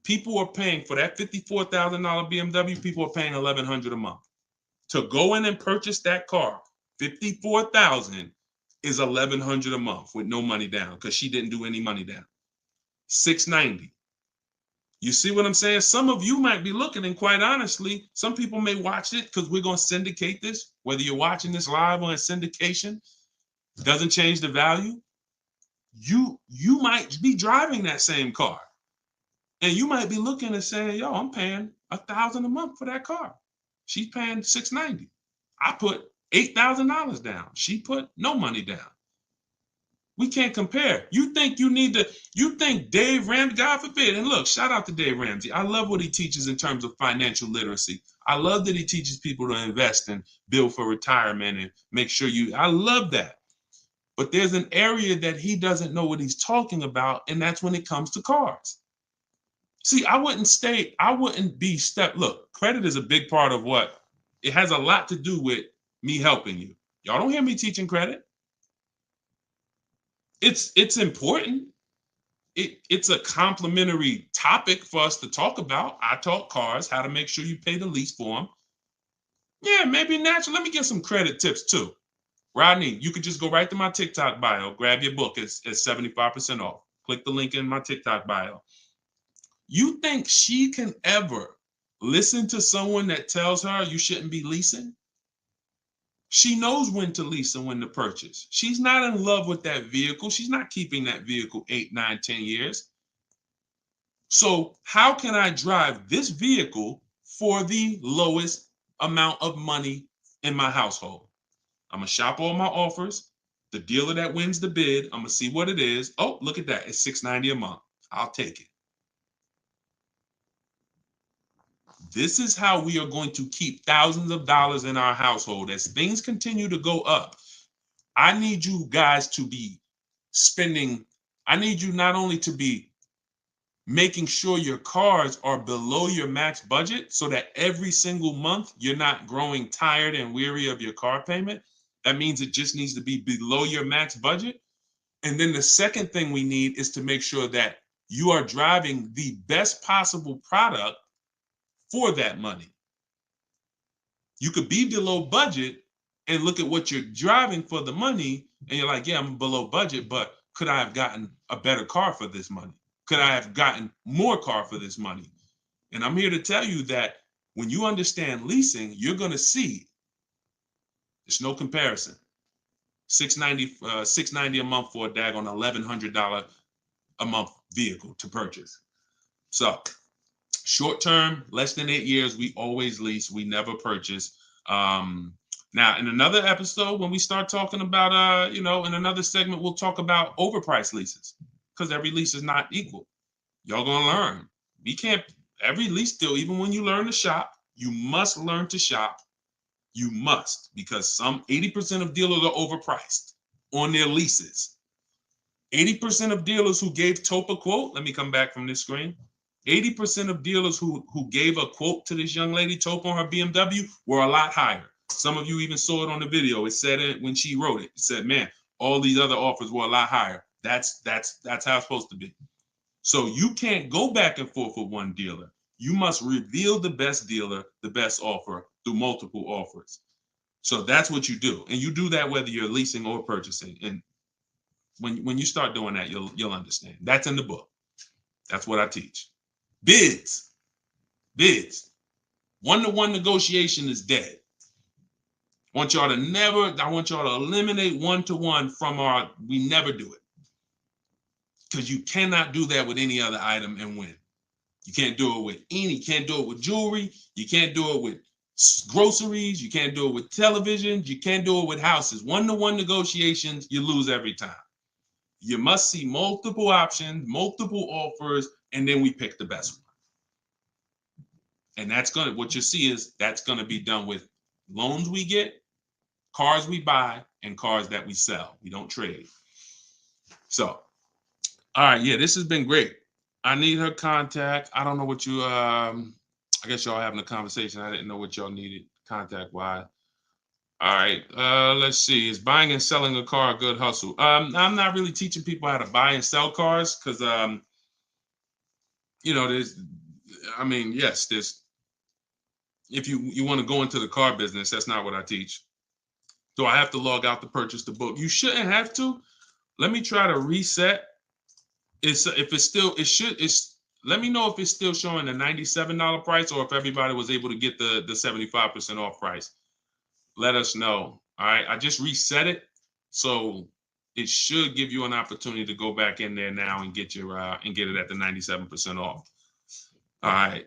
People are paying for that $54,000 BMW. People are paying $1,100 a month. To go in and purchase that car, $54,000 is $1,100 a month with no money down because she didn't do any money down. $690. You see what I'm saying? Some of you might be looking, and quite honestly, some people may watch it because we're going to syndicate this. Whether you're watching this live or in syndication, doesn't change the value. You might be driving that same car, and you might be looking and saying, "Yo, I'm paying $1,000 a month for that car. She's paying $690. I put $8,000 down. She put no money down. We can't compare. You think Dave Ramsey, God forbid, and look, shout out to Dave Ramsey. I love what he teaches in terms of financial literacy. I love that he teaches people to invest and build for retirement and make sure I love that. But there's an area that he doesn't know what he's talking about, and that's when it comes to cars. See, look, credit is a big part of it has a lot to do with me helping you. Y'all don't hear me teaching credit. It's important. It's a complimentary topic for us to talk about. I talk cars, how to make sure you pay the lease for them. Yeah, maybe naturally. Let me get some credit tips too. Rodney, you could just go right to my TikTok bio, grab your book. It's 75% off. Click the link in my TikTok bio. You think she can ever listen to someone that tells her you shouldn't be leasing? She knows when to lease and when to purchase. She's not in love with that vehicle. She's not keeping that vehicle 8, 9, 10 years. So how can I drive this vehicle for the lowest amount of money in my household? I'm gonna shop all my offers. The dealer that wins the bid, I'm gonna see what it is. Oh, look at that. It's $690 a month. I'll take it. This is how we are going to keep thousands of dollars in our household. As things continue to go up, I need you guys to be spending, I need you not only to be making sure your cars are below your max budget so that every single month you're not growing tired and weary of your car payment. That means it just needs to be below your max budget. And then the second thing we need is to make sure that you are driving the best possible product for that money. You could be below budget and look at what you're driving for the money, and you're like, yeah, I'm below budget, but could I have gotten a better car for this money? Could I have gotten more car for this money? And I'm here to tell you that when you understand leasing, you're going to see there's no comparison. $690 a month for a daggone $1,100 a month vehicle to purchase. So short term, less than 8 years, we always lease. We never purchase. Now, in another episode, when we start talking about, in another segment, we'll talk about overpriced leases because every lease is not equal. Y'all gonna learn. We can't, every lease deal, even when you learn to shop, you must learn to shop. You must, because some 80% of dealers are overpriced on their leases. 80% of dealers who gave Tope a quote, let me come back from this screen. 80% of dealers who gave a quote to this young lady, Tope, on her BMW, were a lot higher. Some of you even saw it on the video. It said it when she wrote it. It said, man, all these other offers were a lot higher. That's how it's supposed to be. So you can't go back and forth with one dealer. You must reveal the best dealer, the best offer through multiple offers. So that's what you do. And you do that whether you're leasing or purchasing. And when you start doing that, you'll understand. That's in the book. That's what I teach. Bids. One-to-one negotiation is dead. I want y'all to eliminate one-to-one from we never do it. Because you cannot do that with any other item and win. You can't do it with jewelry. You can't do it with groceries. You can't do it with televisions. You can't do it with houses. One-to-one negotiations, you lose every time. You must see multiple options, multiple offers, and then we pick the best one. And what you see is that's gonna be done with loans we get, cars we buy, and cars that we sell. We don't trade. So, all right, yeah, this has been great. I need her contact. I don't know what you, I guess y'all having a conversation. I didn't know what y'all needed contact-wise. All right, let's see. Is buying and selling a car a good hustle? I'm not really teaching people how to buy and sell cars because, there's, if you want to go into the car business, that's not what I teach. Do I have to log out to purchase the book? You shouldn't have to. Let me try to reset. Let me know if it's still showing a $97 price or if everybody was able to get the 75% off price. Let us know. All right, I just reset it, so it should give you an opportunity to go back in there now and get your and get it at the 97% off. All right.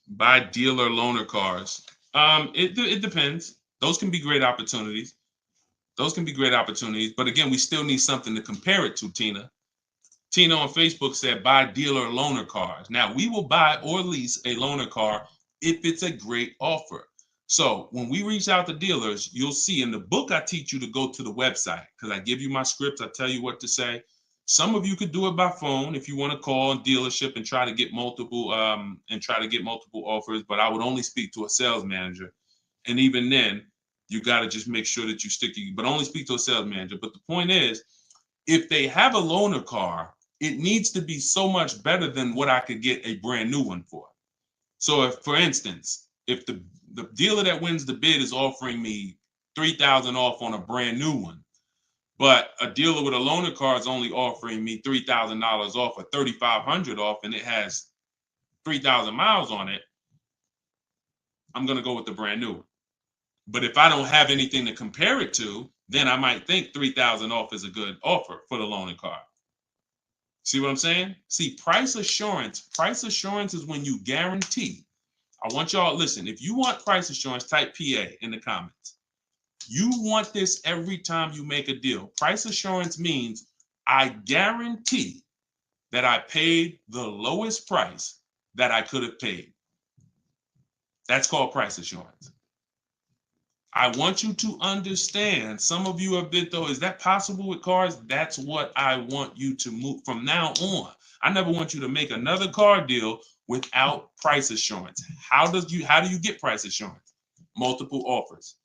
Buy dealer loaner cars. It depends. Those can be great opportunities. But again, we still need something to compare it to, Tina. Tina on Facebook said, buy dealer loaner cars. Now, we will buy or lease a loaner car if it's a great offer. So when we reach out to dealers, you'll see in the book, I teach you to go to the website because I give you my scripts. I tell you what to say. Some of you could do it by phone if you want to call a dealership and try to get multiple offers, but I would only speak to a sales manager. And even then, you got to just make sure that you but only speak to a sales manager. But the point is, if they have a loaner car, it needs to be so much better than what I could get a brand new one for. So if, for instance, if the dealer that wins the bid is offering me $3,000 off on a brand new one, but a dealer with a loaner car is only offering me $3,000 off or $3,500 off, and it has 3,000 miles on it, I'm going to go with the brand new. But if I don't have anything to compare it to, then I might think 3,000 off is a good offer for the loaner car. See what I'm saying? See, price assurance is when you guarantee. I want y'all, listen, if you want price assurance, type PA in the comments. You want this every time you make a deal. Price assurance means I guarantee that I paid the lowest price that I could have paid. That's called price assurance. I want you to understand, some of you have been, though, is that possible with cars? That's what I want you to move from now on. I never want you to make another car deal without price assurance. How do you get price assurance? Multiple offers.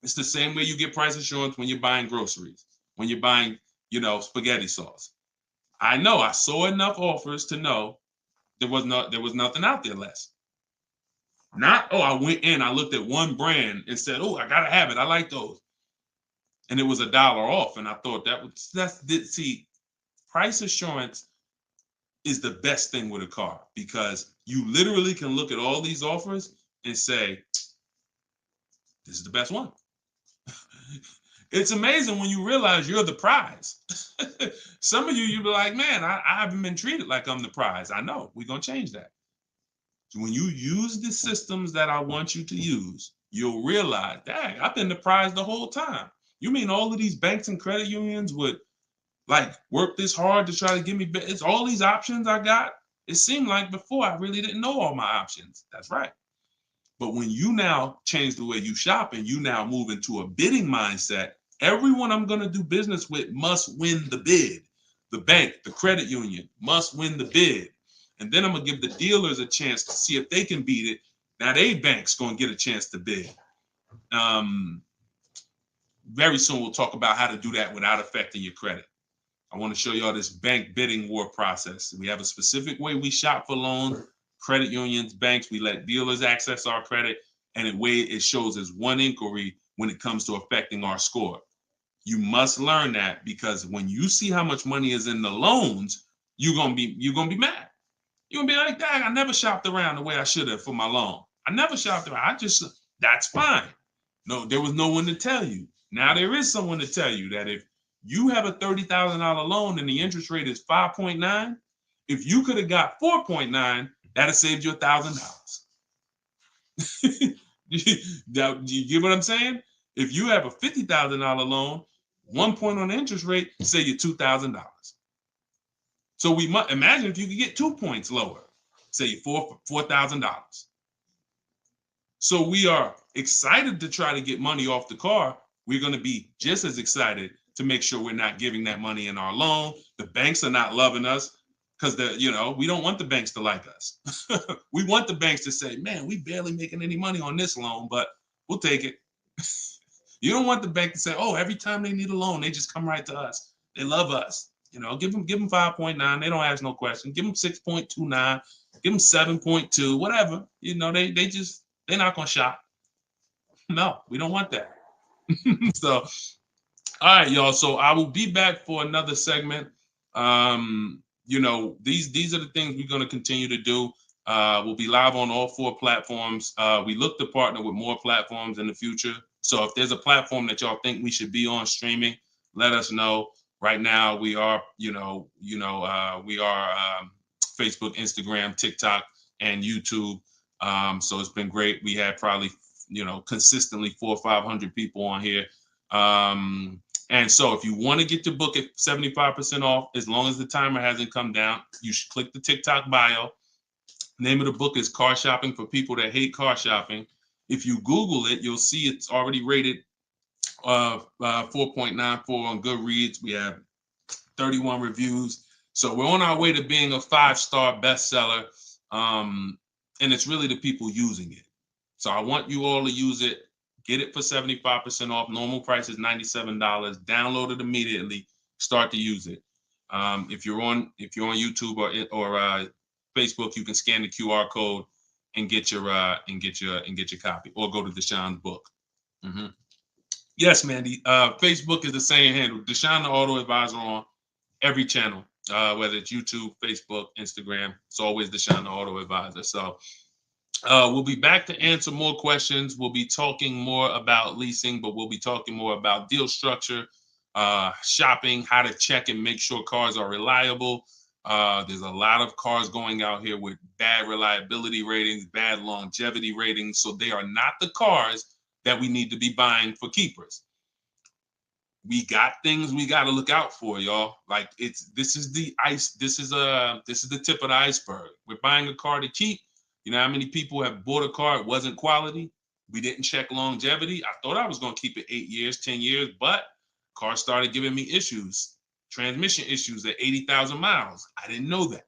It's the same way you get price assurance when you're buying groceries, when you're buying, spaghetti sauce. I know I saw enough offers to know there was nothing out there less. Not, I went in, I looked at one brand and said, I gotta have it. I like those. And it was $1 off. And I thought see, price assurance is the best thing with a car, because you literally can look at all these offers and say, this is the best one. It's amazing when you realize you're the prize. Some of you be like, man, I haven't been treated like I'm the prize. I know, we're gonna change that. When you use the systems that I want you to use, you'll realize, dang, I've been the prize the whole time. You mean all of these banks and credit unions would work this hard to try to give me, it's all these options I got? It seemed like before I really didn't know all my options. That's right. But when you now change the way you shop and you now move into a bidding mindset, everyone I'm going to do business with must win the bid. The bank, the credit union must win the bid. And then I'm going to give the dealers a chance to see if they can beat it. Now they bank's going to get a chance to bid. Very soon we'll talk about how to do that without affecting your credit. I want to show y'all this bank bidding war process. We have a specific way we shop for loans, credit unions, banks. We let dealers access our credit, and the way it shows as one inquiry when it comes to affecting our score. You must learn that, because when you see how much money is in the loans, you're gonna be mad. You're gonna be like, dang, I never shopped around the way I should have for my loan. I never shopped around. That's fine. No, there was no one to tell you. Now there is someone to tell you that if you have a $30,000 loan and the interest rate is 5.9, if you could have got 4.9, that'd have saved you $1,000. You get what I'm saying? If you have a $50,000 loan, 1 point on the interest rate, save you $2,000. So we must imagine if you could get 2 points lower, say you $4,000. So we are excited to try to get money off the car. We're going to be just as excited to make sure we're not giving that money in our loan. The banks are not loving us because we don't want the banks to like us. We want the banks to say, man, we barely making any money on this loan, but we'll take it. You don't want the bank to say, every time they need a loan, they just come right to us. They love us. Give them 5.9. They don't ask no question. Give them 6.29. Give them 7.2. Whatever. They're not gonna shop. No, we don't want that. So, all right, y'all. So I will be back for another segment. These are the things we're gonna continue to do. We'll be live on all 4 platforms. We look to partner with more platforms in the future. So if there's a platform that y'all think we should be on streaming, let us know. Right now, we are, Facebook, Instagram, TikTok, and YouTube. So it's been great. We had probably, consistently 400 or 500 people on here. And so if you want to get your book at 75% off, as long as the timer hasn't come down, you should click the TikTok bio. Name of the book is Car Shopping for People That Hate Car Shopping. If you Google it, you'll see it's already rated 4.94 on Goodreads. We have 31 reviews. So we're on our way to being a 5-star bestseller. And it's really the people using it. So I want you all to use it. Get it for 75% off. Normal price is $97. Download it immediately. Start to use it. If you're on YouTube or Facebook, you can scan the QR code and get your copy, or go to Deshone's book. Yes, Mandy. Facebook is the same handle, Deshone the Auto Advisor, on every channel, whether it's YouTube, Facebook, Instagram. It's always Deshone the Auto Advisor. So we'll be back to answer more questions. We'll be talking more about leasing, but we'll be talking more about deal structure, shopping, how to check and make sure cars are reliable. There's a lot of cars going out here with bad reliability ratings, bad longevity ratings. So they are not the cars that we need to be buying for keepers. We got things we got to look out for, y'all. Like, this is the tip of the iceberg. We're buying a car to keep. You know how many people have bought a car, it wasn't quality, we didn't check longevity. I thought I was going to keep it 8 years, 10 years, but car started giving me issues, transmission issues at 80,000 miles. I didn't know that.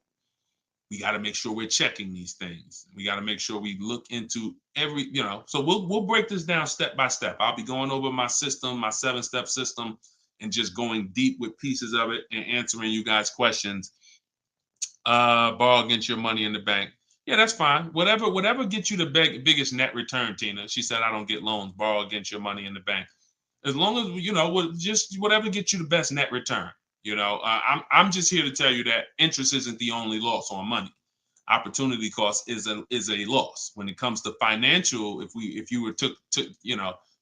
We got to make sure we're checking these things. We got to make sure we look into every, so we'll break this down step by step. I'll be going over my system, my 7-step system, and just going deep with pieces of it and answering you guys' questions. Borrow against your money in the bank. Yeah, that's fine. Whatever gets you the biggest net return, Tina. She said, I don't get loans. Borrow against your money in the bank. As long as, just whatever gets you the best net return. I'm just here to tell you that interest isn't the only loss on money. Opportunity cost is a loss when it comes to financial. If you were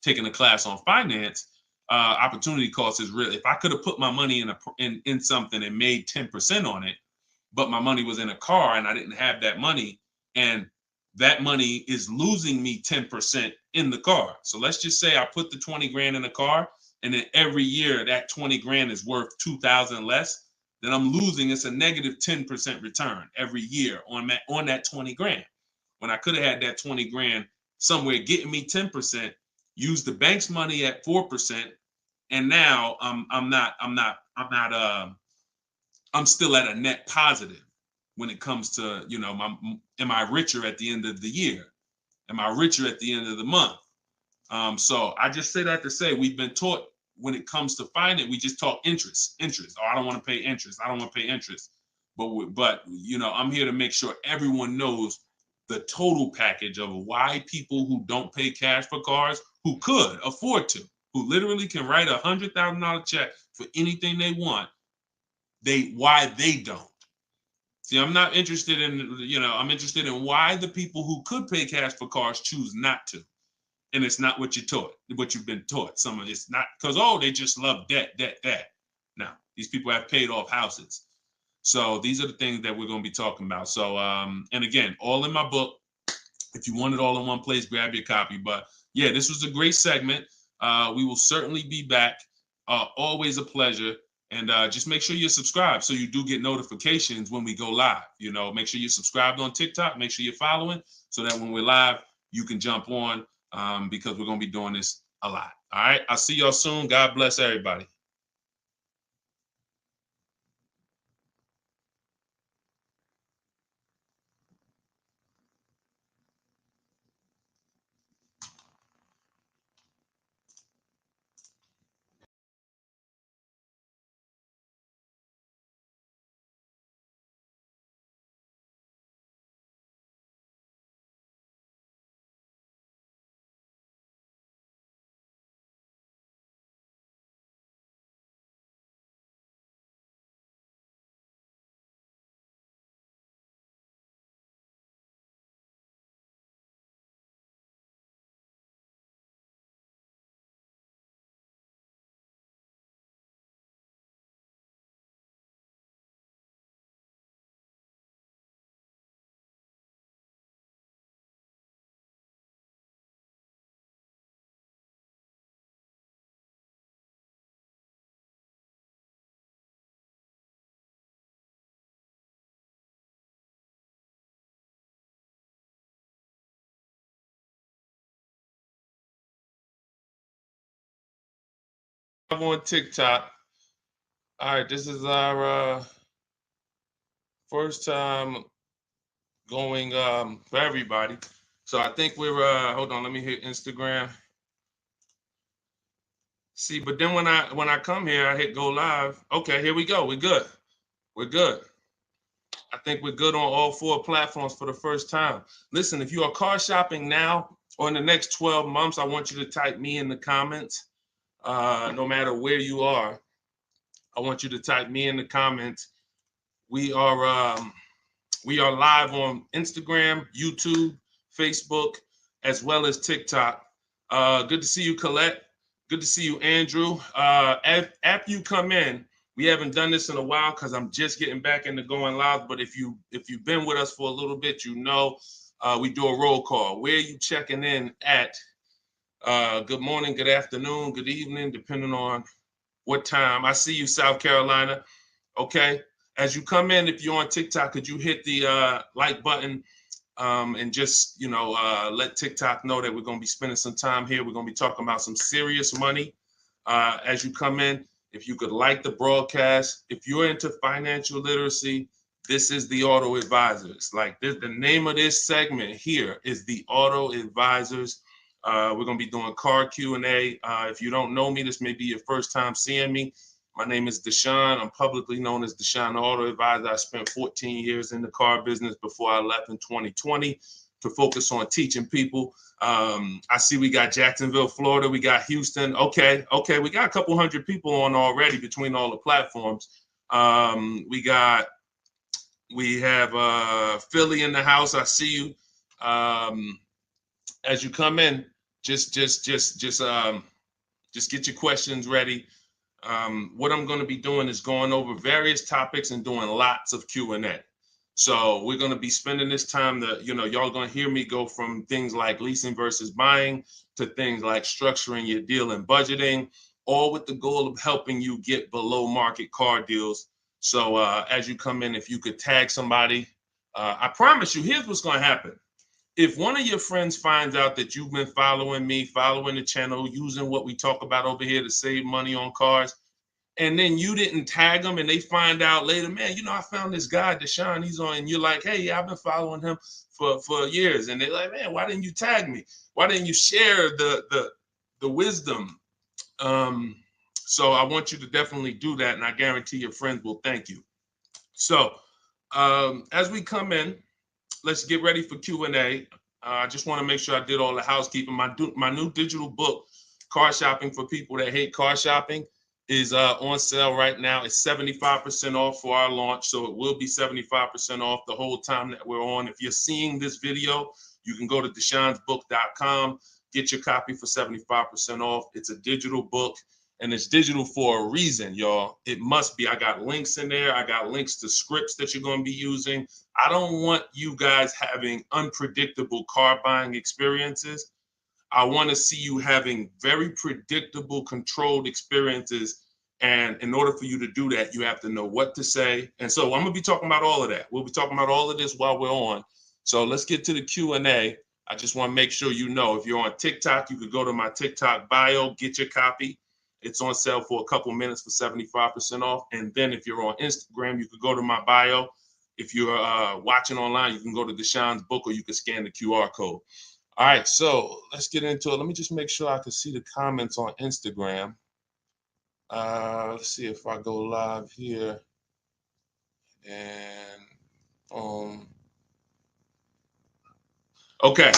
taking a class on finance, opportunity cost is real. If I could have put my money in something and made 10% on it, but my money was in a car and I didn't have that money, and that money is losing me 10% in the car. So let's just say I put the 20 grand in the car, and then every year that 20 grand is worth 2,000 less, then I'm losing. It's a negative 10% return every year on that 20 grand. When I could have had that 20 grand somewhere getting me 10%, use the bank's money at 4%, and now I'm still at a net positive when it comes to, am I richer at the end of the year? Am I richer at the end of the month? So I just say that to say we've been taught when it comes to finance, we just talk interest. Oh, I don't want to pay interest. I don't want to pay interest. But I'm here to make sure everyone knows the total package of why people who don't pay cash for cars, who could afford to, who literally can write $100,000 check for anything they want, why they don't. See, I'm not interested in, I'm interested in why the people who could pay cash for cars choose not to. And it's not what you've been taught. Some of it's not because, they just love debt. Now, these people have paid off houses. So these are the things that we're going to be talking about. So, and again, all in my book. If you want it all in one place, grab your copy. But yeah, this was a great segment. We will certainly be back. Always a pleasure. And just make sure you're subscribed so you do get notifications when we go live. Make sure you're subscribed on TikTok. Make sure you're following so that when we're live, you can jump on because we're going to be doing this a lot. All right. I'll see y'all soon. God bless everybody. I'm on TikTok. All right. This is our first time going for everybody. So I think we're hold on, let me hit Instagram. See, but then when I come here, I hit go live. Okay, here we go. We're good. We're good. I think we're good on all 4 platforms for the first time. Listen, if you are car shopping now or in the next 12 months, I want you to type me in the comments. No matter where you are, I want you to type me in the comments. We are live on Instagram, YouTube, Facebook, as well as TikTok. Good to see you, Colette. Good to see you, Andrew. After you come in, we haven't done this in a while because I'm just getting back into going live. But if you've been with us for a little bit, you know we do a roll call. Where are you checking in at? Good morning, good afternoon, good evening, depending on what time. I see you, South Carolina. Okay. As you come in, if you're on TikTok, could you hit the like button and just, let TikTok know that we're going to be spending some time here. We're going to be talking about some serious money as you come in. If you could like the broadcast, if you're into financial literacy, this is the Auto Advisors. Like this, the name of this segment here is the Auto Advisors. We're going to be doing car Q&A. If you don't know me, this may be your first time seeing me. My name is Deshone. I'm publicly known as Deshone the Auto Advisor. I spent 14 years in the car business before I left in 2020 to focus on teaching people. I see we got Jacksonville, Florida. We got Houston. Okay. We got a couple hundred people on already between all the platforms. We have Philly in the house. I see you. As you come in, just get your questions ready. What I'm going to be doing is going over various topics and doing lots of Q&A. So we're going to be spending this time that, y'all going to hear me go from things like leasing versus buying to things like structuring your deal and budgeting, all with the goal of helping you get below market car deals. So as you come in, if you could tag somebody, I promise you, here's what's going to happen. If one of your friends finds out that you've been following me, following the channel, using what we talk about over here to save money on cars, and then you didn't tag them and they find out later, man, I found this guy, Deshone, he's on, and you're like, hey, yeah, I've been following him for years. And they're like, man, why didn't you tag me? Why didn't you share the wisdom? So I want you to definitely do that. And I guarantee your friends will thank you. So as we come in, let's get ready for Q&A. I just want to make sure I did all the housekeeping. My new digital book, Car Shopping for People That Hate Car Shopping, is on sale right now. It's 75% off for our launch, so it will be 75% off the whole time that we're on. If you're seeing this video, you can go to deshonsbook.com, get your copy for 75% off. It's a digital book, and it's digital for a reason, y'all. It must be. I got links in there. I got links to scripts that you're going to be using. I don't want you guys having unpredictable car buying experiences. I want to see you having very predictable, controlled experiences. And in order for you to do that, you have to know what to say. And so I'm going to be talking about all of that. We'll be talking about all of this while we're on. So let's get to the Q&A. I just want to make sure you know, if you're on TikTok, you could go to my TikTok bio, get your copy. It's on sale for a couple minutes for 75% off. And then if you're on Instagram, you could go to my bio. If you're watching online, you can go to Deshone's book, or you can scan the QR code. All right, so let's get into it. Let me just make sure I can see the comments on Instagram. Let's see if I go live here. And okay.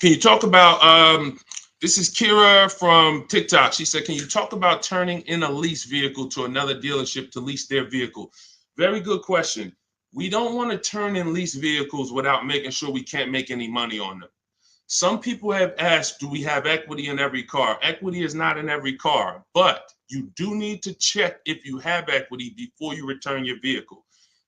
Can you talk about, this is Kira from TikTok. She said, can you talk about turning in a lease vehicle to another dealership to lease their vehicle? Very good question. We don't want to turn in lease vehicles without making sure we can't make any money on them. Some people have asked, do we have equity in every car? Equity is not in every car, but you do need to check if you have equity before you return your vehicle.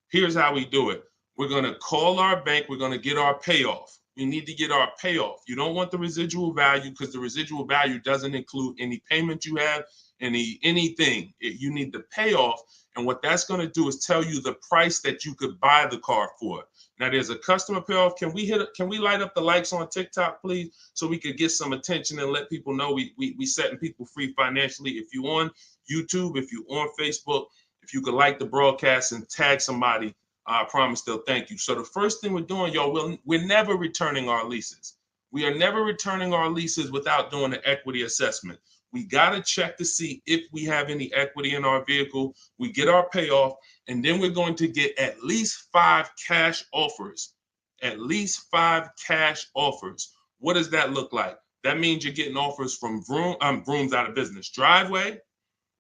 Here's how we do it. We're going to call our bank. We're going to get our payoff. We need to get our payoff. You don't want the residual value, because the residual value doesn't include any payment you have, anything. You need the payoff. And what that's going to do is tell you the price that you could buy the car for. Now, there's a customer payoff. Can we light up the likes on TikTok, please, so we could get some attention and let people know we setting people free financially. If you're on YouTube, if you're on Facebook, if you could like the broadcast and tag somebody, I promise they'll thank you. So the first thing we're doing, y'all, we're never returning our leases. We are never returning our leases without doing an equity assessment. We got to check to see if we have any equity in our vehicle. We get our payoff. And then we're going to get at least 5 cash offers. At least 5 cash offers. What does that look like? That means you're getting offers from Vroom's out of business. Driveway,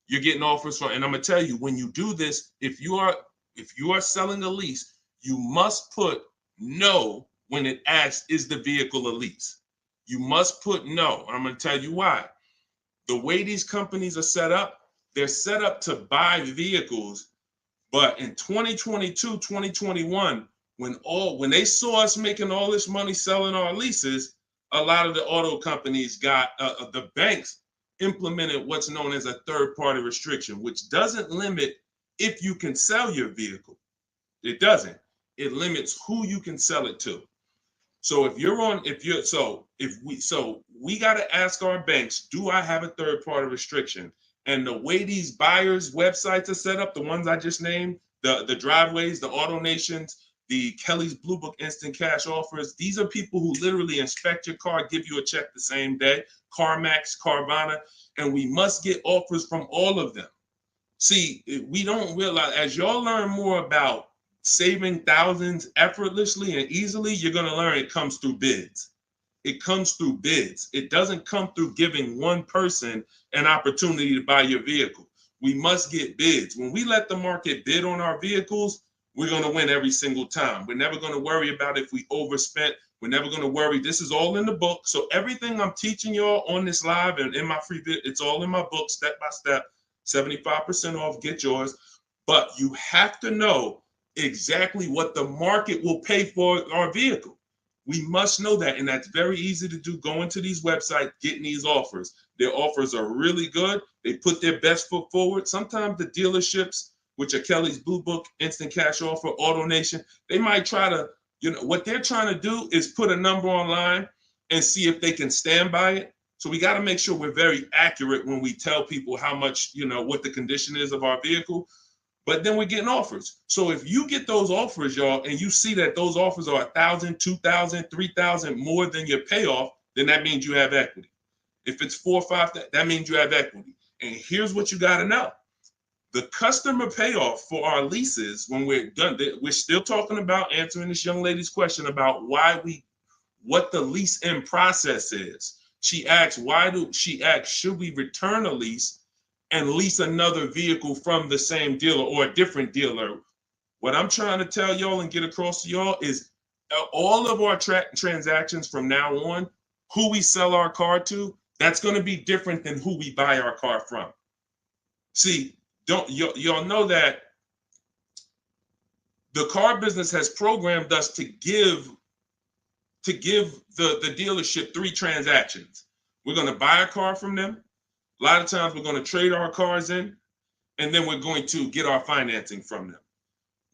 you're getting offers from, and I'm gonna tell you, when you do this, if you are selling a lease, you must put no when it asks, is the vehicle a lease? You must put no. And I'm gonna tell you why. The way these companies are set up, they're set up to buy vehicles. But in 2022, 2021, when they saw us making all this money selling our leases, a lot of the auto companies got the banks implemented what's known as a third-party restriction, which doesn't limit if you can sell your vehicle. It doesn't. It limits who you can sell it to. So we got to ask our banks, do I have a third-party restriction? And the way these buyers' websites are set up, the ones I just named, the Driveways, the AutoNations, the Kelly's Blue Book Instant Cash Offers, these are people who literally inspect your car, give you a check the same day, CarMax, Carvana, and we must get offers from all of them. See, we don't realize, as y'all learn more about saving thousands effortlessly and easily, you're going to learn it comes through bids. It comes through bids. It doesn't come through giving one person an opportunity to buy your vehicle. We must get bids. When we let the market bid on our vehicles, we're going to win every single time. We're never going to worry about if we overspent. We're never going to worry. This is all in the book. So everything I'm teaching y'all on this live and in my free vid, it's all in my book, step by step, 75% off, get yours. But you have to know exactly what the market will pay for our vehicle. We must know that, and that's very easy to do. Going to these websites, getting these offers. Their offers are really good. They put their best foot forward. Sometimes the dealerships, which are Kelly's Blue Book, Instant Cash Offer, AutoNation, they might try to, what they're trying to do is put a number online and see if they can stand by it. So we got to make sure we're very accurate when we tell people how much, what the condition is of our vehicle. But then we're getting offers. So if you get those offers, y'all, and you see that those offers are $1,000, $2,000, $3,000 more than your payoff, then that means you have equity. If it's $4,000 or $5,000, that means you have equity. And here's what you got to know. The customer payoff for our leases, when we're done, we're still talking about answering this young lady's question about what the lease in process is. She asks, should we return a lease and lease another vehicle from the same dealer or a different dealer? What I'm trying to tell y'all and get across to y'all is all of our transactions from now on, who we sell our car to, that's going to be different than who we buy our car from. See, y'all know that the car business has programmed us to give the dealership 3 transactions. We're going to buy a car from them. A lot of times we're going to trade our cars in, and then we're going to get our financing from them.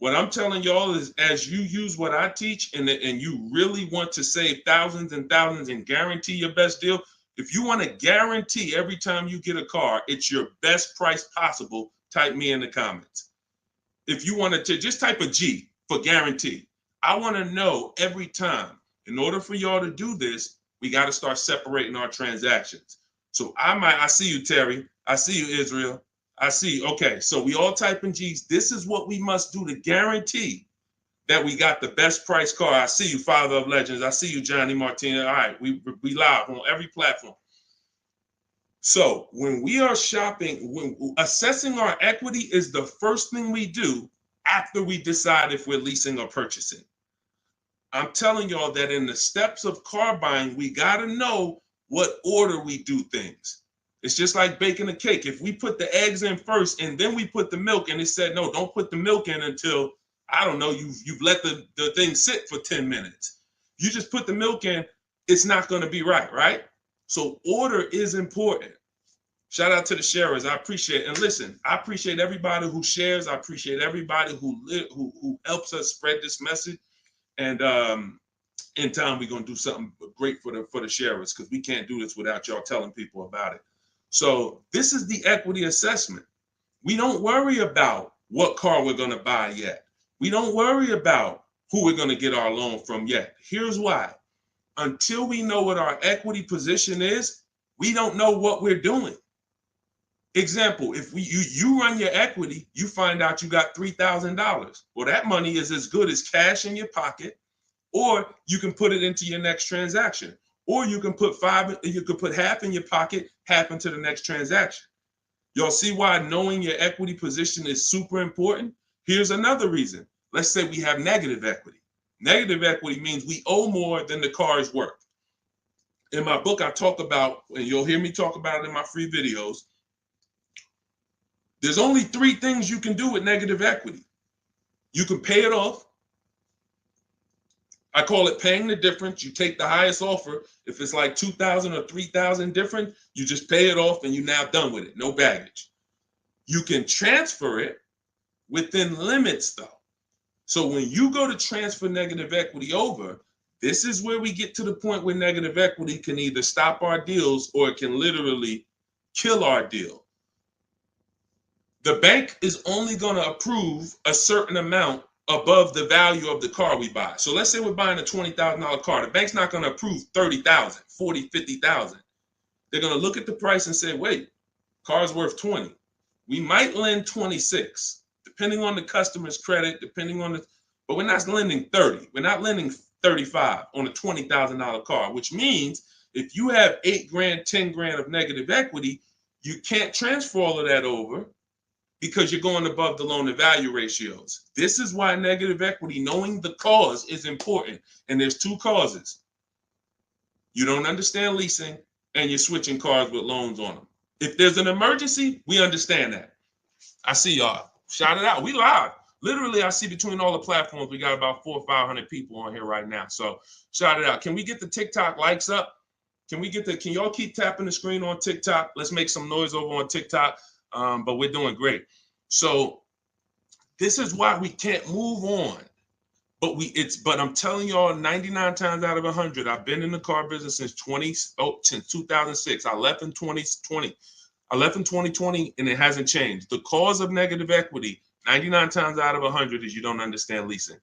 What I'm telling y'all is, as you use what I teach and you really want to save thousands and thousands and guarantee your best deal, if you want to guarantee every time you get a car, it's your best price possible, type me in the comments. If you want to just type a G for guarantee. I want to know every time. In order for y'all to do this, we got to start separating our transactions. So I see you, Terry. I see you, Israel. I see you. Okay, so we all type in G's. This is what we must do to guarantee that we got the best price car. I see you, Father of Legends. I see you, Johnny Martinez. All right, we live on every platform. So when we are shopping, when assessing our equity is the first thing we do after we decide if we're leasing or purchasing. I'm telling y'all that in the steps of car buying, we got to know what order we do things. It's just like baking a cake. If we put the eggs in first and then we put the milk, and it said, no, don't put the milk in until, I don't know, you've let the thing sit for 10 minutes. You just put the milk in, it's not going to be right? So order is important. Shout out to the sharers. I appreciate it. And listen, I appreciate everybody who shares. I appreciate everybody who helps us spread this message. And in time, we're going to do something great for the sharers, because we can't do this without y'all telling people about it. So this is the equity assessment. We don't worry about what car we're going to buy yet. We don't worry about who we're going to get our loan from yet. Here's why. Until we know what our equity position is, we don't know what we're doing. Example, if you run your equity, you find out you got $3,000. Well, that money is as good as cash in your pocket, or you can put it into your next transaction, or you can put half in your pocket, half into the next transaction. Y'all see why knowing your equity position is super important? Here's another reason. Let's say we have negative equity. Negative equity means we owe more than the car is worth. In my book, I talk about, and you'll hear me talk about it in my free videos, there's only 3 things you can do with negative equity. You can pay it off. I call it paying the difference. You take the highest offer. If it's like 2,000 or 3,000 different, you just pay it off and you're now done with it. No baggage. You can transfer it within limits though. So when you go to transfer negative equity over, this is where we get to the point where negative equity can either stop our deals or it can literally kill our deal. The bank is only going to approve a certain amount above the value of the car we buy. So let's say we're buying a $20,000 car. The bank's not going to approve 30,000, 40, 50,000. They're going to look at the price and say, wait, car's worth 20. We might lend 26, depending on the customer's credit, but we're not lending 30. We're not lending 35 on a $20,000 car, which means if you have 8 grand, 10 grand of negative equity, you can't transfer all of that over because you're going above the loan to value ratios. This is why negative equity, knowing the cause, is important. And there's 2 causes. You don't understand leasing and you're switching cars with loans on them. If there's an emergency, we understand that. I see y'all. Shout it out. We live. Literally, I see between all the platforms, we got about 400 or 500 people on here right now. So shout it out. Can we get the TikTok likes up? Can y'all keep tapping the screen on TikTok? Let's make some noise over on TikTok. But we're doing great. So this is why we can't move on. But I'm telling y'all, 99 times out of 100, I've been in the car business since 2006. I left in 2020. I left in 2020 and it hasn't changed. The cause of negative equity, 99 times out of 100, is you don't understand leasing.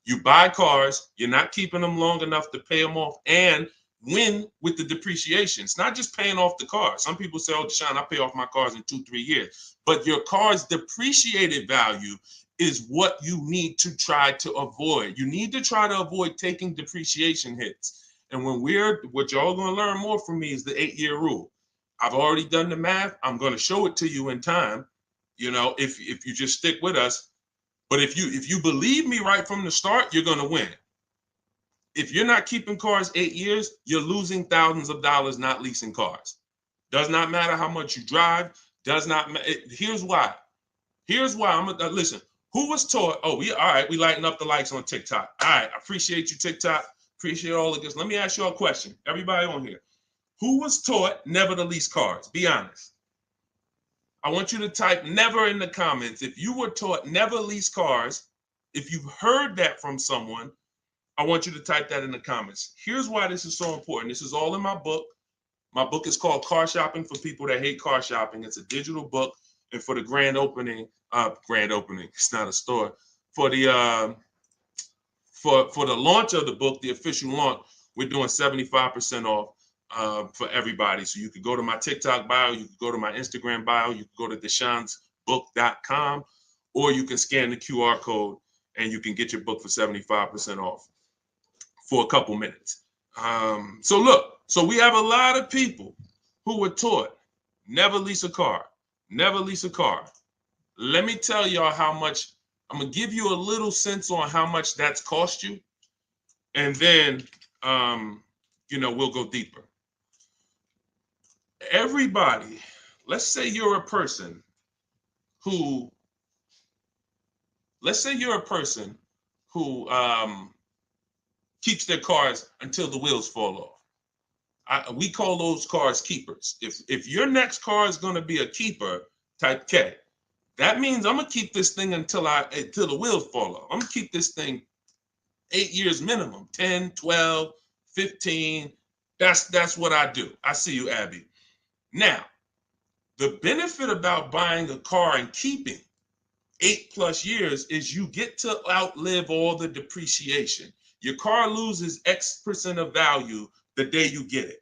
You buy cars, you're not keeping them long enough to pay them off and win with the depreciation. It's not just paying off the car. Some people say, oh, Deshone, I pay off my cars in 2-3 years. But your car's depreciated value is what you need to try to avoid. You need to try to avoid taking depreciation hits. And what y'all going to learn more from me is the 8-year rule. I've already done the math. I'm going to show it to you in time, if you just stick with us. But if you believe me right from the start, you're going to win. If you're not keeping cars 8 years, you're losing thousands of dollars not leasing cars. Does not matter how much you drive. Does not matter. Here's why. Listen. Who was taught? Oh, we lighten up the likes on TikTok. All right, I appreciate you, TikTok. Appreciate all of this. Let me ask you a question. Everybody on here. Who was taught never to lease cars? Be honest. I want you to type never in the comments. If you were taught never lease cars, if you've heard that from someone, I want you to type that in the comments. Here's why this is so important. This is all in my book. My book is called Car Shopping for People That Hate Car Shopping. It's a digital book. And for the grand opening, it's not a store. For the launch of the book, the official launch, we're doing 75% off for everybody. So you could go to my TikTok bio, you could go to my Instagram bio, you could go to deshonsbook.com, or you can scan the QR code and you can get your book for 75% off for a couple minutes. So we have a lot of people who were taught never lease a car. Never lease a car. Let me tell y'all how much. I'm going to give you a little sense on how much that's cost you. And then, we'll go deeper. Everybody, let's say you're a person who keeps their cars until the wheels fall off. We call those cars keepers. If your next car is going to be a keeper, type K. That means I'm going to keep this thing until the wheels fall off. I'm going to keep this thing 8 years minimum, 10, 12, 15. That's what I do. I see you, Abby. Now, the benefit about buying a car and keeping 8+ years is you get to outlive all the depreciation. Your car loses X% of value the day you get it.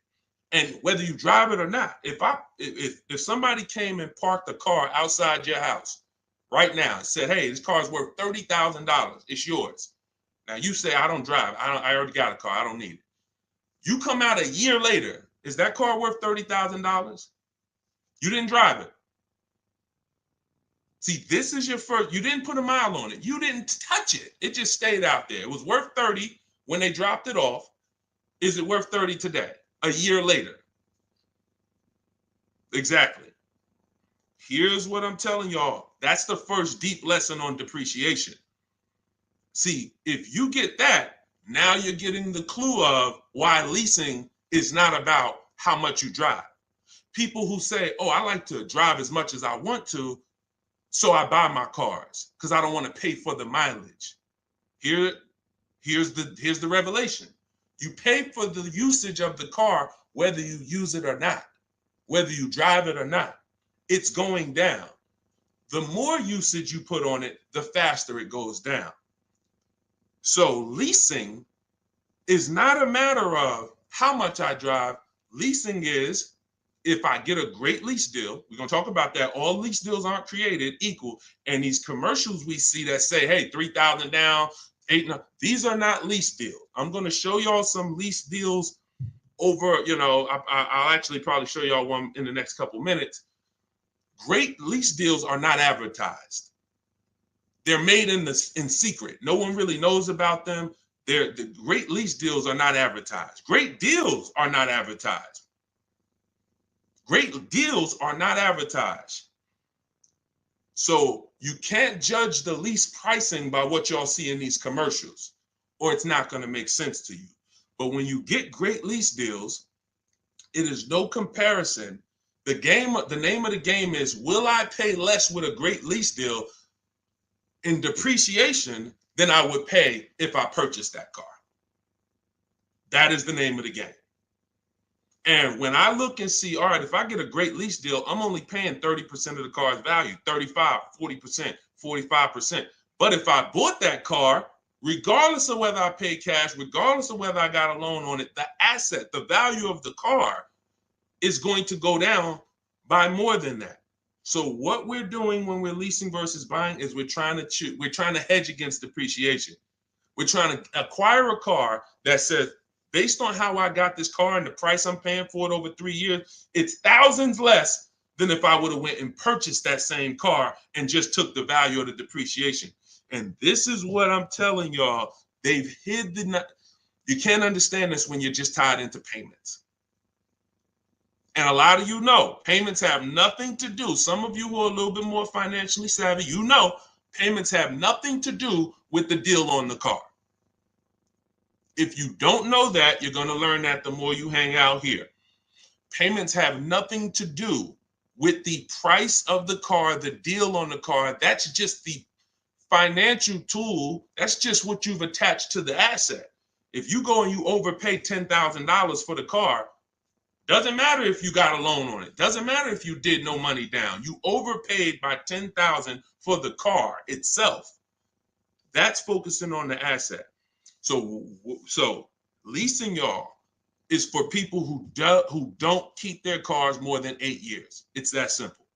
And whether you drive it or not, if somebody came and parked a car outside your house right now and said, "Hey, this car is worth $30,000. It's yours." Now you say, "I don't drive. I already got a car. I don't need it." You come out a year later, is that car worth $30,000? You didn't drive it. See, this is your first. You didn't put a mile on it. You didn't touch it. It just stayed out there. It was worth 30 when they dropped it off. Is it worth 30 today? A year later? Exactly. Here's what I'm telling y'all. That's the first deep lesson on depreciation. See, if you get that, now you're getting the clue of why leasing is not about how much you drive. People who say, "Oh, I like to drive as much as I want to, so I buy my cars because I don't want to pay for the mileage." Here's the revelation. You pay for the usage of the car whether you use it or not, whether you drive it or not. It's going down. The more usage you put on it, the faster it goes down. So leasing is not a matter of how much I drive. Leasing is, if I get a great lease deal, we're going to talk about that. All lease deals aren't created equal. And these commercials we see that say, "Hey, 3,000 down, 8," these are not lease deals. I'm going to show y'all some lease deals over, I'll actually probably show y'all one in the next couple minutes. Great lease deals are not advertised. They're made in secret. No one really knows about them. The great lease deals are not advertised. Great deals are not advertised. Great deals are not advertised. So you can't judge the lease pricing by what y'all see in these commercials, or it's not going to make sense to you. But when you get great lease deals, it is no comparison. The name of the game is, will I pay less with a great lease deal in depreciation than I would pay if I purchased that car? That is the name of the game. And when I look and see, all right, if I get a great lease deal, I'm only paying 30% of the car's value, 35, 40%, 45%. But if I bought that car, regardless of whether I paid cash, regardless of whether I got a loan on it, the asset, the value of the car is going to go down by more than that. So what we're doing when we're leasing versus buying is we're trying to hedge against depreciation. We're trying to acquire a car that says, based on how I got this car and the price I'm paying for it over 3 years, it's thousands less than if I would have went and purchased that same car and just took the value of the depreciation. And this is what I'm telling y'all. They've hid you can't understand this when you're just tied into payments. And a lot of you know, payments have nothing to do. Some of you who are a little bit more financially savvy, payments have nothing to do with the deal on the car. If you don't know that, you're going to learn that the more you hang out here. Payments have nothing to do with the price of the car, the deal on the car. That's just the financial tool. That's just what you've attached to the asset. If you go and you overpay $10,000 for the car, doesn't matter if you got a loan on it. Doesn't matter if you did no money down. You overpaid by $10,000 for the car itself. That's focusing on the asset. So leasing, y'all, is for people who don't keep their cars more than 8 years. It's that simple.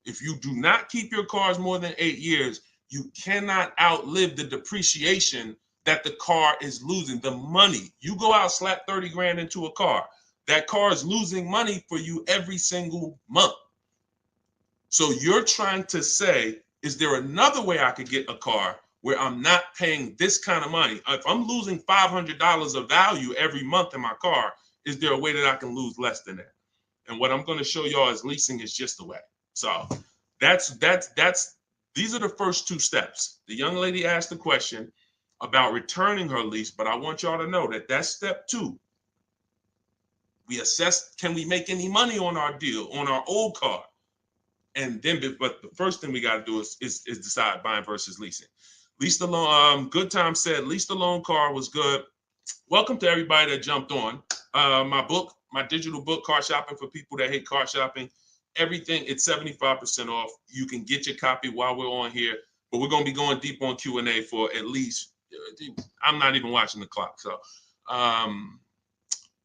If you do not keep your cars more than 8 years, you cannot outlive the depreciation that the car is losing. The money, you go out, slap 30 grand into a car, that car is losing money for you every single month. So you're trying to say, is there another way I could get a car where I'm not paying this kind of money? If I'm losing $500 of value every month in my car, is there a way that I can lose less than that? And what I'm going to show y'all is leasing is just the way. So these are the first two steps. The young lady asked the question about returning her lease, but I want y'all to know that that's step 2. We assess, can we make any money on our deal, on our old car? And then, but the first thing we got to do is decide buying versus leasing. Lease the loan. Good Time said, lease the loan car was good. Welcome to everybody that jumped on. My digital book, Car Shopping for People That Hate Car Shopping. Everything, it's 75% off. You can get your copy while we're on here, but we're going to be going deep on Q&A for at least, I'm not even watching the clock. So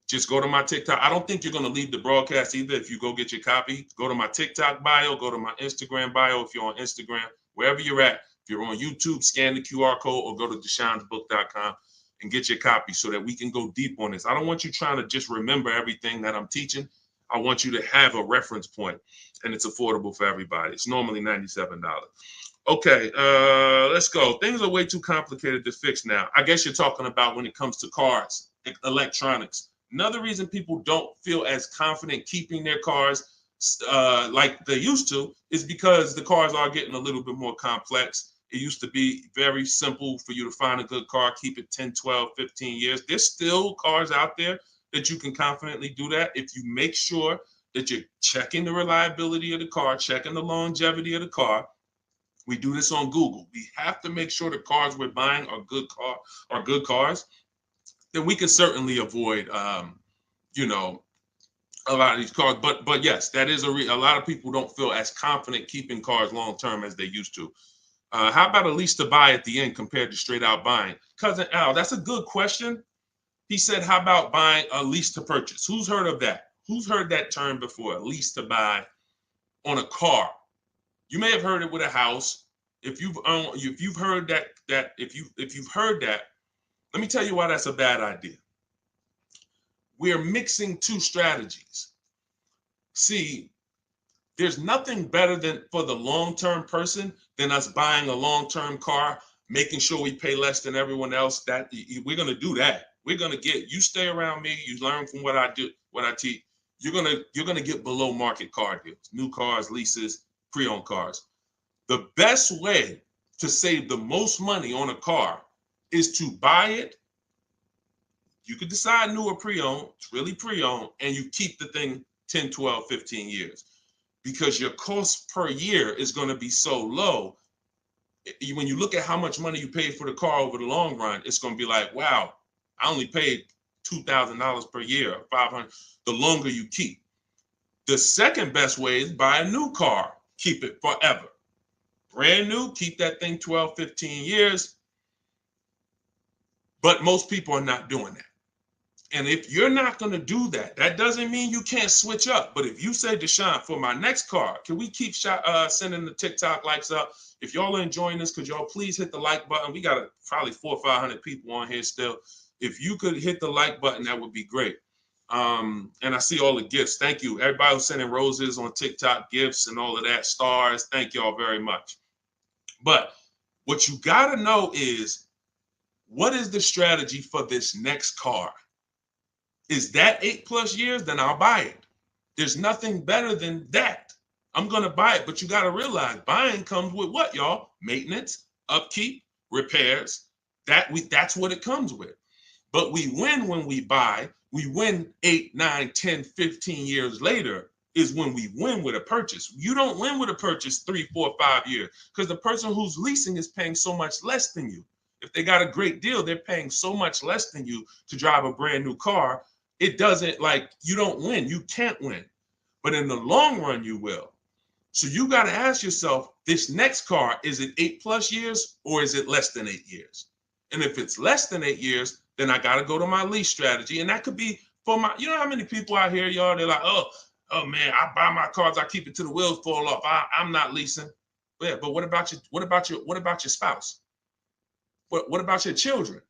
Just go to my TikTok. I don't think you're going to leave the broadcast either. If you go get your copy, go to my TikTok bio, go to my Instagram bio. If you're on Instagram, wherever you're at, if you're on YouTube, scan the QR code or go to deshonebook.com and get your copy so that we can go deep on this. I don't want you trying to just remember everything that I'm teaching. I want you to have a reference point, and it's affordable for everybody. It's normally $97. Okay, let's go. Things are way too complicated to fix now. I guess you're talking about when it comes to cars, electronics. Another reason people don't feel as confident keeping their cars like they used to is because the cars are getting a little bit more complex. It used to be very simple for you to find a good car, keep it 10, 12, 15 years. There's still cars out there that you can confidently do that if you make sure that you're checking the reliability of the car, checking the longevity of the car. We do this on Google. We have to make sure the cars we're buying are good cars. Then we can certainly avoid, you know, a lot of these cars. But yes, that is a lot of people don't feel as confident keeping cars long term as they used to. How about a lease to buy at the end compared to straight out buying? Cousin Al, that's a good question. He said, how about buying a lease to purchase? Who's heard of that? Who's heard that term before? A lease to buy on a car. You may have heard it with a house. If you've heard that, if you've heard that, let me tell you why that's a bad idea. We're mixing two strategies. See, there's nothing better than for the long-term person than us buying a long-term car, making sure we pay less than everyone else. That we're gonna do that. We're gonna get you stay around me. You learn from what I do, what I teach. You're gonna get below market car deals, new cars, leases, pre-owned cars. The best way to save the most money on a car is to buy it. You could decide new or pre-owned. It's really pre-owned, and you keep the thing 10, 12, 15 years. Because your cost per year is going to be so low. When you look at how much money you paid for the car over the long run, it's going to be like, wow, I only paid $2,000 per year, or $500. The longer you keep. The second best way is buy a new car. Keep it forever. Brand new, keep that thing 12, 15 years. But most people are not doing that. And if you're not going to do that, that doesn't mean you can't switch up. But if you say, Deshone, for my next car, can we keep sending the TikTok likes up? If y'all are enjoying this, could y'all please hit the like button? We got probably 400 or 500 people on here still. If you could hit the like button, that would be great. And I see all the gifts. Thank you. Everybody who's sending roses on TikTok, gifts and all of that, stars. Thank y'all very much. But what you got to know is, what is the strategy for this next car? Is that 8+ years? Then I'll buy it. There's nothing better than that. I'm going to buy it. But you got to realize buying comes with what, y'all? Maintenance, upkeep, repairs. That's what it comes with. But we win when we buy. We win 8, 9, 10, 15 years later is when we win with a purchase. You don't win with a purchase 3, 4, 5 years because the person who's leasing is paying so much less than you. If they got a great deal, they're paying so much less than you to drive a brand new car. It doesn't, like, you don't win. You can't win. But in the long run, you will. So you got to ask yourself, this next car, is it 8+ years or is it less than 8 years? And if it's less than 8 years, then I got to go to my lease strategy. And that could be for my, you know how many people out here, y'all, they're like, oh man, I buy my cars, I keep it till the wheels fall off. I'm not leasing. Yeah, but what about your spouse? What about your children?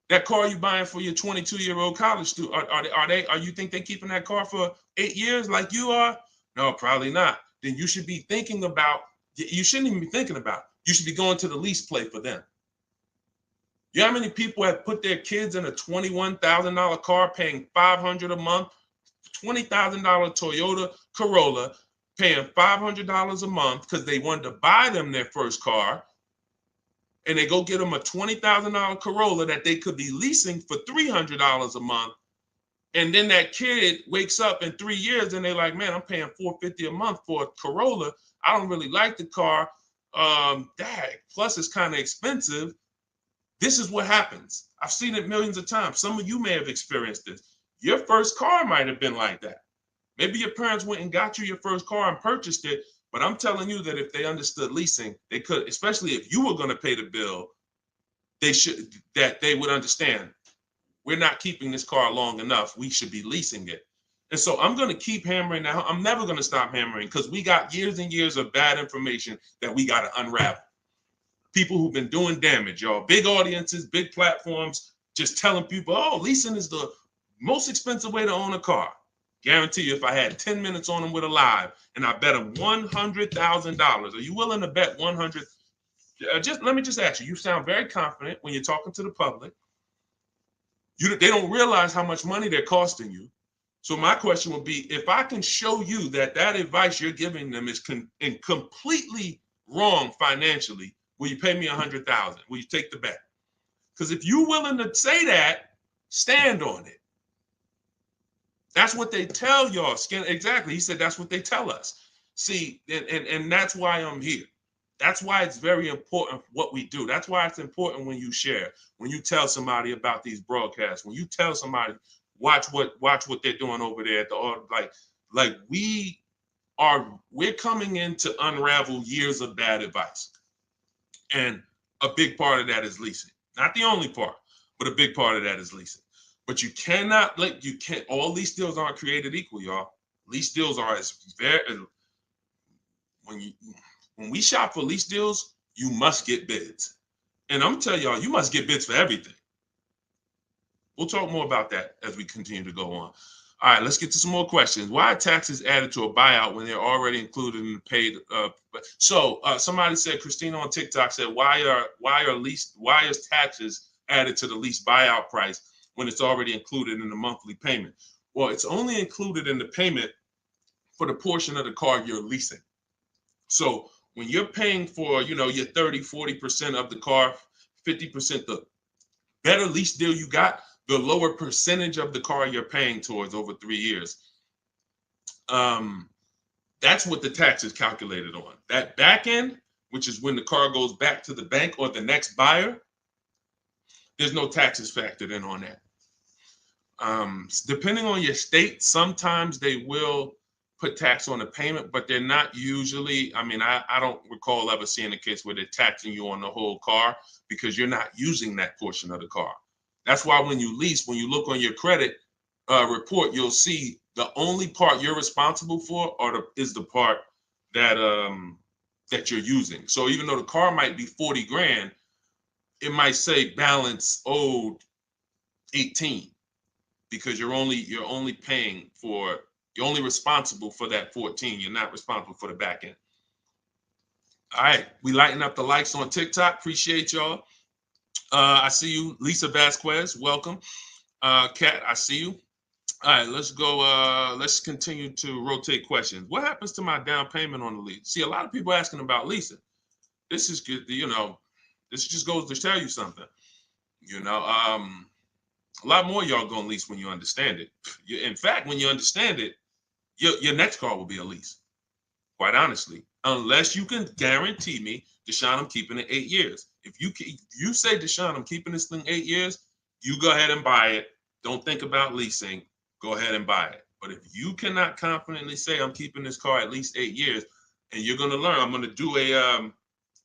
That car you buying for your 22-year-old college student, are you think they're keeping that car for 8 years like you are? No, probably not. Then you should be thinking about, you shouldn't even be thinking about, you should be going to the lease play for them. You know how many people have put their kids in a $21,000 car paying $500 a month, $20,000 Toyota Corolla, paying $500 a month because they wanted to buy them their first car, and they go get them a $20,000 Corolla that they could be leasing for $300 a month. And then that kid wakes up in 3 years and they're like, man, I'm paying $450 a month for a Corolla. I don't really like the car. Plus it's kind of expensive. This is what happens. I've seen it millions of times. Some of you may have experienced this. Your first car might have been like that. Maybe your parents went and got you your first car and purchased it. But I'm telling you that if they understood leasing, they could, especially if you were going to pay the bill, they would understand. we're not keeping this car long enough. We should be leasing it. And so I'm going to keep hammering now. I'm never going to stop hammering because we got years and years of bad information that we got to unravel. People who've been doing damage, y'all. Big audiences, big platforms, just telling people, oh, leasing is the most expensive way to own a car. Guarantee you, if I had 10 minutes on them with a live and I bet them $100,000, are you willing to bet 100? Just let me just ask you. You sound very confident when you're talking to the public. They don't realize how much money they're costing you. So my question would be, if I can show you that advice you're giving them is completely wrong financially, will you pay me $100,000? Will you take the bet? Because if you're willing to say that, stand on it. That's what they tell y'all. Exactly. He said that's what they tell us. See, and that's why I'm here. That's why it's very important what we do. That's why it's important when you share, when you tell somebody about these broadcasts, when you tell somebody, watch what they're doing over there at the like we're coming in to unravel years of bad advice. And a big part of that is leasing. Not the only part, but a big part of that is leasing. But you cannot all lease deals aren't created equal, y'all. Lease deals are when we shop for lease deals, you must get bids. And I'm telling y'all, you must get bids for everything. We'll talk more about that as we continue to go on. All right, let's get to some more questions. Why are taxes added to a buyout when they're already included in the paid? Somebody said, Christina on TikTok said, why is taxes added to the lease buyout price when it's already included in the monthly payment? Well, it's only included in the payment for the portion of the car you're leasing. So when you're paying for, your 30-40% of the car, 50%, the better lease deal you got, the lower percentage of the car you're paying towards over 3 years. That's what the tax is calculated on. That back end, which is when the car goes back to the bank or the next buyer, there's no taxes factored in on that. Depending on your state, sometimes they will put tax on the payment, but they're not usually. I don't recall ever seeing a case where they're taxing you on the whole car because you're not using that portion of the car. That's why when you lease, when you look on your credit report, you'll see the only part you're responsible for is the part that you're using. So even though the car might be 40 grand, it might say balance owed 18 because you're only responsible for that 14. You're not responsible for the back end. All right, we lighten up the likes on TikTok. Appreciate y'all. I see you, Lisa Vasquez. Welcome. Kat, I see you. All right, let's go. Let's continue to rotate questions. What happens to my down payment on the lease? See, a lot of people asking about leasing. This is good. This just goes to tell you something. A lot more y'all gonna lease when you understand it. In fact, when you understand it, your next car will be a lease. Quite honestly, unless you can guarantee me, Deshone, I'm keeping it 8 years. If you say, Deshone, I'm keeping this thing 8 years, you go ahead and buy it. Don't think about leasing. Go ahead and buy it. But if you cannot confidently say I'm keeping this car at least 8 years, and you're gonna learn, I'm gonna do a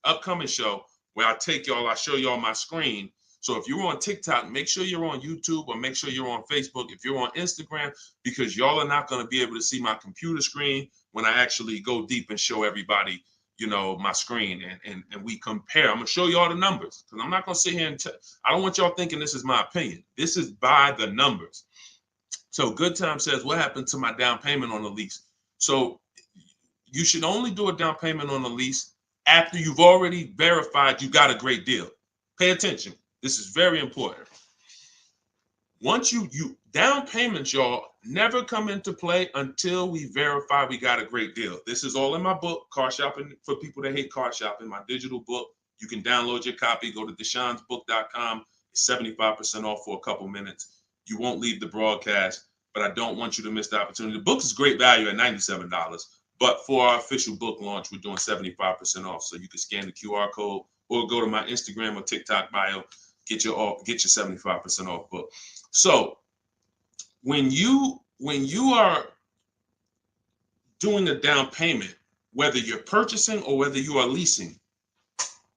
upcoming show where I show y'all my screen. So if you're on TikTok, make sure you're on YouTube or make sure you're on Facebook. If you're on Instagram, because y'all are not going to be able to see my computer screen when I actually go deep and show everybody, my screen and we compare. I'm going to show you all the numbers because I'm not going to sit here and I don't want y'all thinking this is my opinion. This is by the numbers. So Good Time says, what happened to my down payment on the lease? So you should only do a down payment on the lease after you've already verified you got a great deal. Pay attention. This is very important. Once you down payments, y'all, never come into play until we verify we got a great deal. This is all in my book, Car Shopping for People That Hate Car Shopping, my digital book. You can download your copy. Go to deshonsbook.com. It's 75% off for a couple minutes. You won't leave the broadcast, but I don't want you to miss the opportunity. The book is great value at $97, but for our official book launch, we're doing 75% off. So you can scan the QR code or go to my Instagram or TikTok bio. Get your 75% off book. So when you are doing the down payment, whether you're purchasing or whether you are leasing,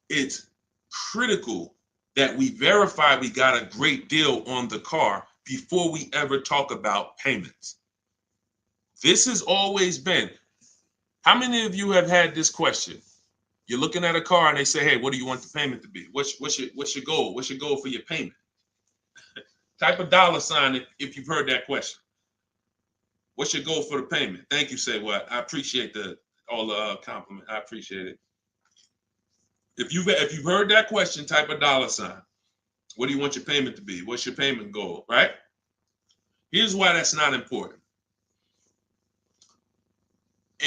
it's critical that we verify we got a great deal on the car before we ever talk about payments. This has always been. How many of you have had this question? You're looking at a car and they say, hey, what do you want the payment to be? What's your goal? What's your goal for your payment? Type a $ if you've heard that question. What's your goal for the payment? Thank you, Say What. I appreciate all the compliment. I appreciate it. If you've heard that question, type a $. What do you want your payment to be? What's your payment goal, right? Here's why that's not important.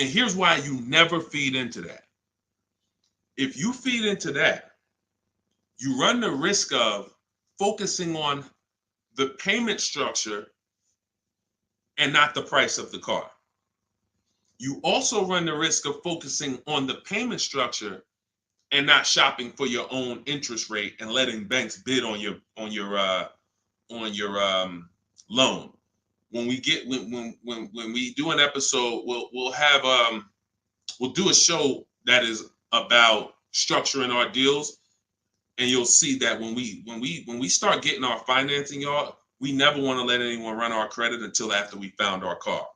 And here's why you never feed into that. If you feed into that, you run the risk of focusing on the payment structure and not the price of the car. You also run the risk of focusing on the payment structure and not shopping for your own interest rate and letting banks bid on your loan. When we do an episode, we'll do a show that is about structuring our deals, and you'll see that when we start getting our financing, y'all, we never want to let anyone run our credit until after we found our car.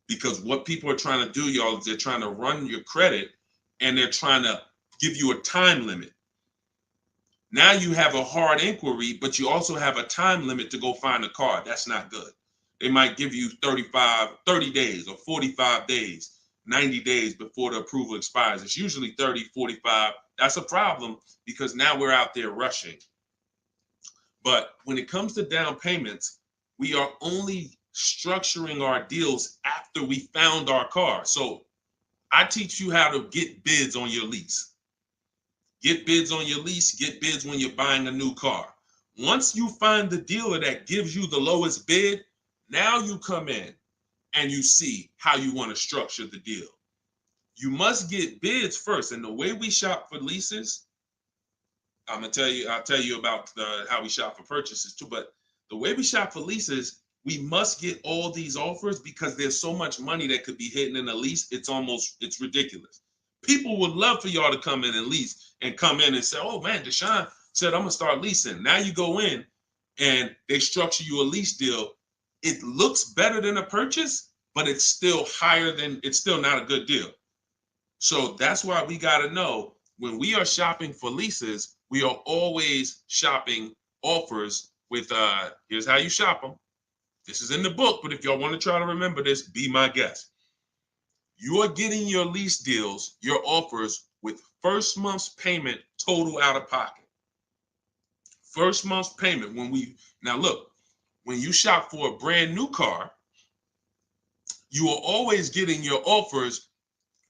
Because what people are trying to do, y'all, is they're trying to run your credit and they're trying to give you a time limit. Now you have a hard inquiry, but you also have a time limit to go find a car. That's not good. They might give you 30 days or 45 days, 90 days before the approval expires. It's usually 30, 45. That's a problem because now we're out there rushing. But when it comes to down payments, we are only structuring our deals after we found our car. So I teach you how to get bids on your lease. Get bids on your lease, get bids when you're buying a new car. Once you find the dealer that gives you the lowest bid, now you come in and you see how you want to structure the deal. You must get bids first. And the way we shop for leases, I'll tell you about how we shop for purchases too, but the way we shop for leases, we must get all these offers because there's so much money that could be hidden in a lease. It's ridiculous. People would love for y'all to come in and lease and come in and say, oh man, Deshone said, I'm gonna start leasing. Now you go in and they structure you a lease deal. It looks better than a purchase, but it's still not a good deal. So that's why we gotta know when we are shopping for leases, we are always shopping offers with, here's how you shop them. This is in the book, but if y'all want to try to remember this, be my guest. You are getting your lease deals, your offers with first month's payment total out of pocket. First month's payment. Now look, when you shop for a brand new car, you are always getting your offers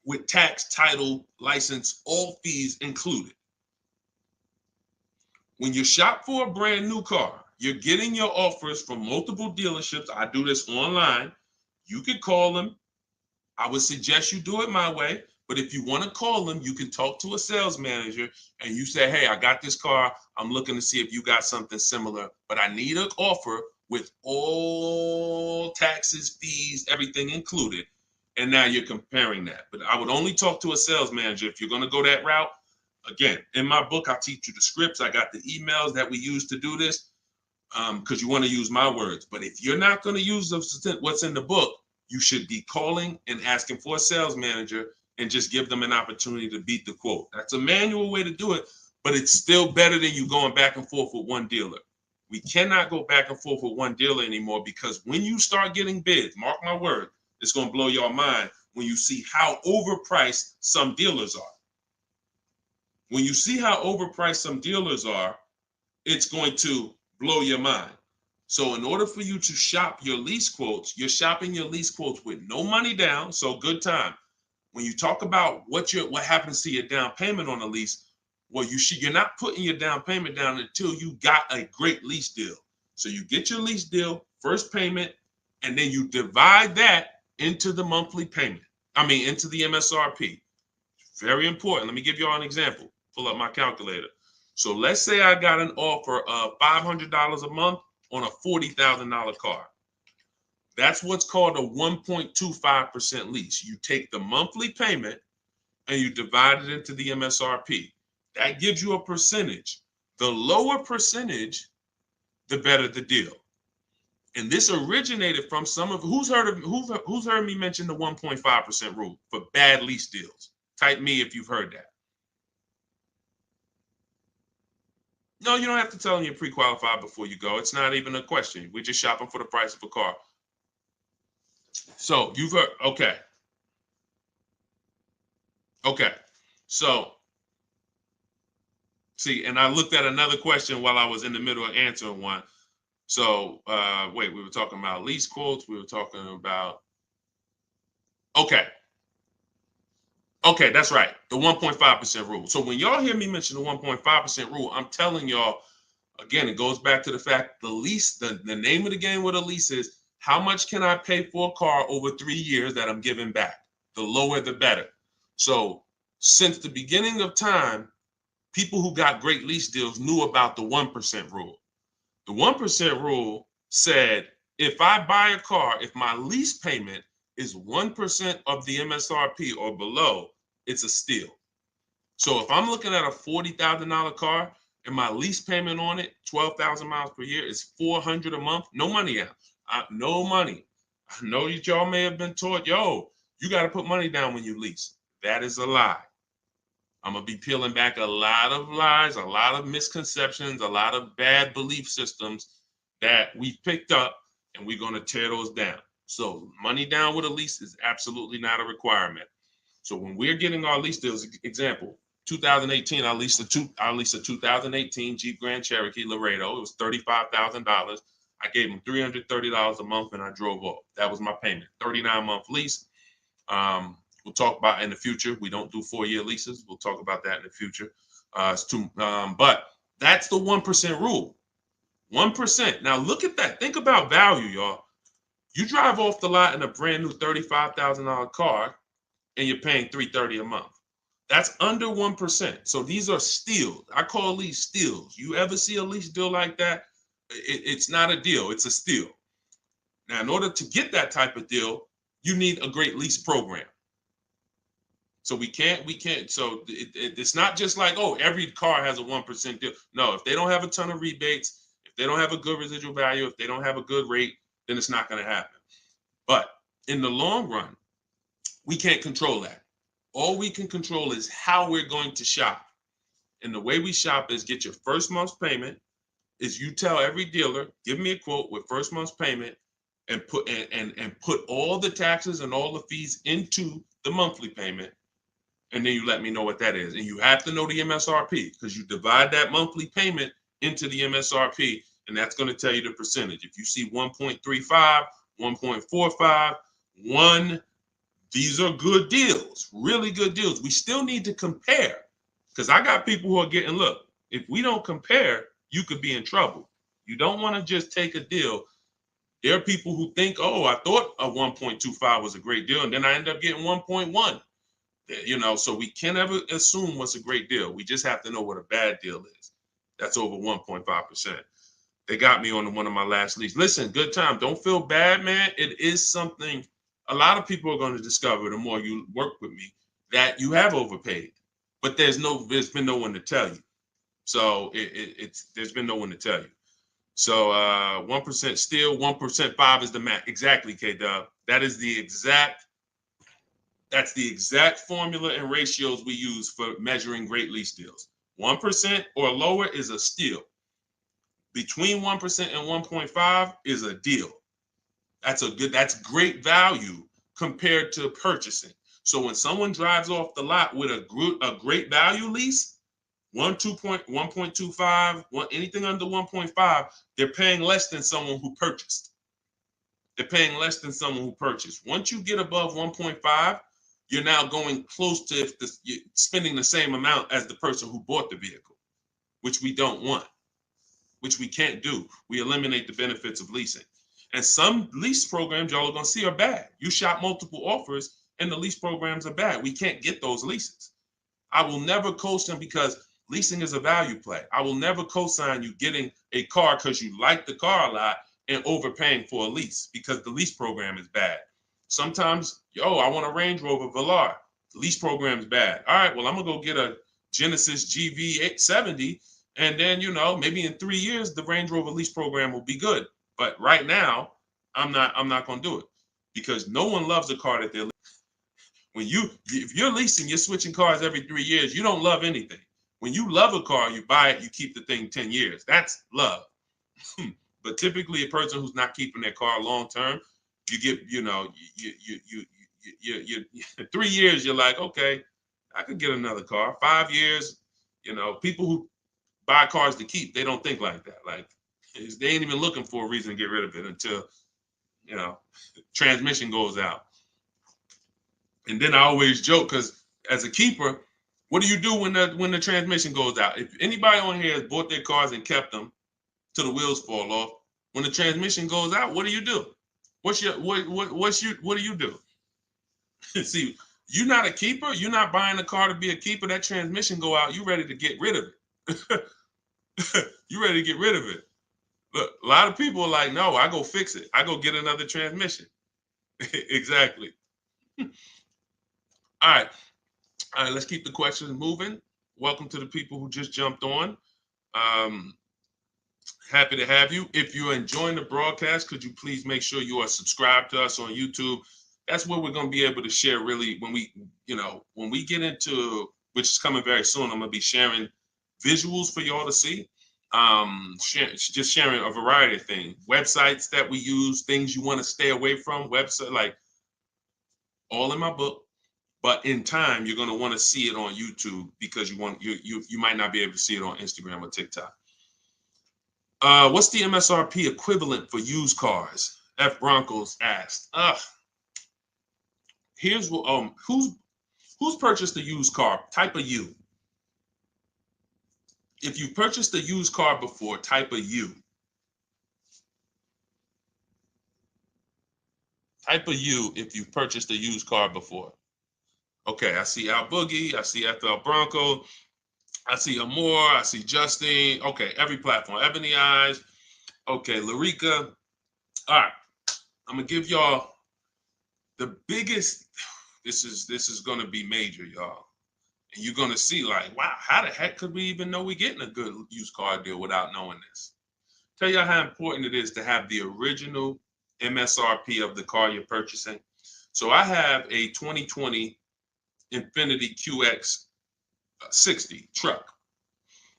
with tax, title, license, all fees included. When you shop for a brand new car, you're getting your offers from multiple dealerships. I do this online. You can call them. I would suggest you do it my way. But if you want to call them, you can talk to a sales manager and you say, hey, I got this car. I'm looking to see if you got something similar, but I need an offer with all taxes, fees, everything included. And now you're comparing that. But I would only talk to a sales manager if you're going to go that route. Again, in my book, I teach you the scripts. I got the emails that we use to do this because you want to use my words. But if you're not going to use what's in the book, you should be calling and asking for a sales manager and just give them an opportunity to beat the quote. That's a manual way to do it, but it's still better than you going back and forth with one dealer. We cannot go back and forth with one dealer anymore because when you start getting bids, mark my word, it's going to blow your mind when you see how overpriced some dealers are. When you see how overpriced some dealers are, it's going to blow your mind. So in order for you to shop your lease quotes, you're shopping your lease quotes with no money down, so good time. When you talk about what happens to your down payment on a lease, well, you're not putting your down payment down until you got a great lease deal. So you get your lease deal, first payment, and then you divide that into the monthly payment. Into the MSRP. Very important. Let me give you all an example. Pull up my calculator. So let's say I got an offer of $500 a month on a $40,000 car. That's what's called a 1.25% lease. You take the monthly payment and you divide it into the MSRP. That gives you a percentage. The lower percentage, the better the deal. And this originated from some of who's heard me mention the 1.5% rule for bad lease deals. Type me if you've heard that. No, you don't have to tell them you're pre-qualified before you go. It's not even a question. We're just shopping for the price of a car. So you've heard, okay. Okay. So, see, and I looked at another question while I was in the middle of answering one. So, wait, we were talking about lease quotes. We were talking about, okay. Okay, that's right. The 1.5% rule. So when y'all hear me mention the 1.5% rule, I'm telling y'all, again, it goes back to the fact the lease, the name of the game with a lease is how much can I pay for a car over 3 years that I'm giving back? The lower, the better. So since the beginning of time, people who got great lease deals knew about the 1% rule. The 1% rule said, if I buy a car, if my lease payment is 1% of the MSRP or below, it's a steal. So if I'm looking at a $40,000 car and my lease payment on it, 12,000 miles per year, is $400 a month, no money out. No money. I know that y'all may have been taught, yo, you got to put money down when you lease. That is a lie. I'm going to be peeling back a lot of lies, a lot of misconceptions, a lot of bad belief systems that we've picked up, and we're going to tear those down. So money down with a lease is absolutely not a requirement. So when we're getting our lease deals, example, 2018, I leased a 2018 Jeep Grand Cherokee Laredo. It was $35,000. I gave them $330 a month, and I drove off. That was my payment. 39-month lease. We'll talk about in the future. We don't do 4-year leases. We'll talk about that in the future. But that's the 1% rule. 1%. Now look at that. Think about value, y'all. You drive off the lot in a brand new $35,000 car, and you're paying $330 a month. That's under 1%. So these are steals. I call these steals. You ever see a lease deal like that? It's not a deal. It's a steal. Now, in order to get that type of deal, you need a great lease program. So we can't. So it's not just like, oh, every car has a 1% deal. No, if they don't have a ton of rebates, if they don't have a good residual value, if they don't have a good rate, then it's not going to happen. But in the long run, we can't control that. All we can control is how we're going to shop. And the way we shop is get your first month's payment. Is you tell every dealer, give me a quote with first month's payment, and put all the taxes and all the fees into the monthly payment. And then you let me know what that is. And you have to know the MSRP, because you divide that monthly payment into the MSRP, and that's going to tell you the percentage. If you see 1.35, 1.45, 1, these are good deals, really good deals. We still need to compare, because I got people who are getting, look, if we don't compare, you could be in trouble. You don't want to just take a deal. There are people who think, oh, I thought a 1.25 was a great deal, and then I end up getting 1.1. You know, so we can't ever assume what's a great deal. We just have to know what a bad deal is. That's over 1.5%. They got me on one of my last leads. Listen, good time. Don't feel bad, man. It is something a lot of people are going to discover the more you work with me, that you have overpaid. But there's been no one to tell you. So there's been no one to tell you. So 1% still, 1% 5 is the max. Exactly, K-Dub. That's the exact formula and ratios we use for measuring great lease deals. 1% or lower is a steal. Between 1% and 1.5 is a deal. That's great value compared to purchasing. So when someone drives off the lot with a great value lease, 1.25, anything under 1.5, they're paying less than someone who purchased. They're paying less than someone who purchased. Once you get above 1.5, you're now going close to spending the same amount as the person who bought the vehicle, which we don't want, which we can't do. We eliminate the benefits of leasing. And some lease programs y'all are going to see are bad. You shop multiple offers and the lease programs are bad. We can't get those leases. I will never co-sign, because leasing is a value play. I will never co-sign you getting a car because you like the car a lot and overpaying for a lease, because the lease program is bad. Sometimes, I want a Range Rover Velar. The lease program is bad. All right, well, I'm going to go get a Genesis GV870, And then, you know, maybe in 3 years, the Range Rover lease program will be good. But right now, I'm not going to do it because no one loves a car that they're if you're leasing, you're switching cars every 3 years. You don't love anything. When you love a car, you buy it, you keep the thing 10 years. That's love. But typically, a person who's not keeping their car long term, you get, you know, you 3 years, you're like, okay, I could get another car. 5 years, you know, people who buy cars to keep, they don't think like that. Like they ain't even looking for a reason to get rid of it until, you know, transmission goes out. And then I always joke because as a keeper, what do you do when the transmission goes out? If anybody on here has bought their cars and kept them till the wheels fall off, when the transmission goes out, what do you do? What do you do? See, you're not a keeper. You're not buying a car to be a keeper. That transmission go out, you ready to get rid of it. You ready to get rid of it. Look, a lot of people are like, no, I go fix it. I go get another transmission. Exactly. All right. All right, let's keep the questions moving. Welcome to the people who just jumped on. Happy to have you. If you're enjoying the broadcast, could you please make sure you are subscribed to us on YouTube? That's where we're going to be able to share really when we get into, which is coming very soon, I'm going to be sharing visuals for y'all to see. Just sharing a variety of things, websites that we use, things you want to stay away from, website, like all in my book. But in time, you're going to want to see it on YouTube because you might not be able to see it on Instagram or TikTok. What's the MSRP equivalent for used cars? F Broncos asked. Here's what who's purchased a used car? Type a U. If you purchased a used car before, type a U. Type a U if you've purchased a used car before. Okay, I see Al Boogie, I see FL Bronco, I see Amore, I see Justine. Okay, every platform. Ebony Eyes. Okay, Larica. All right, I'm gonna give y'all the biggest. This is gonna be major, y'all. And you're gonna see like, wow, how the heck could we even know we're getting a good used car deal without knowing this? Tell y'all how important it is to have the original MSRP of the car you're purchasing. So I have a 2020 Infiniti QX 60 truck.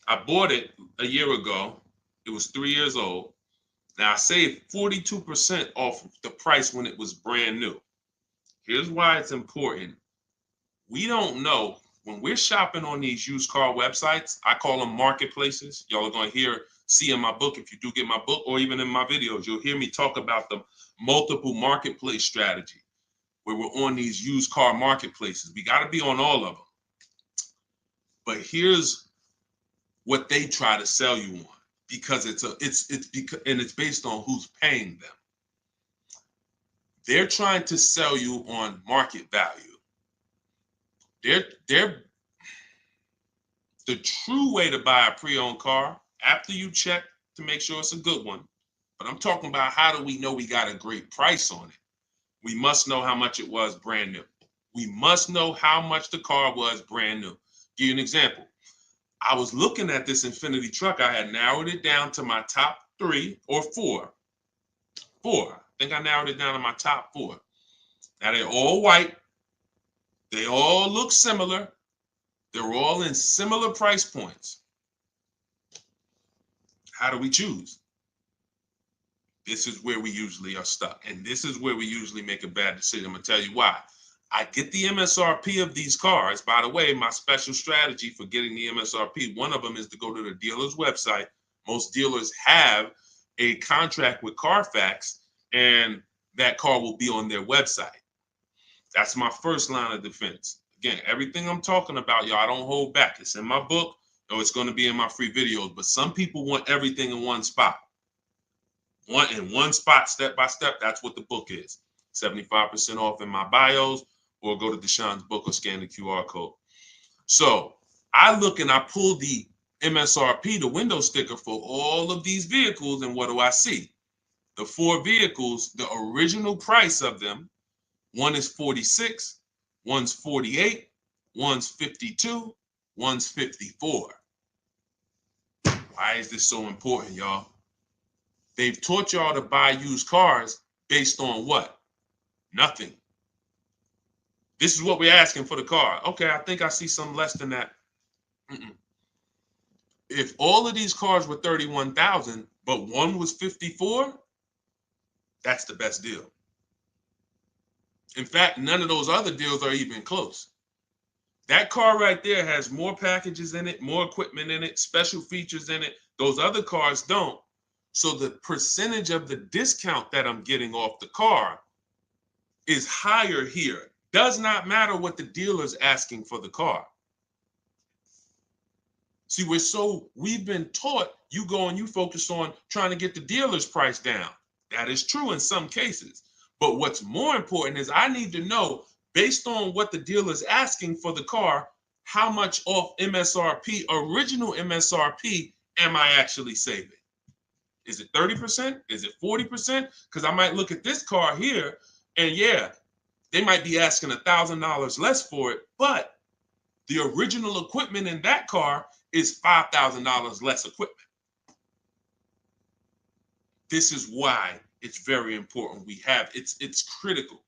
I bought it a year ago. It was 3 years old. Now I saved 42% off the price when it was brand new. Here's why it's important. We don't know when we're shopping on these used car websites. I call them marketplaces. Y'all are going to see in my book, if you do get my book, or even in my videos, you'll hear me talk about the multiple marketplace strategy where we're on these used car marketplaces. We got to be on all of them. But here's what they try to sell you on, because it's based on who's paying them. They're trying to sell you on market value. They're the true way to buy a pre-owned car, after you check to make sure it's a good one. But I'm talking about, how do we know we got a great price on it? We must know how much it was brand new. We must know how much the car was brand new. Give you an example. I was looking at this Infiniti truck. I had narrowed it down to my top 3 or 4. I think I narrowed it down to my top 4. Now they're all white. They all look similar. They're all in similar price points. How do we choose? This is where we usually are stuck. And this is where we usually make a bad decision. I'm going to tell you why. I get the MSRP of these cars. By the way, my special strategy for getting the MSRP, one of them is to go to the dealer's website. Most dealers have a contract with Carfax, and that car will be on their website. That's my first line of defense. Again, everything I'm talking about, y'all, I don't hold back. It's in my book, or it's going to be in my free videos. But some people want everything in one spot. One spot, step by step. That's what the book is. 75% off in my bios, or go to Deshone's book or scan the QR code. So I look and I pull the MSRP, the window sticker for all of these vehicles, and what do I see? The 4 vehicles, the original price of them, one is 46, one's 48, one's 52, one's 54. Why is this so important, y'all? They've taught y'all to buy used cars based on what? Nothing. This is what we're asking for the car. Okay, I think I see some less than that. If all of these cars were 31,000, but one was 54, that's the best deal. In fact, none of those other deals are even close. That car right there has more packages in it, more equipment in it, special features in it. Those other cars don't. So the percentage of the discount that I'm getting off the car is higher here. Does not matter what the dealer's asking for the car. See, we've been taught you go and you focus on trying to get the dealer's price down. That is true in some cases. But what's more important is I need to know, based on what the dealer's asking for the car, how much off MSRP, original MSRP, am I actually saving? Is it 30%? Is it 40%? Because I might look at this car here and yeah, they might be asking $1,000 less for it, but the original equipment in that car is $5,000 less equipment. This is why it's very important we have it's critical.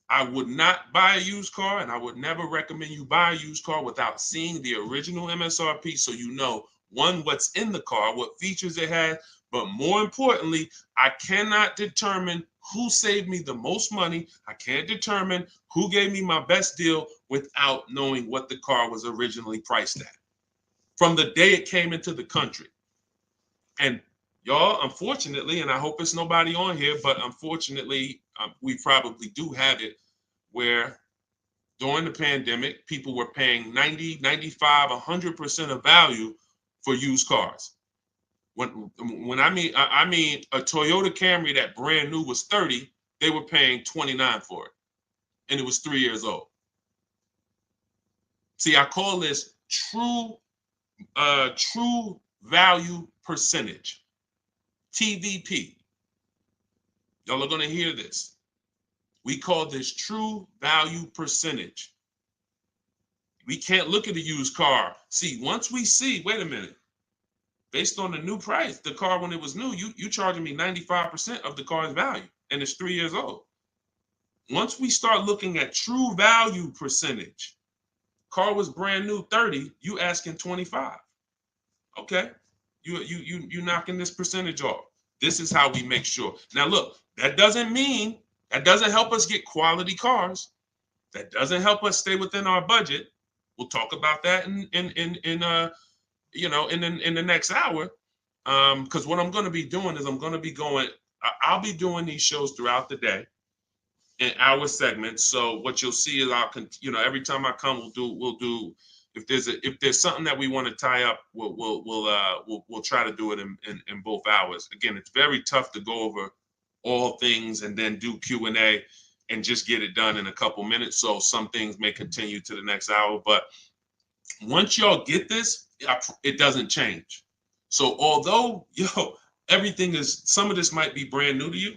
I would not buy a used car, and I would never recommend you buy a used car without seeing the original MSRP, so you know, one, what's in the car, what features it has, but more importantly, I cannot determine who saved me the most money. I can't determine who gave me my best deal without knowing what the car was originally priced at from the day it came into the country. And y'all, unfortunately, and I hope it's nobody on here, but unfortunately, we probably do have it where during the pandemic, people were paying 90, 95, 100% of value for used cars. When I mean a Toyota Camry that brand new was 30, they were paying 29 for it, and it was 3 years old. See, I call this true value percentage, TVP. Y'all are going to hear this. We call this true value percentage. We can't look at a used car. See, once we see, wait a minute, based on the new price, the car when it was new, you charging me 95% of the car's value, and it's 3 years old. Once we start looking at true value percentage, car was brand new 30, you asking 25. Okay, you knocking this percentage off. This is how we make sure. Now look, that doesn't help us get quality cars. That doesn't help us stay within our budget. We'll talk about that in the next hour. Because what I'm going to be doing is I'll be doing these shows throughout the day in hour segments. So what you'll see is every time I come, we'll do if there's something that we want to tie up, we'll try to do it in both hours. Again, it's very tough to go over all things and then do Q&A and just get it done in a couple minutes. So some things may continue to the next hour, but once y'all get this, it doesn't change. So although, some of this might be brand new to you,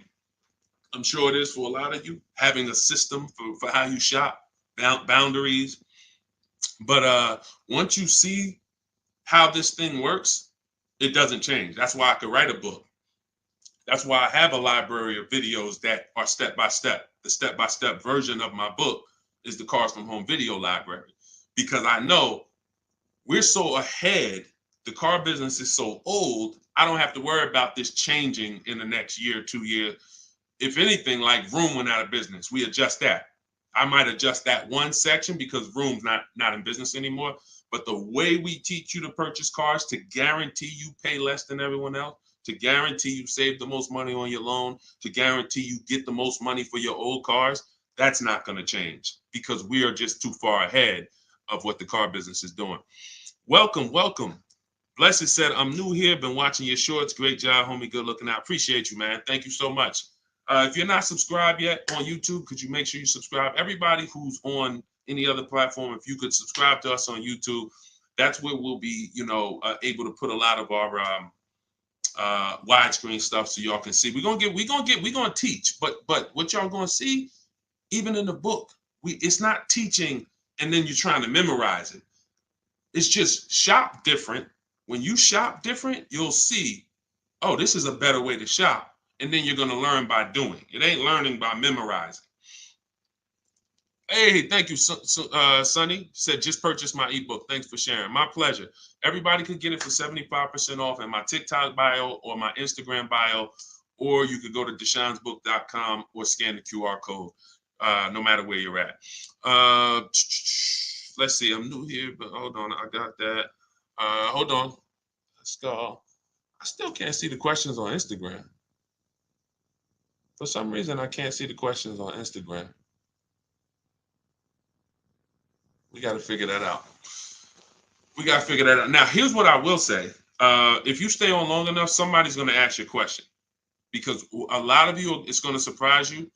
I'm sure it is for a lot of you, having a system for how you shop, boundaries. But once you see how this thing works, it doesn't change. That's why I could write a book. That's why I have a library of videos that are step-by-step. The step-by-step version of my book is the Cars from Home video library, because I know we're so ahead. The car business is so old. I don't have to worry about this changing in the next year, 2 years. If anything, like Vroom went out of business, we adjust that. I might adjust that one section because Vroom's not in business anymore. But the way we teach you to purchase cars to guarantee you pay less than everyone else, to guarantee you save the most money on your loan, to guarantee you get the most money for your old cars, that's not going to change because we are just too far ahead of what the car business is doing. Welcome. Blessed said, I'm new here, been watching your shorts. Great job, homie. Good looking out. Appreciate you, man. Thank you so much. If you're not subscribed yet on YouTube, could you make sure you subscribe? Everybody who's on any other platform, if you could subscribe to us on YouTube, that's where we'll be, able to put a lot of our widescreen stuff so y'all can see. We're gonna teach, but what y'all gonna see, even in the book, it's not teaching and then you're trying to memorize it. It's just shop different when you shop different, you'll see, oh, this is a better way to shop. And then you're going to learn by doing. It ain't learning by memorizing. Hey, thank you, Sonny. Said, just purchased my ebook. Thanks for sharing. My pleasure. Everybody could get it for 75% off in my TikTok bio or my Instagram bio, or you could go to deshonesbook.com or scan the QR code, no matter where you're at. Let's see. I'm new here, but hold on. I got that. Hold on. Let's go. I still can't see the questions on Instagram. For some reason, I can't see the questions on Instagram. We got to figure that out. Now, here's what I will say. If you stay on long enough, somebody's going to ask you a question, because a lot of you, it's going to surprise you,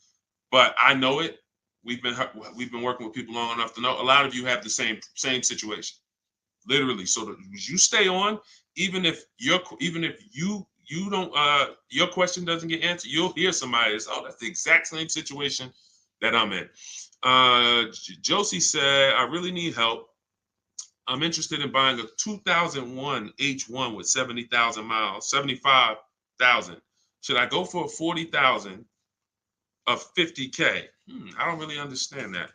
but I know it. We've been working with people long enough to know a lot of you have the same situation, literally. So that you stay on, even if you don't, your question doesn't get answered, you'll hear somebody that's, oh, that's the exact same situation that I'm in. Josie said, I really need help. I'm interested in buying a 2001 H1 with 70,000 miles, 75,000. Should I go for a 40,000 of 50K? I don't really understand that.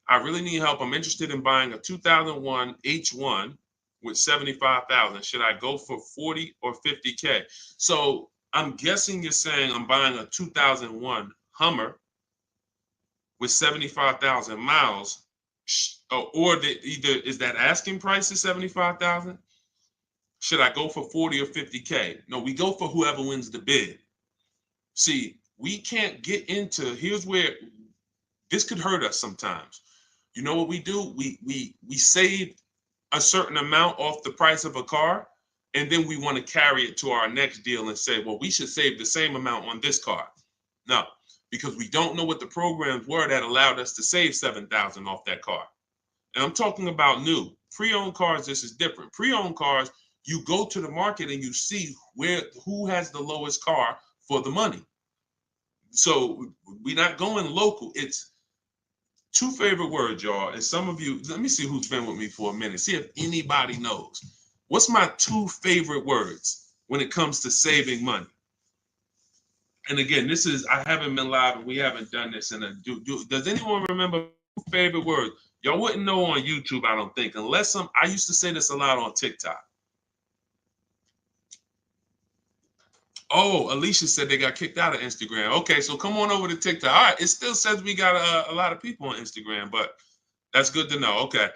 I really need help. I'm interested in buying a 2001 H1 with 75,000. Should I go for 40 or 50K? So I'm guessing you're saying I'm buying a 2001 Hummer with 75,000 miles, or either is that asking price is 75,000? Should I go for 40 or 50K? No, we go for whoever wins the bid. See, we can't get into, here's where this could hurt us sometimes. You know what we do? We save a certain amount off the price of a car, and then we want to carry it to our next deal and say, well, we should save the same amount on this car. No, because we don't know what the programs were that allowed us to save 7,000 off that car. And I'm talking about new. Pre-owned cars, this is different. Pre-owned cars, you go to the market and you see who has the lowest car for the money. So we're not going local. It's two favorite words, y'all. And some of you, let me see who's been with me for a minute. See if anybody knows. What's my two favorite words when it comes to saving money? And again, this is, I haven't been live and we haven't done this in a, does anyone remember favorite words? Y'all wouldn't know on YouTube, I don't think, unless I used to say this a lot on TikTok. Oh, Alicia said they got kicked out of Instagram. Okay, so come on over to TikTok. All right, it still says we got a lot of people on Instagram, but that's good to know. Okay,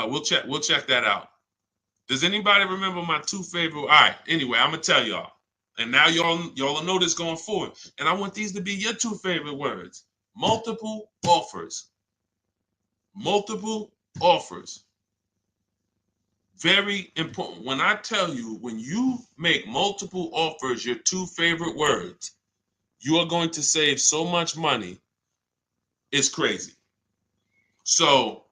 we'll check that out. Does anybody remember my two favorite? All right, anyway, I'm gonna tell y'all, and now y'all will know this going forward. And I want these to be your two favorite words: multiple offers. Multiple offers. Very important. When I tell you, when you make multiple offers your two favorite words, you are going to save so much money. It's crazy. So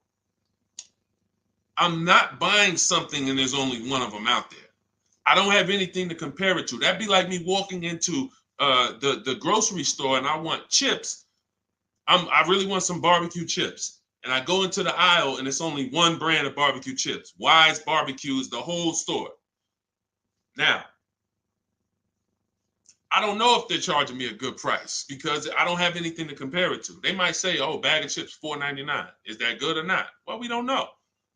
I'm not buying something and there's only one of them out there. I don't have anything to compare it to. That'd be like me walking into the grocery store and I want chips. I really want some barbecue chips. And I go into the aisle and it's only one brand of barbecue chips. Wise Barbecue is the whole store. Now, I don't know if they're charging me a good price because I don't have anything to compare it to. They might say, oh, bag of chips, $4.99. Is that good or not? Well, we don't know.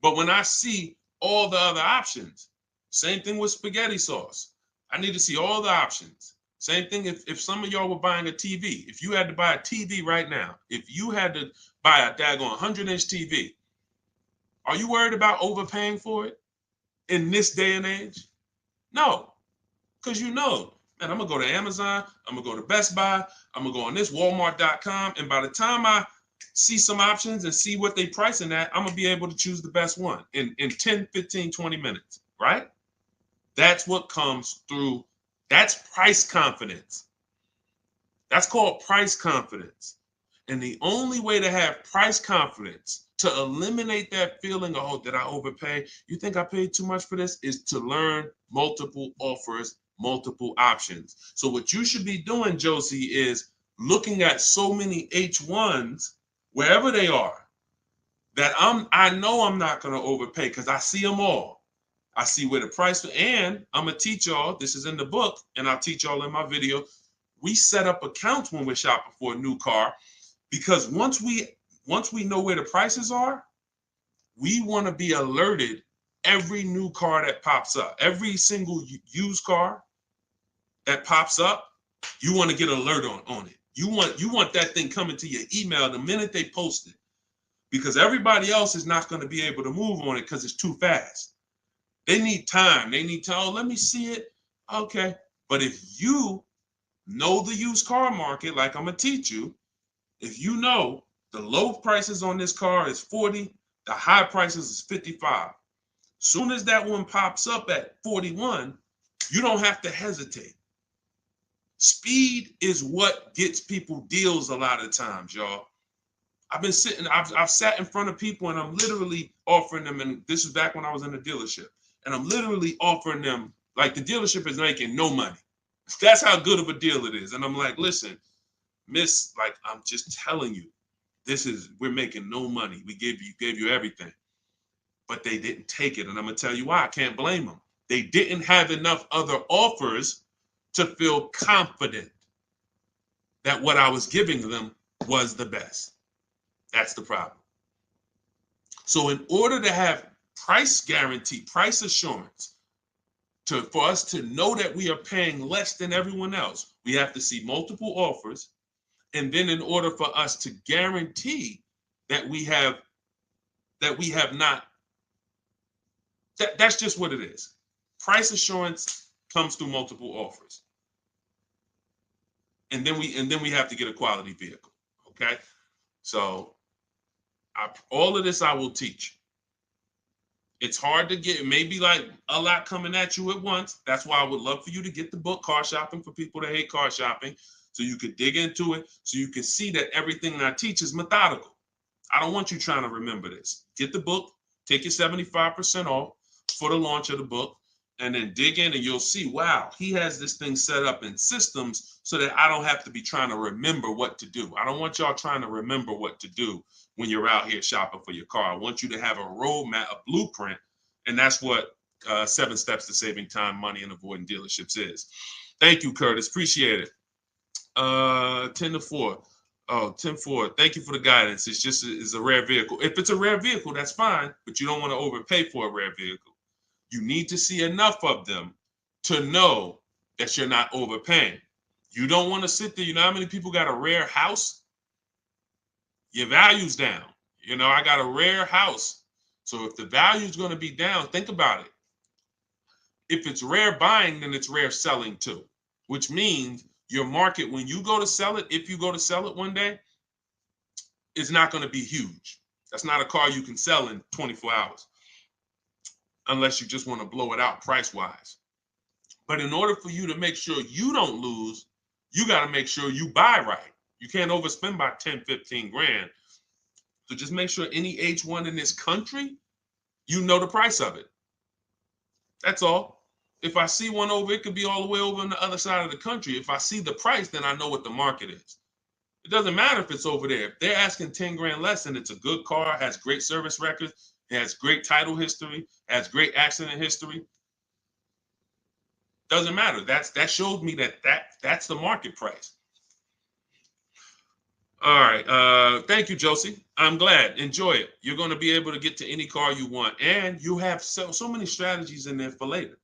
But when I see all the other options, same thing with spaghetti sauce. I need to see all the options. Same thing if some of y'all were buying a TV. If you had to buy a TV right now, if you had to buy a daggone 100-inch TV, are you worried about overpaying for it in this day and age? No, because you know, man, I'm going to go to Amazon, I'm going to go to Best Buy, I'm going to go on this Walmart.com, and by the time I see some options and see what they pricing at, I'm going to be able to choose the best one in 10, 15, 20 minutes, right? That's what comes through. That's price confidence. That's called price confidence. And the only way to have price confidence, to eliminate that feeling of, oh, did I overpay? You think I paid too much for this? Is to learn multiple offers, multiple options. So what you should be doing, Josie, is looking at so many H1s, wherever they are, that I know I'm not going to overpay because I see them all. I see where the price, and I'm gonna teach y'all, this is in the book, and I'll teach y'all in my video. We set up accounts when we're shopping for a new car, because once we know where the prices are, we want to be alerted every new car that pops up, every single used car that pops up, you want to get alert on it. You want that thing coming to your email the minute they post it, because everybody else is not going to be able to move on it because it's too fast. They need time. They need to, oh, let me see it. Okay. But if you know the used car market, like I'm going to teach you, if you know the low prices on this car is 40, the high prices is 55. Soon as that one pops up at 41, you don't have to hesitate. Speed is what gets people deals a lot of times, y'all. I've sat in front of people and I'm literally offering them, and this is back when I was in the dealership, and I'm literally offering them, like, the dealership is making no money. That's how good of a deal it is. And I'm like, listen, miss, like, I'm just telling you, we're making no money. We gave you everything. But they didn't take it. And I'm gonna tell you why. I can't blame them. They didn't have enough other offers to feel confident that what I was giving them was the best. That's the problem. So in order to have price guarantee, price assurance, for us to know that we are paying less than everyone else, we have to see multiple offers. And then in order for us to guarantee that we have not, that's just what it is. Price assurance comes through multiple offers. And then we have to get a quality vehicle. Okay. So all of this I will teach. It's hard to get, maybe like a lot coming at you at once. That's why I would love for you to get the book, Car Shopping for People That Hate Car Shopping, so you could dig into it, so you can see that everything that I teach is methodical. I don't want you trying to remember this. Get the book, take your 75% off for the launch of the book, and then dig in and you'll see, wow, he has this thing set up in systems so that I don't have to be trying to remember what to do. I don't want y'all trying to remember what to do when you're out here shopping for your car. I want you to have a roadmap, a blueprint, and that's what 7 Steps to Saving Time, Money, and Avoiding Dealerships is. Thank you, Curtis. Appreciate it. 10-4. Oh, 10-4. Thank you for the guidance. It's a rare vehicle. If it's a rare vehicle, that's fine, but you don't want to overpay for a rare vehicle. You need to see enough of them to know that you're not overpaying. You don't want to sit there. You know how many people got a rare house? Your value's down. You know, I got a rare house. So if the value is going to be down, think about it. If it's rare buying, then it's rare selling too, which means your market, when you go to sell it, if you go to sell it one day, is not going to be huge. That's not a car you can sell in 24 hours. Unless you just want to blow it out price-wise. But in order for you to make sure you don't lose, you got to make sure you buy right. You can't overspend by 10, 15 grand. So just make sure any H1 in this country, you know the price of it. That's all. If I see one over, it could be all the way over on the other side of the country. If I see the price, then I know what the market is. It doesn't matter if it's over there. If they're asking 10 grand less and it's a good car, has great service records, it has great title history, has great accident history. Doesn't matter. That showed me that's the market price. All right. Thank you, Josie. I'm glad. Enjoy it. You're going to be able to get to any car you want. And you have so many strategies in there for later.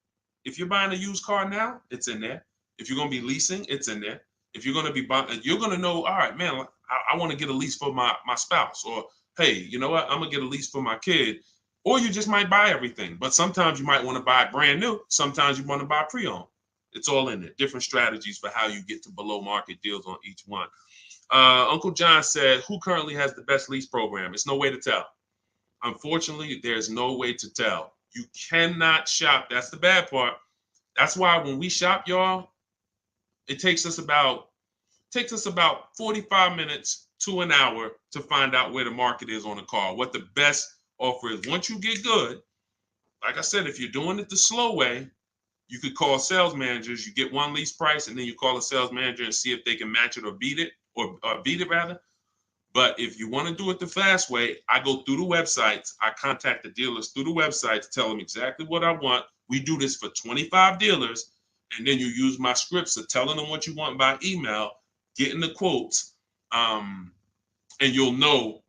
If you're buying a used car now, it's in there. If you're going to be leasing, it's in there. If you're going to be buying, you're going to know, all right, man, I want to get a lease for my spouse, or hey, you know what? I'm going to get a lease for my kid. Or you just might buy everything. But sometimes you might want to buy brand new. Sometimes you want to buy pre-owned. It's all in there. Different strategies for how you get to below market deals on each one. Uncle John said, who currently has the best lease program? It's no way to tell. Unfortunately, there's no way to tell. You cannot shop. That's the bad part. That's why when we shop, y'all, it takes us about 45 minutes to an hour to find out where the market is on a car, what the best offer is. Once you get good, like I said, if you're doing it the slow way, you could call sales managers. You get one lease price, and then you call a sales manager and see if they can match it or beat it, or beat it rather. But if you want to do it the fast way, I go through the websites. I contact the dealers through the websites, tell them exactly what I want. We do this for 25 dealers. And then you use my scripts of telling them what you want by email, getting the quotes, and you'll know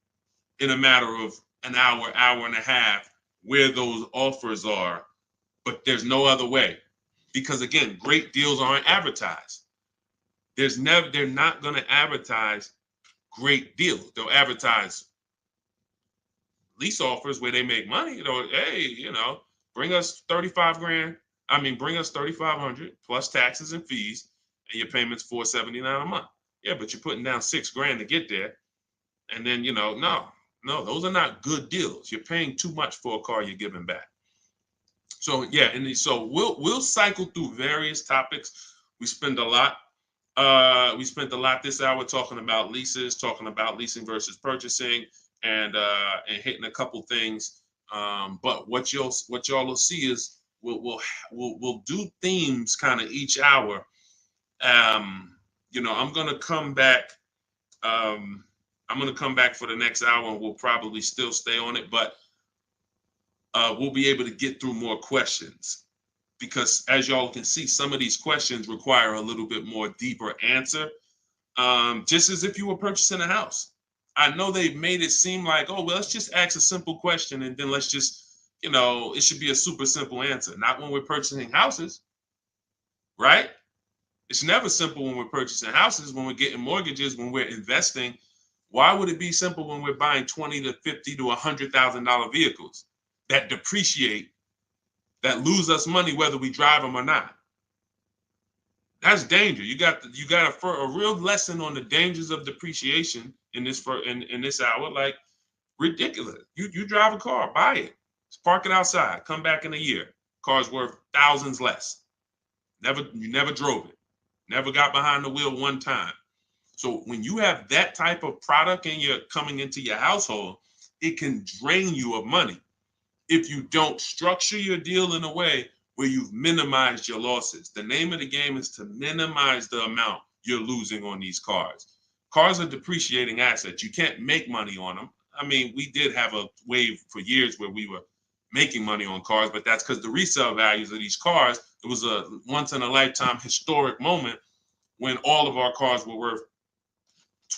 in a matter of an hour, hour and a half where those offers are. But there's no other way. Because again, great deals aren't advertised. They're not going to advertise great deals. They'll advertise lease offers where they make money. Hey, bring us 35 grand. Bring us 3,500 plus taxes and fees, and your payment's $479 a month. Yeah, but you're putting down $6,000 to get there, and then no, those are not good deals. You're paying too much for a car you're giving back. So yeah, so we'll cycle through various topics. We spent a lot this hour talking about leases, talking about leasing versus purchasing, and hitting a couple things. But what y'all will see is we'll do themes kind of each hour. I'm gonna come back. I'm gonna come back for the next hour, and we'll probably still stay on it, but we'll be able to get through more questions, because as y'all can see, some of these questions require a little bit more deeper answer, just as if you were purchasing a house. I know they've made it seem like, oh, well, let's just ask a simple question and then let's just, it should be a super simple answer. Not when we're purchasing houses, right? It's never simple when we're purchasing houses, when we're getting mortgages, when we're investing. Why would it be simple when we're buying $20,000 to $50,000 to $100,000 vehicles that depreciate, that lose us money whether we drive them or not? That's danger. You got a real lesson on the dangers of depreciation in this hour. Like, ridiculous. You drive a car, buy it, park it outside, come back in a year, car's worth thousands less. You never drove it, never got behind the wheel one time. So when you have that type of product and you're coming into your household, it can drain you of money if you don't structure your deal in a way where you've minimized your losses. The name of the game is to minimize the amount you're losing on these cars. Cars are depreciating assets. You can't make money on them. We did have a wave for years where we were making money on cars, but that's because the resale values of these cars, it was a once in a lifetime historic moment when all of our cars were worth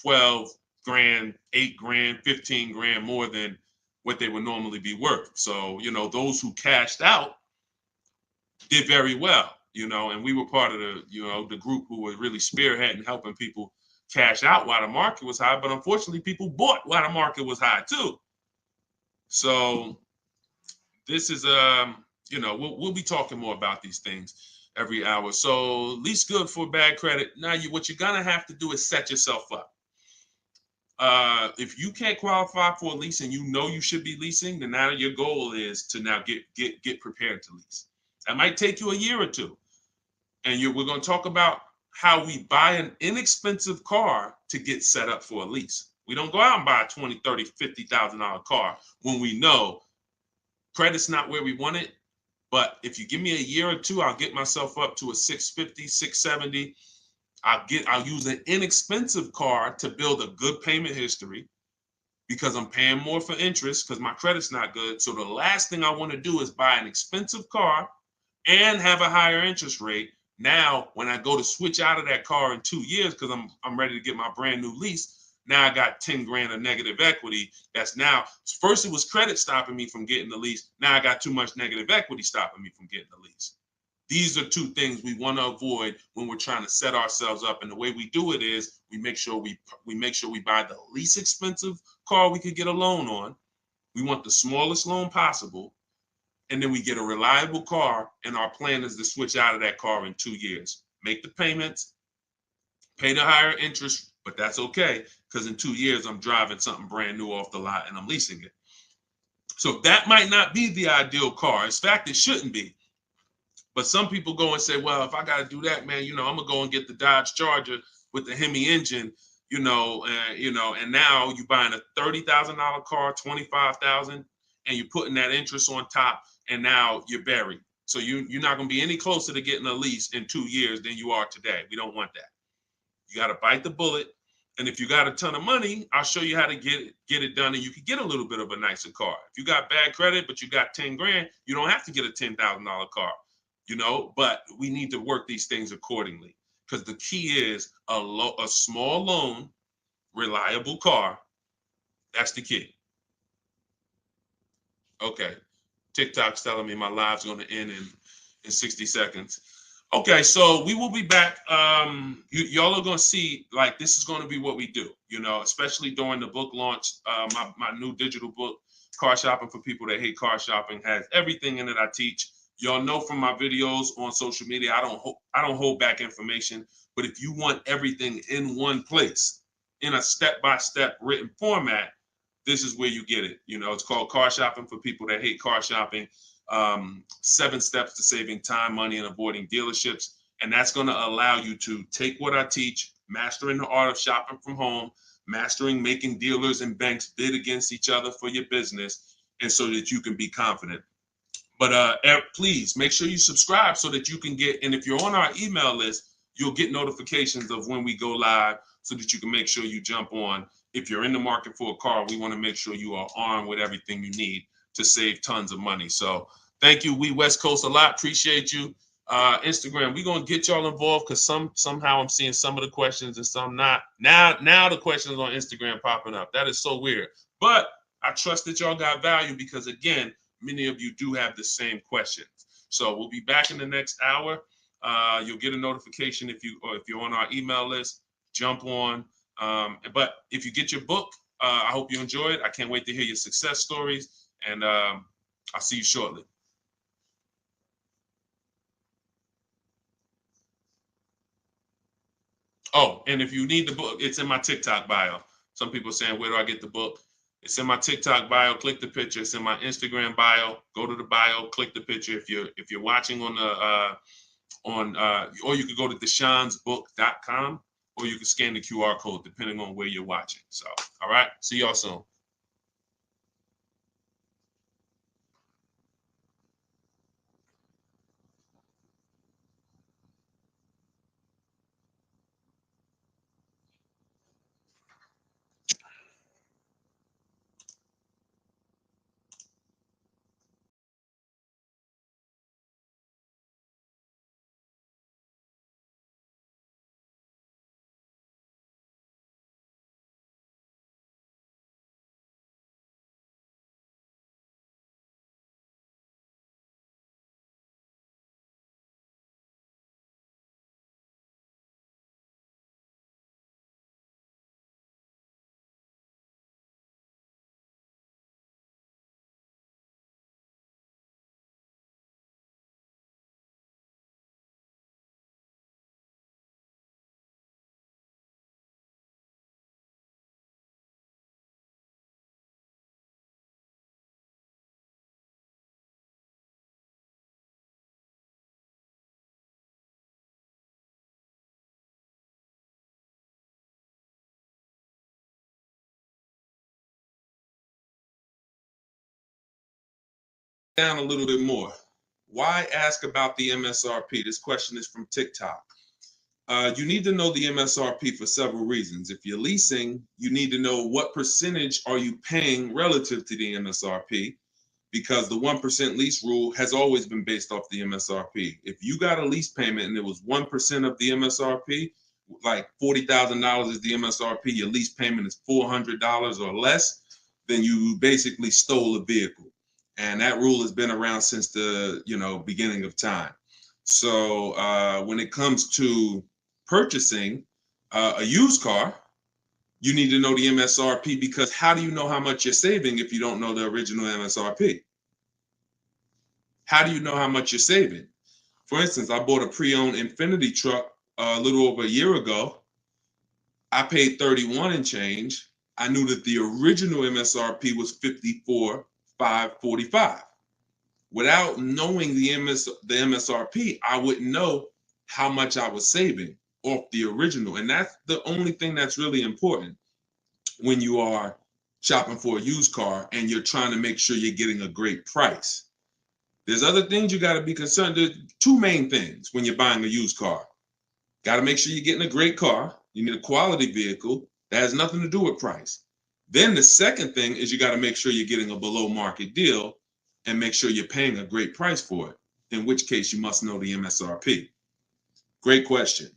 12 grand, 8 grand, 15 grand more than what they would normally be worth. So, those who cashed out did very well, and we were part of the group who was really spearheading, helping people cash out while the market was high. But unfortunately, people bought while the market was high too. So this is, we'll be talking more about these things every hour. So lease good for bad credit. Now, what you're gonna have to do is set yourself up. If you can't qualify for a lease and you should be leasing, then now your goal is to now get prepared to lease. That might take you a year or two. And we're going to talk about how we buy an inexpensive car to get set up for a lease. We don't go out and buy a $20,000, $30,000, $50,000 car when we know credit's not where we want it. But if you give me a year or two, I'll get myself up to a 650, 670. I'll use an inexpensive car to build a good payment history, because I'm paying more for interest because my credit's not good. So the last thing I want to do is buy an expensive car and have a higher interest rate. Now, when I go to switch out of that car in 2 years, because I'm ready to get my brand new lease, now I got 10 grand of negative equity. That's now, first it was credit stopping me from getting the lease. Now I got too much negative equity stopping me from getting the lease. These are two things we want to avoid when we're trying to set ourselves up. And the way we do it is we make sure we buy the least expensive car we could get a loan on. We want the smallest loan possible. And then we get a reliable car. And our plan is to switch out of that car in 2 years. Make the payments, pay the higher interest, but that's okay, because in 2 years, I'm driving something brand new off the lot and I'm leasing it. So that might not be the ideal car. In fact, it shouldn't be. But some people go and say, well, if I got to do that, man, I'm going to go and get the Dodge Charger with the Hemi engine, and now you're buying a $30,000 car, $25,000, and you're putting that interest on top, and now you're buried. So you're not going to be any closer to getting a lease in 2 years than you are today. We don't want that. You got to bite the bullet And if you got a ton of money, I'll show you how to get it done, and you can get a little bit of a nicer car. If you got bad credit, but you got 10 grand, you don't have to get a $10,000 car, but we need to work these things accordingly, because the key is a small loan, reliable car. That's the key. Okay. TikTok's telling me my live's going to end in 60 seconds. Okay, so we will be back. Y'all are going to see, like, this is going to be what we do, especially during the book launch. My new digital book, Car Shopping for People That Hate Car Shopping, has everything in it I teach. Y'all know from my videos on social media, I don't hold back information. But if you want everything in one place, in a step-by-step written format, this is where you get it. It's called Car Shopping for People That Hate Car Shopping. 7 steps to saving time, money, and avoiding dealerships. And that's going to allow you to take what I teach, mastering the art of shopping from home, mastering making dealers and banks bid against each other for your business, and so that you can be confident. But please make sure you subscribe so that you can get, and if you're on our email list, you'll get notifications of when we go live, so that you can make sure you jump on. If you're in the market for a car, we want to make sure you are armed with everything you need to save tons of money. So thank you, We West Coast, a lot. Appreciate you. Instagram, we're going to get y'all involved, because somehow I'm seeing some of the questions and some not. Now the questions on Instagram popping up. That is so weird. But I trust that y'all got value, because, again, many of you do have the same questions. So we'll be back in the next hour. You'll get a notification if you're on our email list. Jump on. But if you get your book, I hope you enjoy it. I can't wait to hear your success stories, and I'll see you shortly. Oh, and if you need the book, it's in my TikTok bio. Some people saying, where do I get the book? It's in my TikTok bio. Click the picture. It's in my Instagram bio. Go to the bio. Click the picture. If you're watching on the or you could go to deshonsbook.com, or you can scan the QR code depending on where you're watching. So, all right. See y'all soon. Down a little bit more. Why ask about the MSRP? This question is from TikTok. You need to know the MSRP for several reasons. If you're leasing, you need to know what percentage are you paying relative to the MSRP, because the 1% lease rule has always been based off the MSRP. If you got a lease payment and it was 1% of the MSRP, like $40,000 is the MSRP, your lease payment is $400 or less, then you basically stole a vehicle. And that rule has been around since the beginning of time. So when it comes to purchasing a used car, you need to know the MSRP, because how do you know how much you're saving if you don't know the original MSRP? How do you know how much you're saving? For instance, I bought a pre-owned Infiniti truck a little over a year ago. I paid 31 and change. I knew that the original MSRP was 54,545. Without knowing the MSRP, I wouldn't know how much I was saving off the original. And that's the only thing that's really important when you are shopping for a used car and you're trying to make sure you're getting a great price. There's other things you got to be concerned. There's 2 main things when you're buying a used car. Got to make sure you're getting a great car. You need a quality vehicle, That has nothing to do with price. Then the second thing is you got to make sure you're getting a below market deal and make sure you're paying a great price for it, in which case you must know the MSRP. Great question.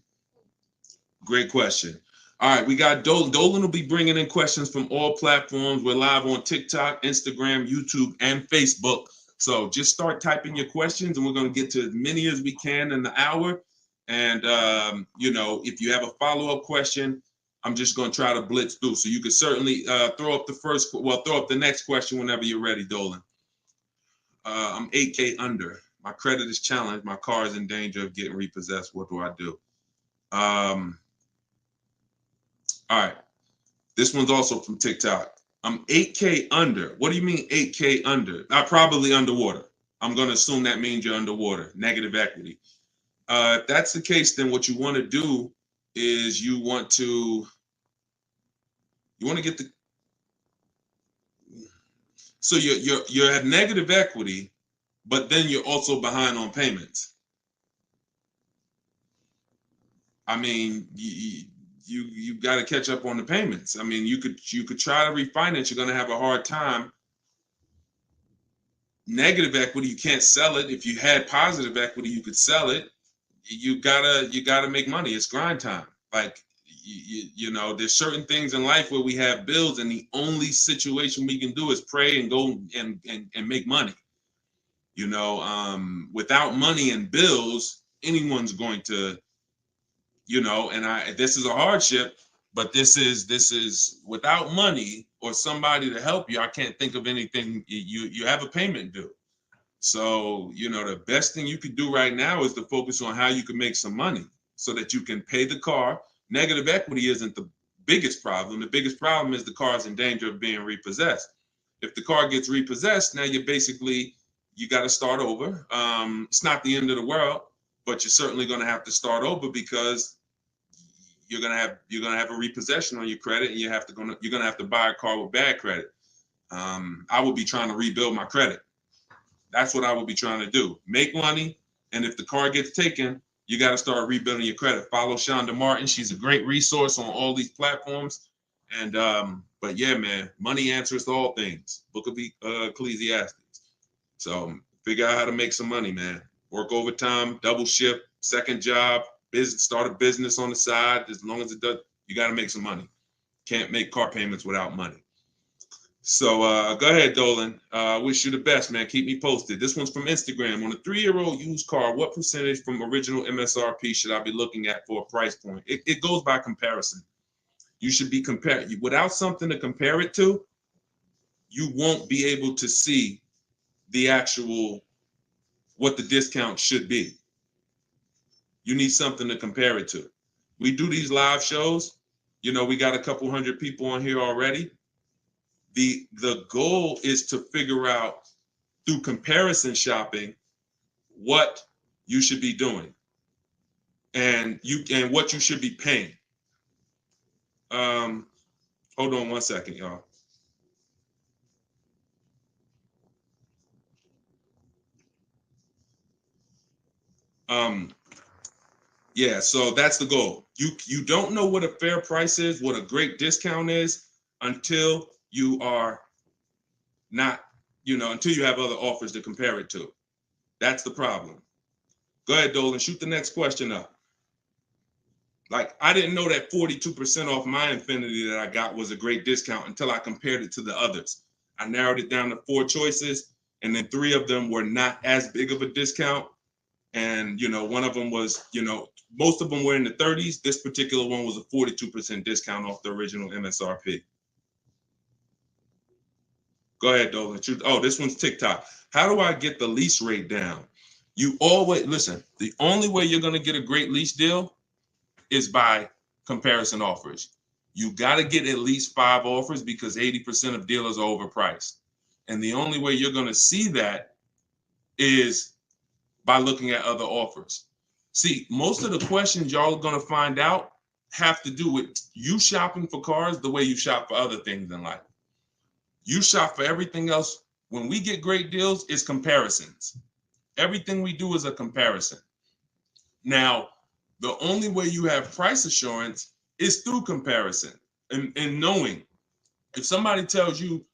Great question. All right, we got Dolan. Dolan will be bringing in questions from all platforms. We're live on TikTok, Instagram, YouTube, and Facebook. So just start typing your questions, and we're going to get to as many as we can in the hour. And, if you have a follow-up question, I'm just going to try to blitz through. So you can certainly throw up the next question whenever you're ready, Dolan. I'm 8K under. My credit is challenged. My car is in danger of getting repossessed. What do I do? All right. This one's also from TikTok. I'm 8K under. What do you mean 8K under? I'm probably underwater. I'm going to assume that means you're underwater. Negative equity. If that's the case, then what you want to do is you want to get the. So you're at negative equity, but then you're also behind on payments. I mean, you got to catch up on the payments. I mean, you could try to refinance. You're going to have a hard time. Negative equity, you can't sell it. If you had positive equity, you could sell it. You gotta make money. It's grind time. Like there's certain things in life where we have bills, and the only situation we can do is pray and go and make money. Without money and bills, anyone's going to, this is a hardship, but this is without money or somebody to help you. I can't think of anything. You have a payment due. So, the best thing you could do right now is to focus on how you can make some money so that you can pay the car. Negative equity isn't the biggest problem. The biggest problem is the car is in danger of being repossessed. If the car gets repossessed, now you got to start over. It's not the end of the world, but you're certainly going to have to start over because you're going to have a repossession on your credit, and you're going to have to buy a car with bad credit. I would be trying to rebuild my credit. That's what I would be trying to do. Make money, and if the car gets taken, you got to start rebuilding your credit. Follow Shonda Martin. She's a great resource on all these platforms. And but yeah, man, money answers to all things. Book of Ecclesiastes. So figure out how to make some money, man. Work overtime, double shift, second job, start a business on the side. As long as it does, you got to make some money. Can't make car payments without money. So go ahead, Dolan. Wish you the best, man. Keep me posted. This one's from Instagram. On a 3-year-old used car, what percentage from original MSRP should I be looking at for a price point? It goes by comparison. You should be comparing. Without something to compare it to, you won't be able to see the actual, what the discount should be. You need something to compare it to. We do these live shows. We got a couple hundred people on here already. The goal is to figure out through comparison shopping what you should be doing and what you should be paying. Hold on one second, y'all. Yeah, so that's the goal. You don't know what a fair price is, what a great discount is, until you are not, until you have other offers to compare it to. That's the problem. Go ahead, Dolan, shoot the next question up. Like, I didn't know that 42% off my Infiniti that I got was a great discount until I compared it to the others. I narrowed it down to 4 choices, and then 3 of them were not as big of a discount. And, one of them was, most of them were in the 30s. This particular one was a 42% discount off the original MSRP. Go ahead, Dolan. Oh, this one's TikTok. How do I get the lease rate down? You always, listen, the only way you're going to get a great lease deal is by comparison offers. You got to get at least 5 offers because 80% of dealers are overpriced. And the only way you're going to see that is by looking at other offers. See, most of the questions y'all are going to find out have to do with you shopping for cars the way you shop for other things in life. You shop for everything else. When we get great deals, it's comparisons. Everything we do is a comparison. Now, the only way you have price assurance is through comparison. and knowing if somebody tells you,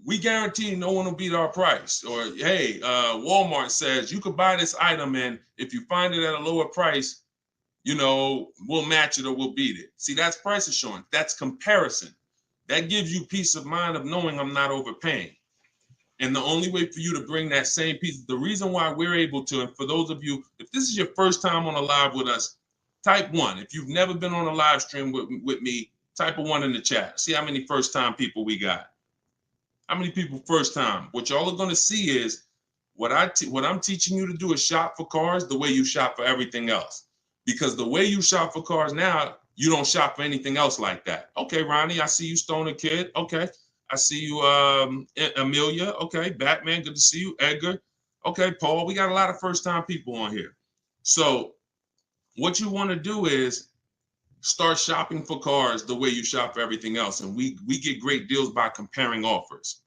we guarantee no one will beat our price, or hey, Walmart says you could buy this item and if you find it at a lower price, we'll match it or we'll beat it. See, that's price assurance. That's comparison. That gives you peace of mind of knowing I'm not overpaying. And the only way for you to bring that same piece, the reason why we're able to, and for those of you, if this is your first time on a live with us, type 1. If you've never been on a live stream with me, type a 1 in the chat. See how many first time people we got. How many people first time? What y'all are going to see is what I'm teaching you to do is shop for cars the way you shop for everything else. Because the way you shop for cars now, you don't shop for anything else like that. Okay, Ronnie, I see you, Stoner Kid. Okay. I see you, Amelia. Okay, Batman, good to see you. Edgar. Okay, Paul, we got a lot of first-time people on here. So what you want to do is start shopping for cars the way you shop for everything else. And we get great deals by comparing offers.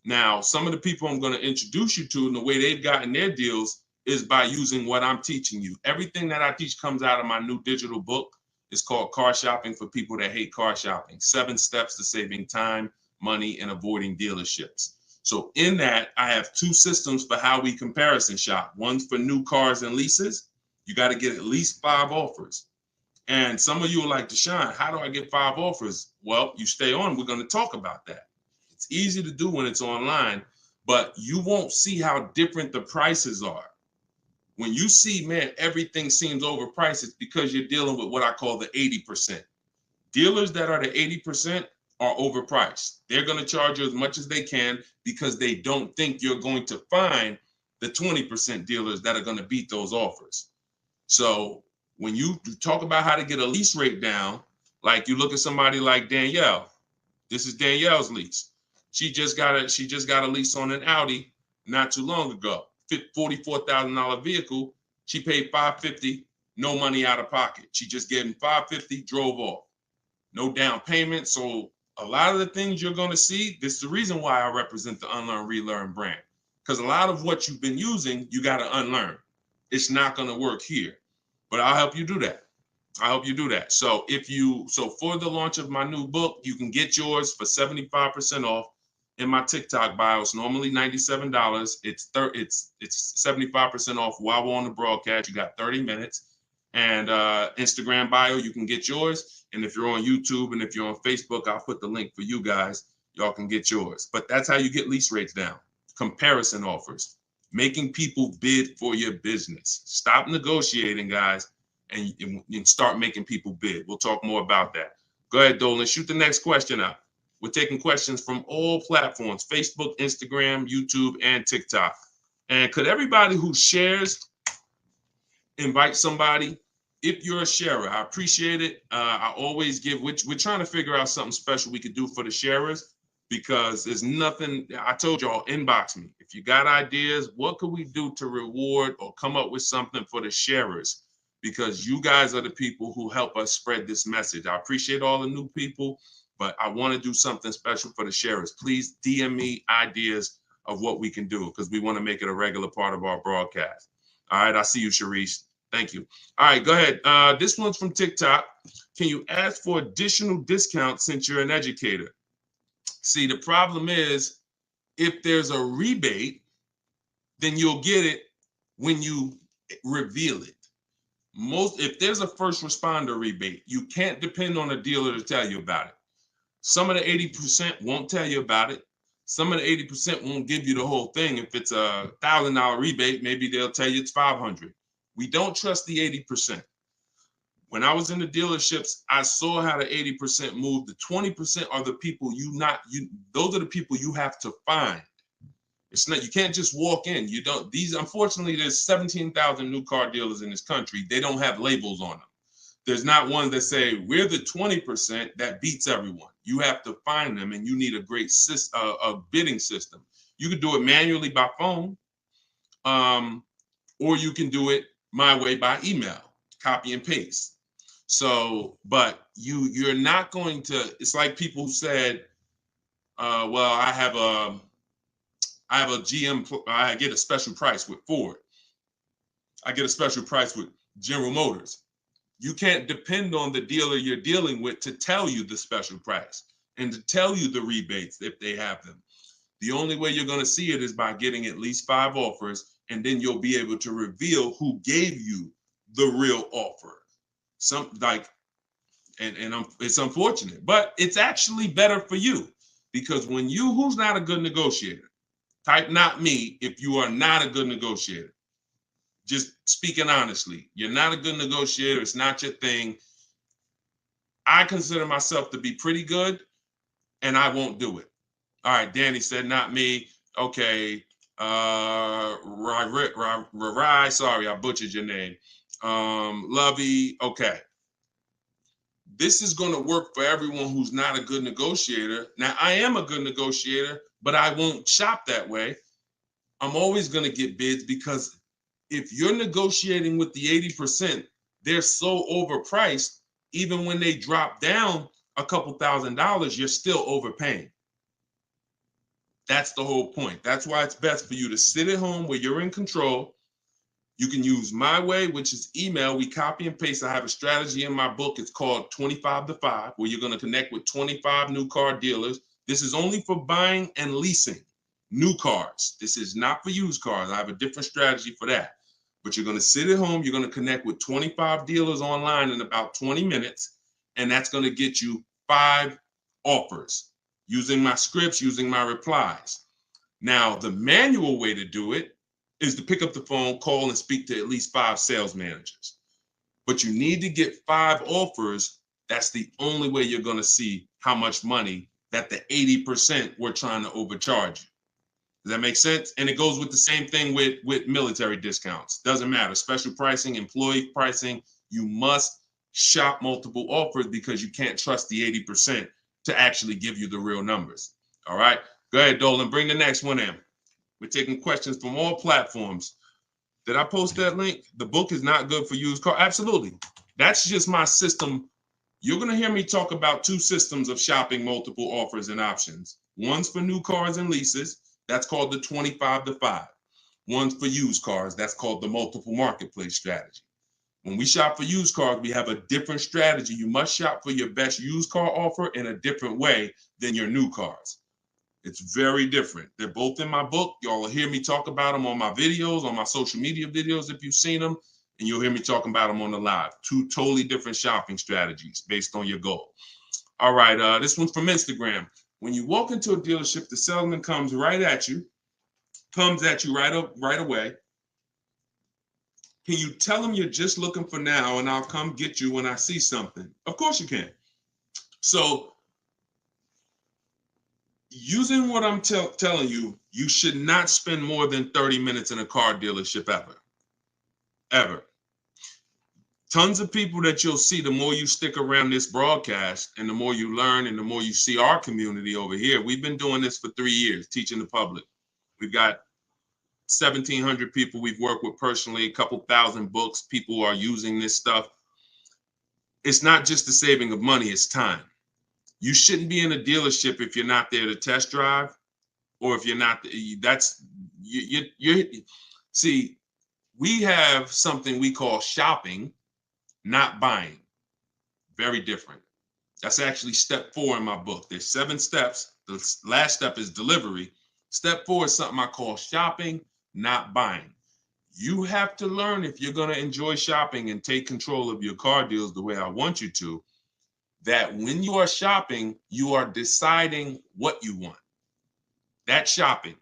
Now, some of the people I'm going to introduce you to and the way they've gotten their deals is by using what I'm teaching you. Everything that I teach comes out of my new digital book. It's called Car Shopping for People That Hate Car Shopping. 7 Steps to Saving Time, Money, and Avoiding Dealerships. So in that, I have 2 systems for how we comparison shop. One's for new cars and leases. You got to get at least 5 offers. And some of you are like, Deshone, how do I get 5 offers? Well, you stay on. We're going to talk about that. It's easy to do when it's online, but you won't see how different the prices are. When you see, man, everything seems overpriced, it's because you're dealing with what I call the 80%. Dealers that are the 80% are overpriced. They're going to charge you as much as they can because they don't think you're going to find the 20% dealers that are going to beat those offers. So when you talk about how to get a lease rate down, like you look at somebody like Danielle. This is Danielle's lease. She just got a lease on an Audi not too long ago. $44,000 vehicle. She paid $550, no money out of pocket. She just gave him $550, drove off. No down payment. So a lot of the things you're going to see, this is the reason why I represent the Unlearn, Relearn brand. Because a lot of what you've been using, you got to unlearn. It's not going to work here. But I'll help you do that. So for the launch of my new book, you can get yours for 75% off in my TikTok bio. It's normally $97. It's 75% off while we're on the broadcast. You got 30 minutes. And Instagram bio, you can get yours. And if you're on YouTube and if you're on Facebook, I'll put the link for you guys. Y'all can get yours. But that's how you get lease rates down. Comparison offers. Making people bid for your business. Stop negotiating, guys, and start making people bid. We'll talk more about that. Go ahead, Dolan. Shoot the next question out. We're taking questions from all platforms, Facebook, Instagram, YouTube, and TikTok. And could everybody who shares invite somebody? If you're a sharer, I appreciate it. I always give, we're trying to figure out something special we could do for the sharers, because there's nothing, I told y'all, inbox me. If you got ideas, what could we do to reward or come up with something for the sharers? Because you guys are the people who help us spread this message. I appreciate all the new people, but I want to do something special for the sharers. Please DM me ideas of what we can do, because we want to make it a regular part of our broadcast. All right, I see you, Sharice. Thank you. All right, go ahead. This one's from TikTok. Can you ask for additional discounts since you're an educator? See, the problem is if there's a rebate, then you'll get it when you reveal it. If there's a first responder rebate, you can't depend on a dealer to tell you about it. Some of the 80% won't tell you about it. Some of the 80% won't give you the whole thing. If it's a $1,000 rebate, maybe they'll tell you it's $500. We don't trust the 80%. When I was in the dealerships, I saw how the 80% moved. The 20% are the people those are the people you have to find. It's not, you can't just walk in. Unfortunately, there's 17,000 new car dealers in this country. They don't have labels on them. There's not one that say, we're the 20% that beats everyone. You have to find them, and you need a great a bidding system. You can do it manually by phone, or you can do it my way by email, copy and paste. So, but you're not going to, it's like people who said, well, I have a GM, I get a special price with Ford. I get a special price with General Motors. You can't depend on the dealer you're dealing with to tell you the special price and to tell you the rebates if they have them. The only way you're going to see it is by getting at least 5 offers, and then you'll be able to reveal who gave you the real offer. It's unfortunate, but it's actually better for you, because who's not a good negotiator? Type not me if you are not a good negotiator. Just speaking honestly, you're not a good negotiator. It's not your thing. I consider myself to be pretty good, and I won't do it. All right, Danny said not me. Okay. Rai, sorry, I butchered your name. Lovey, okay. This is going to work for everyone who's not a good negotiator. Now, I am a good negotiator, but I won't shop that way. I'm always going to get bids, because if you're negotiating with the 80%, they're so overpriced. Even when they drop down a couple $1,000s, you're still overpaying. That's the whole point. That's why it's best for you to sit at home where you're in control. You can use my way, which is email. We copy and paste. I have a strategy in my book. It's called 25 to 5, where you're going to connect with 25 new car dealers. This is only for buying and leasing new cars. This is not for used cars. I have a different strategy for that. But you're going to sit at home. You're going to connect with 25 dealers online in about 20 minutes. And that's going to get you 5 offers using my scripts, using my replies. Now, the manual way to do it is to pick up the phone, call, and speak to at least 5 sales managers. But you need to get 5 offers. That's the only way you're going to see how much money that the 80% we're trying to overcharge you. Does that make sense? And it goes with the same thing with military discounts. Doesn't matter. Special pricing, employee pricing. You must shop multiple offers, because you can't trust the 80% to actually give you the real numbers. All right. Go ahead, Dolan. Bring the next one in. We're taking questions from all platforms. Did I post that link? The book is not good for used car. Absolutely. That's just my system. You're going to hear me talk about 2 systems of shopping multiple offers and options. One's for new cars and leases. That's called the 25 to 5. One's for used cars. That's called the multiple marketplace strategy. When we shop for used cars, we have a different strategy. You must shop for your best used car offer in a different way than your new cars. It's very different. They're both in my book. Y'all will hear me talk about them on my videos, on my social media videos if you've seen them, and you'll hear me talking about them on the live. 2 totally different shopping strategies based on your goal. All right, this one's from Instagram. When you walk into a dealership, the salesman comes at you right away. Can you tell him you're just looking for now, and I'll come get you when I see something? Of course you can. So, using what I'm telling you, you should not spend more than 30 minutes in a car dealership ever. Tons of people that you'll see, the more you stick around this broadcast and the more you learn and the more you see our community over here. We've been doing this for 3 years, teaching the public. We've got 1,700 people we've worked with personally, a couple thousand books. People are using this stuff. It's not just the saving of money, it's time. You shouldn't be in a dealership if you're not there to test drive, or if you're not, see, we have something we call shopping, not buying. Very different. That's actually step 4 in my book. There's 7 steps. The last step is delivery. Step 4 is something I call shopping, not buying. You have to learn, if you're going to enjoy shopping and take control of your car deals the way I want you to, that when you are shopping, you are deciding what you want. That's shopping,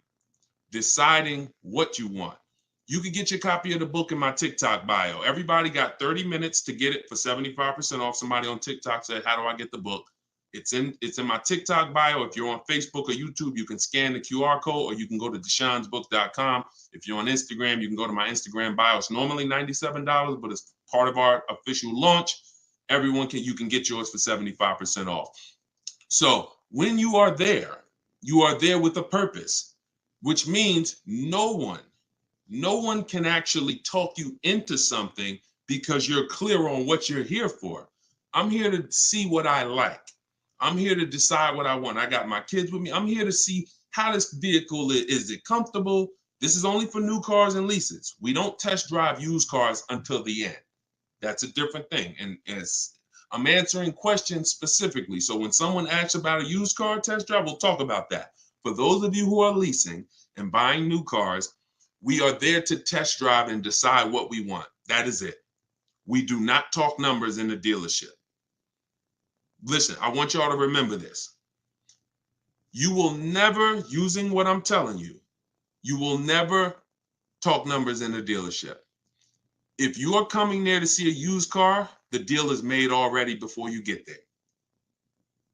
deciding what you want. You can get your copy of the book in my TikTok bio. Everybody got 30 minutes to get it for 75% off. Somebody on TikTok said, how do I get the book? It's in my TikTok bio. If you're on Facebook or YouTube, you can scan the QR code, or you can go to deshonsbook.com. If you're on Instagram, you can go to my Instagram bio. It's normally $97, but it's part of our official launch. You can get yours for 75% off. So when you are there with a purpose, which means no one can actually talk you into something, because you're clear on what you're here for. I'm here to see what I like. I'm here to decide what I want. I got my kids with me. I'm here to see how this vehicle is it comfortable? This is only for new cars and leases. We don't test drive used cars until the end. That's a different thing. And as I'm answering questions specifically. So when someone asks about a used car test drive, we'll talk about that. For those of you who are leasing and buying new cars, we are there to test drive and decide what we want. That is it. We do not talk numbers in the dealership. Listen, I want y'all to remember this. You will never, using what I'm telling you, you will never talk numbers in the dealership. If you are coming there to see a used car, the deal is made already before you get there.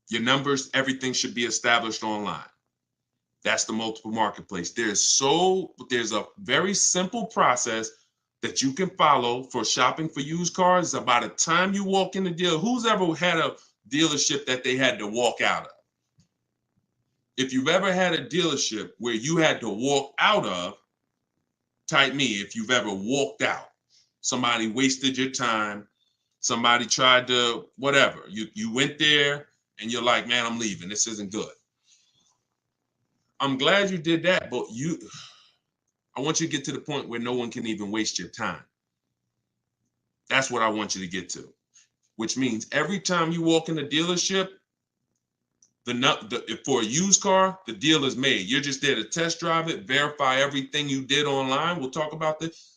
Your numbers, everything should be established online. That's the multiple marketplace. There's a very simple process that you can follow for shopping for used cars. About the time you walk in the deal, who's ever had a dealership that they had to walk out of? If you've ever had a dealership where you had to walk out of, type me if you've ever walked out. Somebody wasted your time. Somebody tried to, whatever. You went there and you're like, man, I'm leaving. This isn't good. I'm glad you did that, but I want you to get to the point where no one can even waste your time. That's what I want you to get to, which means every time you walk in the dealership, for a used car, the deal is made. You're just there to test drive it, verify everything you did online. We'll talk about this.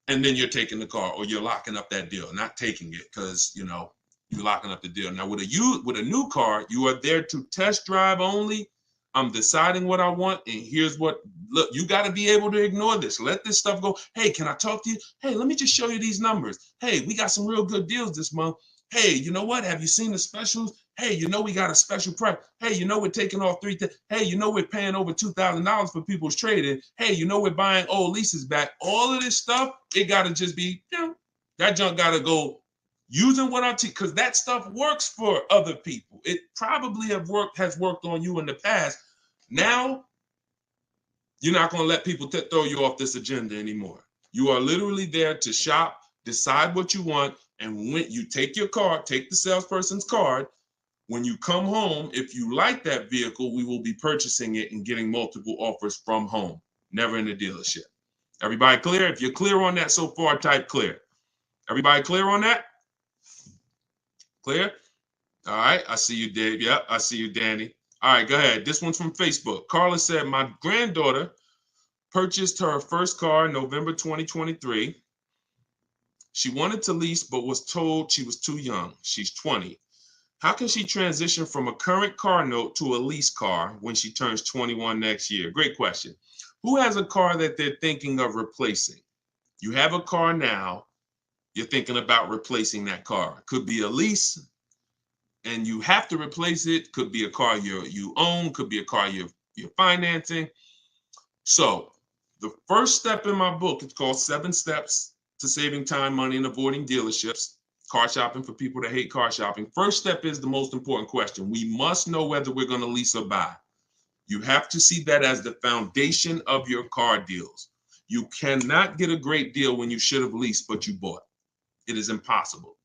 And then you're taking the car, or you're locking up that deal, not taking it because, you're locking up the deal. Now, with a new car, you are there to test drive only. I'm deciding what I want, and here's what, look, you got to be able to ignore this. Let this stuff go. Hey, can I talk to you? Hey, let me just show you these numbers. Hey, we got some real good deals this month. Hey, you know what? Have you seen the specials? Hey, we got a special price. Hey, we're taking off Hey, we're paying over $2,000 for people's trading. Hey, we're buying old leases back. All of this stuff, it got to just be, that junk got to go using what I teach, because that stuff works for other people. It probably has worked on you in the past. Now, you're not going to let people throw you off this agenda anymore. You are literally there to shop, decide what you want, and when you take your card, take the salesperson's card. When you come home, if you like that vehicle, we will be purchasing it and getting multiple offers from home, never in the dealership. Everybody clear? If you're clear on that so far, type clear. Everybody clear on that? Clear? All right, I see you, Dave. Yep, I see you, Danny. All right, go ahead. This one's from Facebook. Carla said, my granddaughter purchased her first car in November 2023. She wanted to lease, but was told she was too young. She's 20. How can she transition from a current car note to a lease car when she turns 21 next year? Great question. Who has a car that they're thinking of replacing? You have a car now. You're thinking about replacing that car. Could be a lease, and you have to replace it. Could be a car you own. Could be a car you're financing. So the first step in my book, it's called 7 Steps to Saving Time, Money, and Avoiding Dealerships. Car shopping for people that hate car shopping. First step is the most important question. We must know whether we're going to lease or buy. You have to see that as the foundation of your car deals. You cannot get a great deal when you should have leased, but you bought. It is impossible.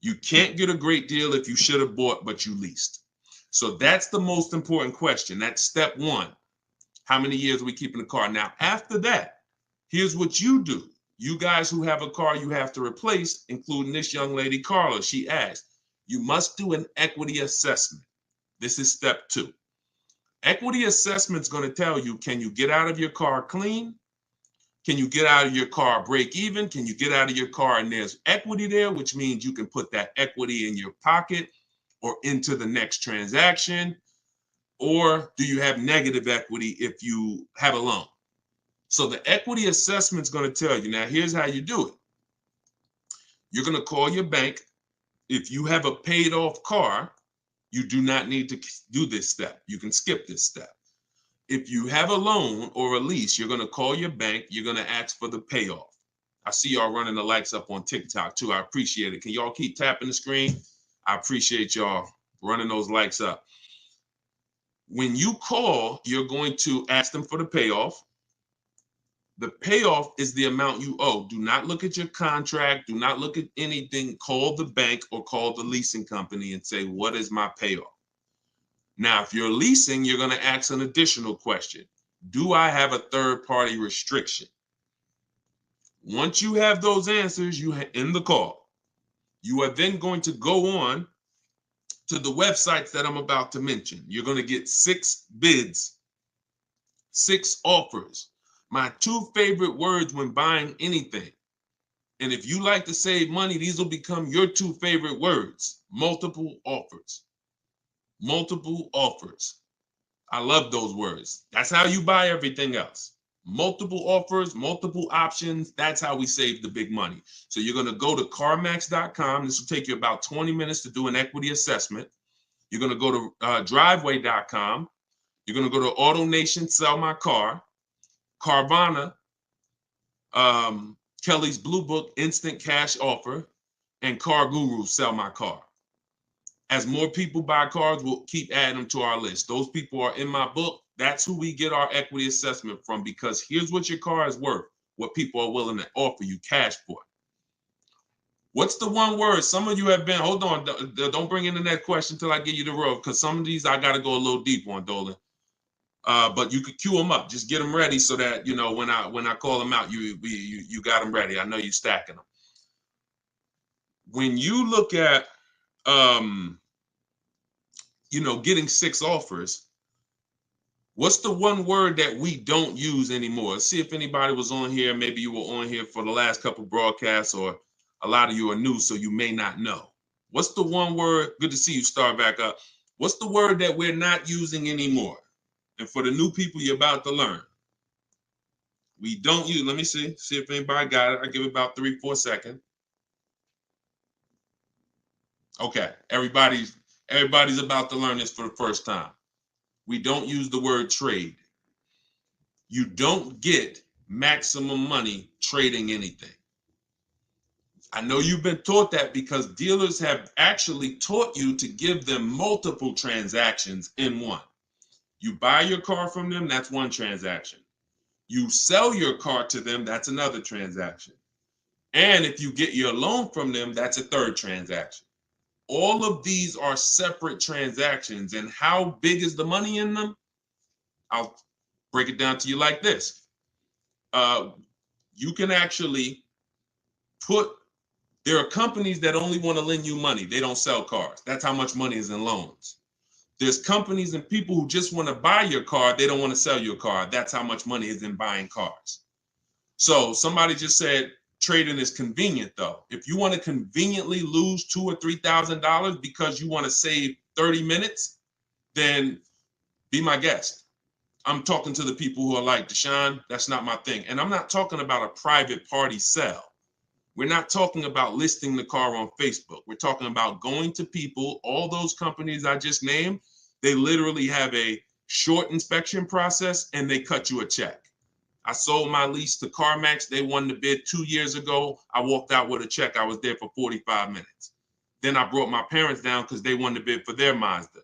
You can't get a great deal if you should have bought, but you leased. So that's the most important question. That's step 1. How many years are we keeping the car? Now, after that, here's what you do. You guys who have a car you have to replace, including this young lady, Carla, she asked, you must do an equity assessment. This is step 2. Equity assessment is going to tell you, can you get out of your car clean? Can you get out of your car break even? Can you get out of your car and there's equity there, which means you can put that equity in your pocket or into the next transaction? Or do you have negative equity if you have a loan? So the equity assessment is going to tell you. Now, here's how you do it. You're going to call your bank. If you have a paid off car, you do not need to do this step. You can skip this step. If you have a loan or a lease, you're going to call your bank. You're going to ask for the payoff. I see y'all running the lights up on TikTok too. I appreciate it. Can y'all keep tapping the screen? I appreciate y'all running those lights up. When you call, you're going to ask them for the payoff. The payoff is the amount you owe. Do not look at your contract. Do not look at anything. Call the bank or call the leasing company and say, what is my payoff? Now, if you're leasing, you're going to ask an additional question. Do I have a third-party restriction? Once you have those answers, you end the call. You are then going to go on to the websites that I'm about to mention. You're going to get 6 bids, 6 offers. My 2 favorite words when buying anything. And if you like to save money, these will become your 2 favorite words. Multiple offers. Multiple offers. I love those words. That's how you buy everything else. Multiple offers, multiple options. That's how we save the big money. So you're going to go to carmax.com. This will take you about 20 minutes to do an equity assessment. You're going to go to driveway.com. You're going to go to AutoNation, Sell My Car, Carvana, Kelly's Blue Book, Instant Cash Offer, and Car Guru, Sell My Car. As more people buy cars, we'll keep adding them to our list. Those people are in my book. That's who we get our equity assessment from, because here's what your car is worth, what people are willing to offer you cash for. What's the one word? Some of you have been, hold on, don't bring in the next question until I give you the road, because some of these I got to go a little deep on, Dolan. But you could queue them up. Just get them ready so that, you know, when I call them out, you got them ready. I know you're stacking them. When you look at, you know, getting 6 offers, what's the one word that we don't use anymore? Let's see if anybody was on here. Maybe you were on here for the last couple broadcasts, or a lot of you are new, so you may not know. What's the one word? Good to see you start back up. What's the word that we're not using anymore? And for the new people, you're about to learn. We don't use, let me see if anybody got it. I give it about 3-4 seconds. Okay, everybody's about to learn this for the first time. We don't use the word trade. You don't get maximum money trading anything. I know you've been taught that because dealers have actually taught you to give them multiple transactions in one. You buy your car from them, that's one transaction. You sell your car to them, that's another transaction. And if you get your loan from them, that's a third transaction. All of these are separate transactions. And how big is the money in them? I'll break it down to you like this. You can actually there are companies that only want to lend you money. They don't sell cars. That's how much money is in loans. There's companies and people who just want to buy your car. They don't want to sell your car. That's how much money is in buying cars. So somebody just said trading is convenient, though. If you want to conveniently lose $2,000 or $3,000 because you want to save 30 minutes, then be my guest. I'm talking to the people who are like, Deshone, that's not my thing. And I'm not talking about a private party sale. We're not talking about listing the car on Facebook. We're talking about going to people, all those companies I just named, they literally have a short inspection process and they cut you a check. I sold my lease to CarMax. They won the bid 2 years ago. I walked out with a check. I was there for 45 minutes. Then I brought my parents down because they won the bid for their Mazda.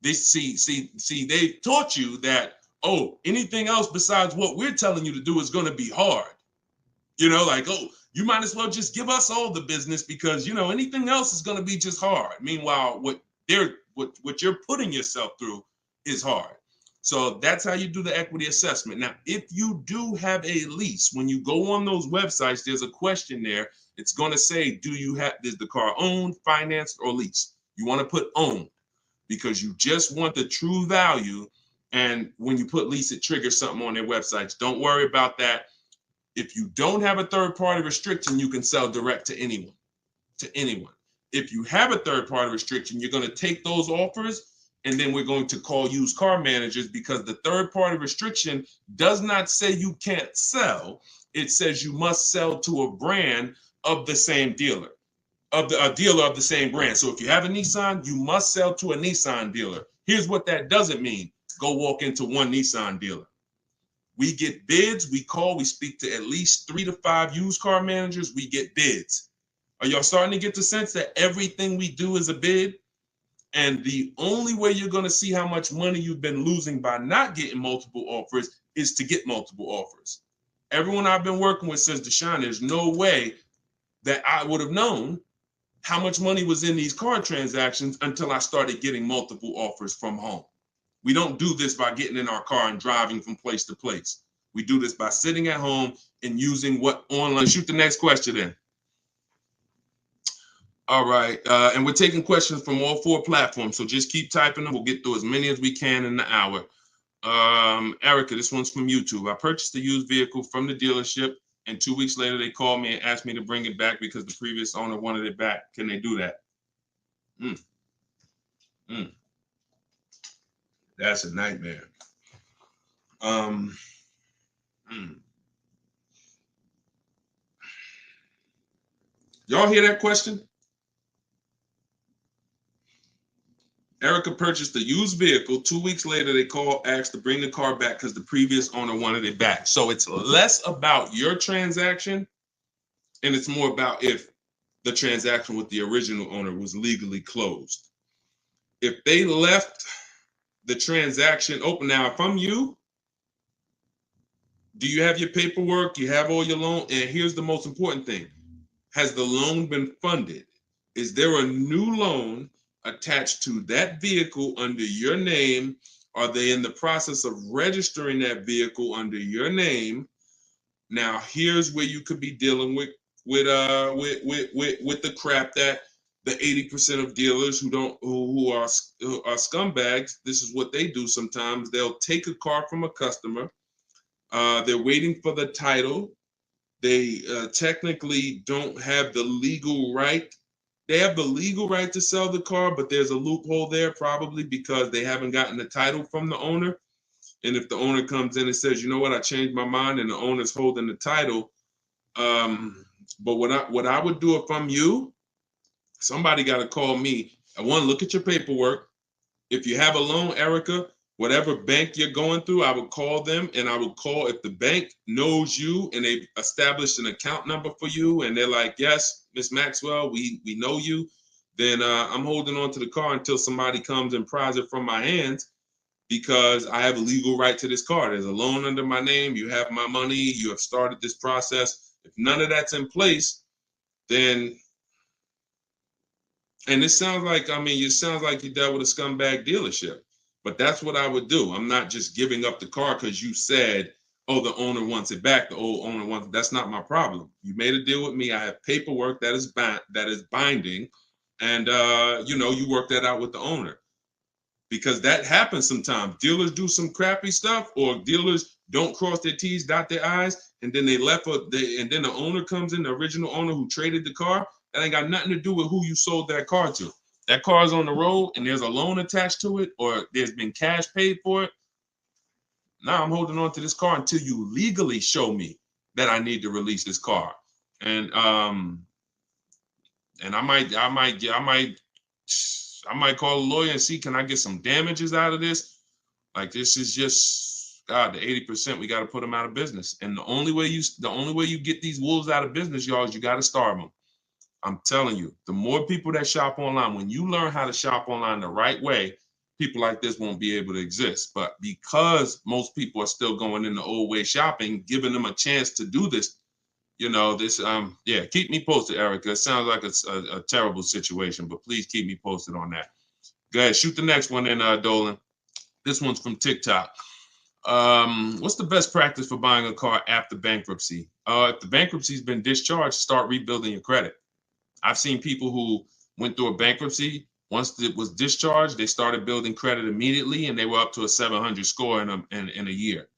They they taught you that, oh, anything else besides what we're telling you to do is going to be hard. You know, like, oh, you might as well just give us all the business because, you know, anything else is going to be just hard. Meanwhile, what you're putting yourself through is hard. So that's how you do the equity assessment. Now, if you do have a lease, when you go on those websites, there's a question there. It's going to say, is the car owned, financed, or leased? You want to put owned because you just want the true value. And when you put lease, it triggers something on their websites. Don't worry about that. If you don't have a third-party restriction, you can sell direct to anyone. If you have a third-party restriction, you're going to take those offers, and then we're going to call used car managers because the third-party restriction does not say you can't sell. It says you must sell to a brand of the same dealer, a dealer of the same brand. So if you have a Nissan, you must sell to a Nissan dealer. Here's what that doesn't mean. Go walk into one Nissan dealer. We get bids, we speak to at least 3 to 5 used car managers, we get bids. Are y'all starting to get the sense that everything we do is a bid? And the only way you're going to see how much money you've been losing by not getting multiple offers is to get multiple offers. Everyone I've been working with says, Deshone, there's no way that I would have known how much money was in these car transactions until I started getting multiple offers from home. We don't do this by getting in our car and driving from place to place. We do this by sitting at home and using what online. Shoot the next question in. All right. And we're taking questions from all 4 platforms. So just keep typing them. We'll get through as many as we can in the hour. Erica, this one's from YouTube. I purchased a used vehicle from the dealership, and 2 weeks later they called me and asked me to bring it back because the previous owner wanted it back. Can they do that? Mm, mm, that's a nightmare. Um, mm. Y'all hear that question? Erica purchased a used vehicle. 2 weeks later, they called, asked to bring the car back because the previous owner wanted it back. So it's less about your transaction, and it's more about if the transaction with the original owner was legally closed. If they left the transaction open, now if I'm you, do you have your paperwork? You have all your loan? And here's the most important thing. Has the loan been funded? Is there a new loan attached to that vehicle under your name? Are they in the process of registering that vehicle under your name? Now, here's where you could be dealing with the crap that the 80% of dealers who are scumbags. This is what they do sometimes. They'll take a car from a customer. They're waiting for the title. They technically don't have the legal right. They have the legal right to sell the car, but there's a loophole there probably because they haven't gotten the title from the owner. And if the owner comes in and says, you know what, I changed my mind, and the owner's holding the title. But what I would do if I'm you, somebody got to call me. I want to look at your paperwork. If you have a loan, Erica, whatever bank you're going through, I would call them, and I would call if the bank knows you and they've established an account number for you, and they're like, yes, Miss Maxwell, we know you, then I'm holding on to the car until somebody comes and pries it from my hands because I have a legal right to this car. There's a loan under my name. You have my money. You have started this process. If none of that's in place, then and it sounds like, I mean, it sounds like you dealt with a scumbag dealership, but that's what I would do. I'm not just giving up the car because you said, oh, the owner wants it back. The old owner wants it. That's not my problem. You made a deal with me. I have paperwork that is binding. And, you work that out with the owner because that happens sometimes. Dealers do some crappy stuff, or dealers don't cross their T's, dot their I's, and then and then the owner comes in, the original owner who traded the car. That ain't got nothing to do with who you sold that car to. That car's on the road and there's a loan attached to it, or there's been cash paid for it. Now I'm holding on to this car until you legally show me that I need to release this car. And I might call a lawyer and see, can I get some damages out of this? Like, this is just, God, the 80%, we got to put them out of business. And the only way you get these wolves out of business, y'all, is you got to starve them. I'm telling you, the more people that shop online, when you learn how to shop online the right way, people like this won't be able to exist. But because most people are still going in the old way shopping, giving them a chance to do this, keep me posted, Erica. It sounds like it's a terrible situation, but please keep me posted on that. Go ahead, shoot the next one in, Dolan. This one's from TikTok. What's the best practice for buying a car after bankruptcy? If the bankruptcy's been discharged, start rebuilding your credit. I've seen people who went through a bankruptcy. Once it was discharged, they started building credit immediately, and they were up to a 700 score in a year.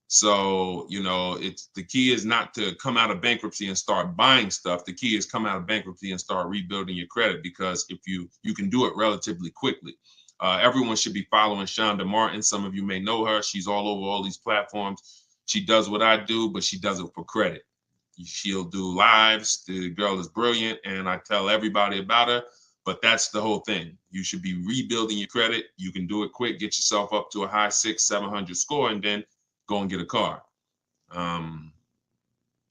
So, it's the key is not to come out of bankruptcy and start buying stuff. The key is come out of bankruptcy and start rebuilding your credit, because if you can do it relatively quickly. Everyone should be following Shonda Martin. Some of you may know her. She's all over all these platforms. She does what I do, but she does it for credit. She'll do lives. The girl is brilliant, and I tell everybody about her. But that's the whole thing. You should be rebuilding your credit. You can do it quick. Get yourself up to a high 600-700 score, and then go and get a car.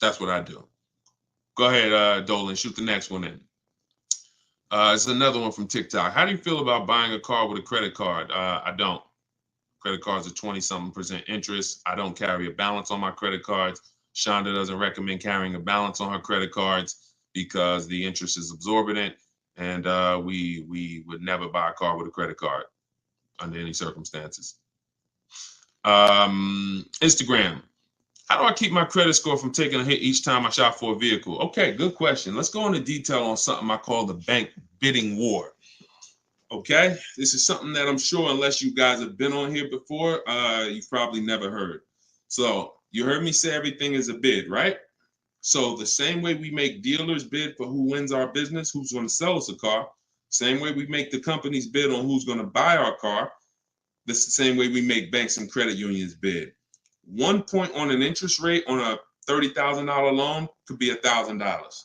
That's what I do. Go ahead, Dolan. Shoot the next one in. It's another one from TikTok. How do you feel about buying a car with a credit card? I don't. Credit cards are 20-something% interest. I don't carry a balance on my credit cards. Shonda doesn't recommend carrying a balance on her credit cards because the interest is exorbitant, and we would never buy a car with a credit card under any circumstances. Instagram. How do I keep my credit score from taking a hit each time I shop for a vehicle? Okay, good question. Let's go into detail on something I call the bank bidding war. Okay, this is something that I'm sure, unless you guys have been on here before, you've probably never heard. So you heard me say everything is a bid, right? So the same way we make dealers bid for who wins our business, who's going to sell us a car, same way we make the companies bid on who's going to buy our car, this is the same way we make banks and credit unions bid. 1 point on an interest rate on a $30,000 loan could be $1,000.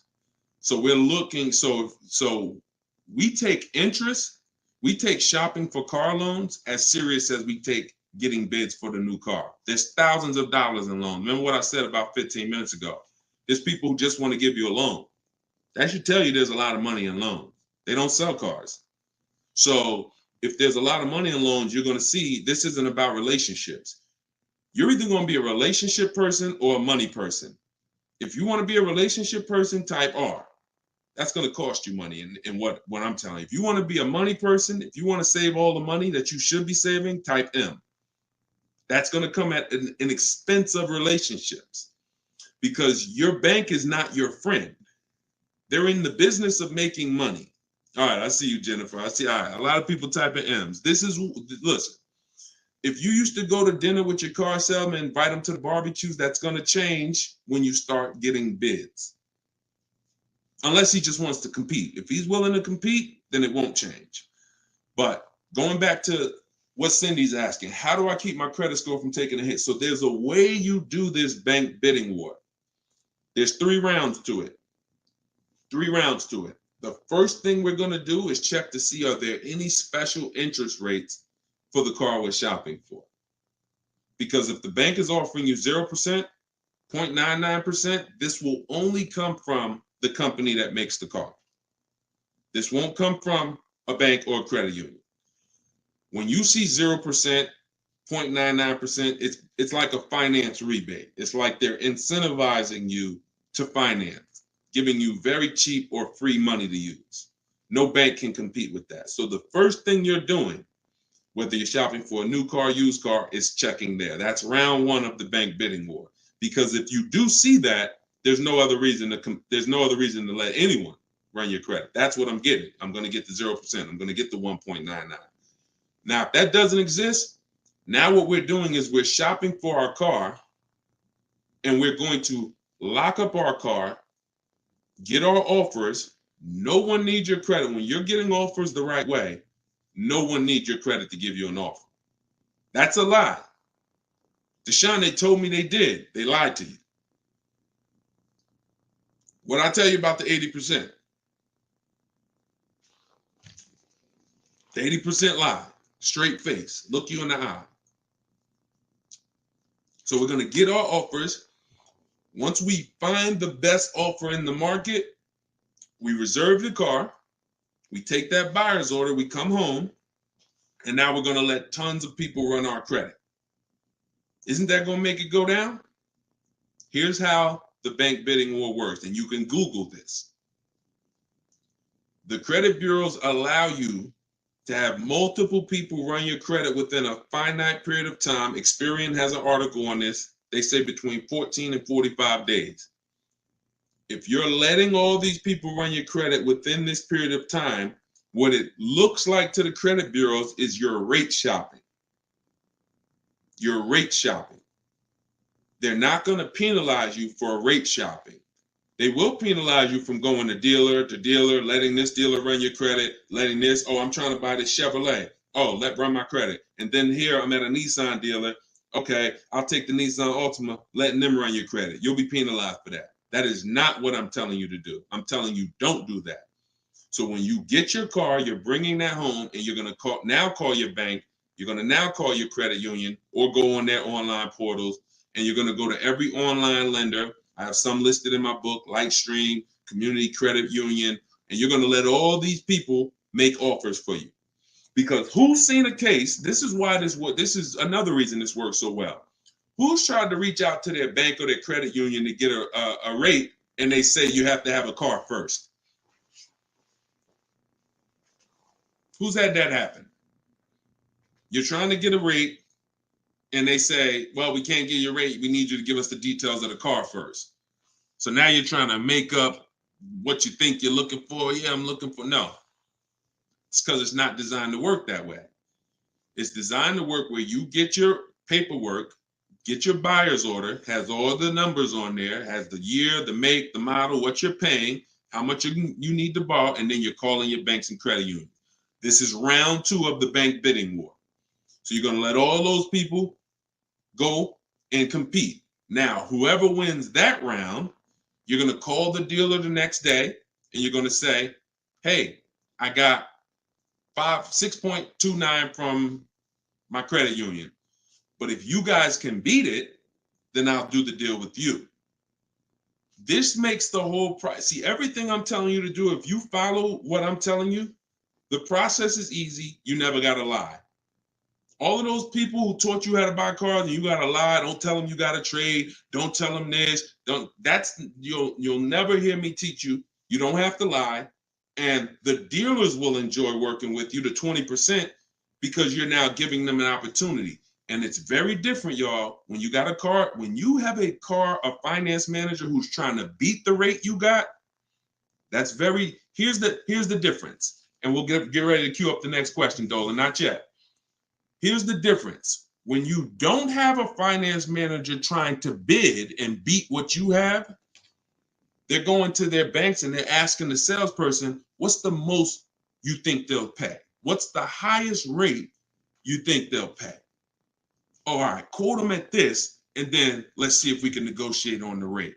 So we're looking, so we take interest, we take shopping for car loans as serious as we take getting bids for the new car. There's thousands of dollars in loans. Remember what I said about 15 minutes ago? There's people who just want to give you a loan. That should tell you there's a lot of money in loans. They don't sell cars. So if there's a lot of money in loans, you're going to see this isn't about relationships. You're either going to be a relationship person or a money person. If you want to be a relationship person, type R. That's going to cost you money. And what I'm telling you, if you want to be a money person, if you want to save all the money that you should be saving, type M. That's going to come at an expense of relationships, because your bank is not your friend. They're in the business of making money. All right, I see you, Jennifer. I see. All right, a lot of people typing M's. Listen, if you used to go to dinner with your car salesman, invite them to the barbecues, that's going to change when you start getting bids. Unless he just wants to compete. If he's willing to compete, then it won't change. But going back to what Cindy's asking, how do I keep my credit score from taking a hit? So there's a way you do this bank bidding war. There's 3 rounds to it. 3 rounds to it. The first thing we're going to do is check to see, are there any special interest rates for the car we're shopping for? Because if the bank is offering you 0%, 0.99%, this will only come from the company that makes the car. This won't come from a bank or a credit union. When you see 0%, 0.99%, it's like a finance rebate. It's like they're incentivizing you to finance, giving you very cheap or free money to use. No bank can compete with that. So the first thing you're doing, whether you're shopping for a new car, used car, is checking there. That's round 1 of the bank bidding war. Because if you do see that, there's no other reason to let anyone run your credit. That's what I'm getting. I'm going to get the 0%. I'm going to get the 1.99. Now, if that doesn't exist, now what we're doing is we're shopping for our car, and we're going to lock up our car, get our offers. No one needs your credit. When you're getting offers the right way, no one needs your credit to give you an offer. That's a lie. Deshone, they told me they did. They lied to you. What I tell you about the 80%? The 80% lie, straight face, look you in the eye. So we're going to get our offers. Once we find the best offer in the market, we reserve the car, we take that buyer's order, we come home, and now we're going to let tons of people run our credit. Isn't that going to make it go down? Here's how the bank bidding war works, and you can Google this. The credit bureaus allow you to have multiple people run your credit within a finite period of time. Experian has an article on this. They say between 14 and 45 days. If you're letting all these people run your credit within this period of time, what it looks like to the credit bureaus is you're rate shopping. You're rate shopping. They're not going to penalize you for rate shopping. They will penalize you from going to dealer, letting this dealer run your credit, letting this, oh, I'm trying to buy this Chevrolet. Oh, let run my credit. And then here I'm at a Nissan dealer. Okay, I'll take the Nissan Altima, letting them run your credit. You'll be penalized for that. That is not what I'm telling you to do. I'm telling you, don't do that. So when you get your car, you're bringing that home, and you're going to call your bank. You're going to now call your credit union or go on their online portals, and you're going to go to every online lender. I have some listed in my book, Lightstream, Community Credit Union, and you're going to let all these people make offers for you. Because who's seen a case? This is another reason this works so well. Who's tried to reach out to their bank or their credit union to get a rate, and they say you have to have a car first? Who's had that happen? You're trying to get a rate, and they say, well, we can't give you a rate. We need you to give us the details of the car first. So now you're trying to make up what you think you're looking for. Yeah, I'm looking for. No, it's because it's not designed to work that way. It's designed to work where you get your paperwork, get your buyer's order, has all the numbers on there, has the year, the make, the model, what you're paying, how much you need to borrow, and then you're calling your banks and credit unions. This is round 2 of the bank bidding war. So you're going to let all those people go and compete. Now, whoever wins that round, you're going to call the dealer the next day and you're going to say, hey, I got 6.29 from my credit union. But if you guys can beat it, then I'll do the deal with you. This makes the whole price. See, everything I'm telling you to do, if you follow what I'm telling you, the process is easy. You never got to lie. All of those people who taught you how to buy cars and you got to lie, don't tell them you got to trade, don't tell them this, you'll never hear me teach you. You don't have to lie. And the dealers will enjoy working with you to 20% because you're now giving them an opportunity. And it's very different, y'all. When you got a car, when you have a finance manager who's trying to beat the rate you got, here's the difference. And we'll get ready to queue up the next question, Dolan, not yet. Here's the difference. When you don't have a finance manager trying to bid and beat what you have, they're going to their banks and they're asking the salesperson, what's the most you think they'll pay? What's the highest rate you think they'll pay? All right, quote them at this, and then let's see if we can negotiate on the rate.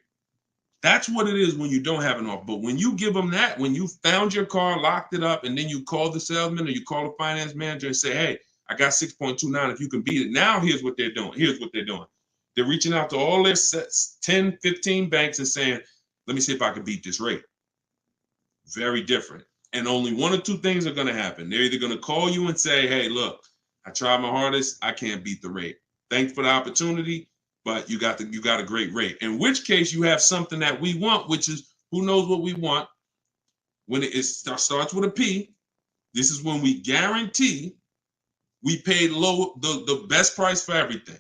That's what it is when you don't have an offer. But when you give them that, when you found your car, locked it up, and then you call the salesman or you call the finance manager and say, hey, I got 6.29 if you can beat it. Now here's what they're doing. They're reaching out to all their 10, 15 banks and saying, let me see if I can beat this rate. Very different. And only one or two things are going to happen. They're either going to call you and say, hey, look, I tried my hardest. I can't beat the rate. Thanks for the opportunity, but you got a great rate. In which case you have something that we want, which is who knows what we want. When it starts with a P, this is when we guarantee we paid low, the best price for everything.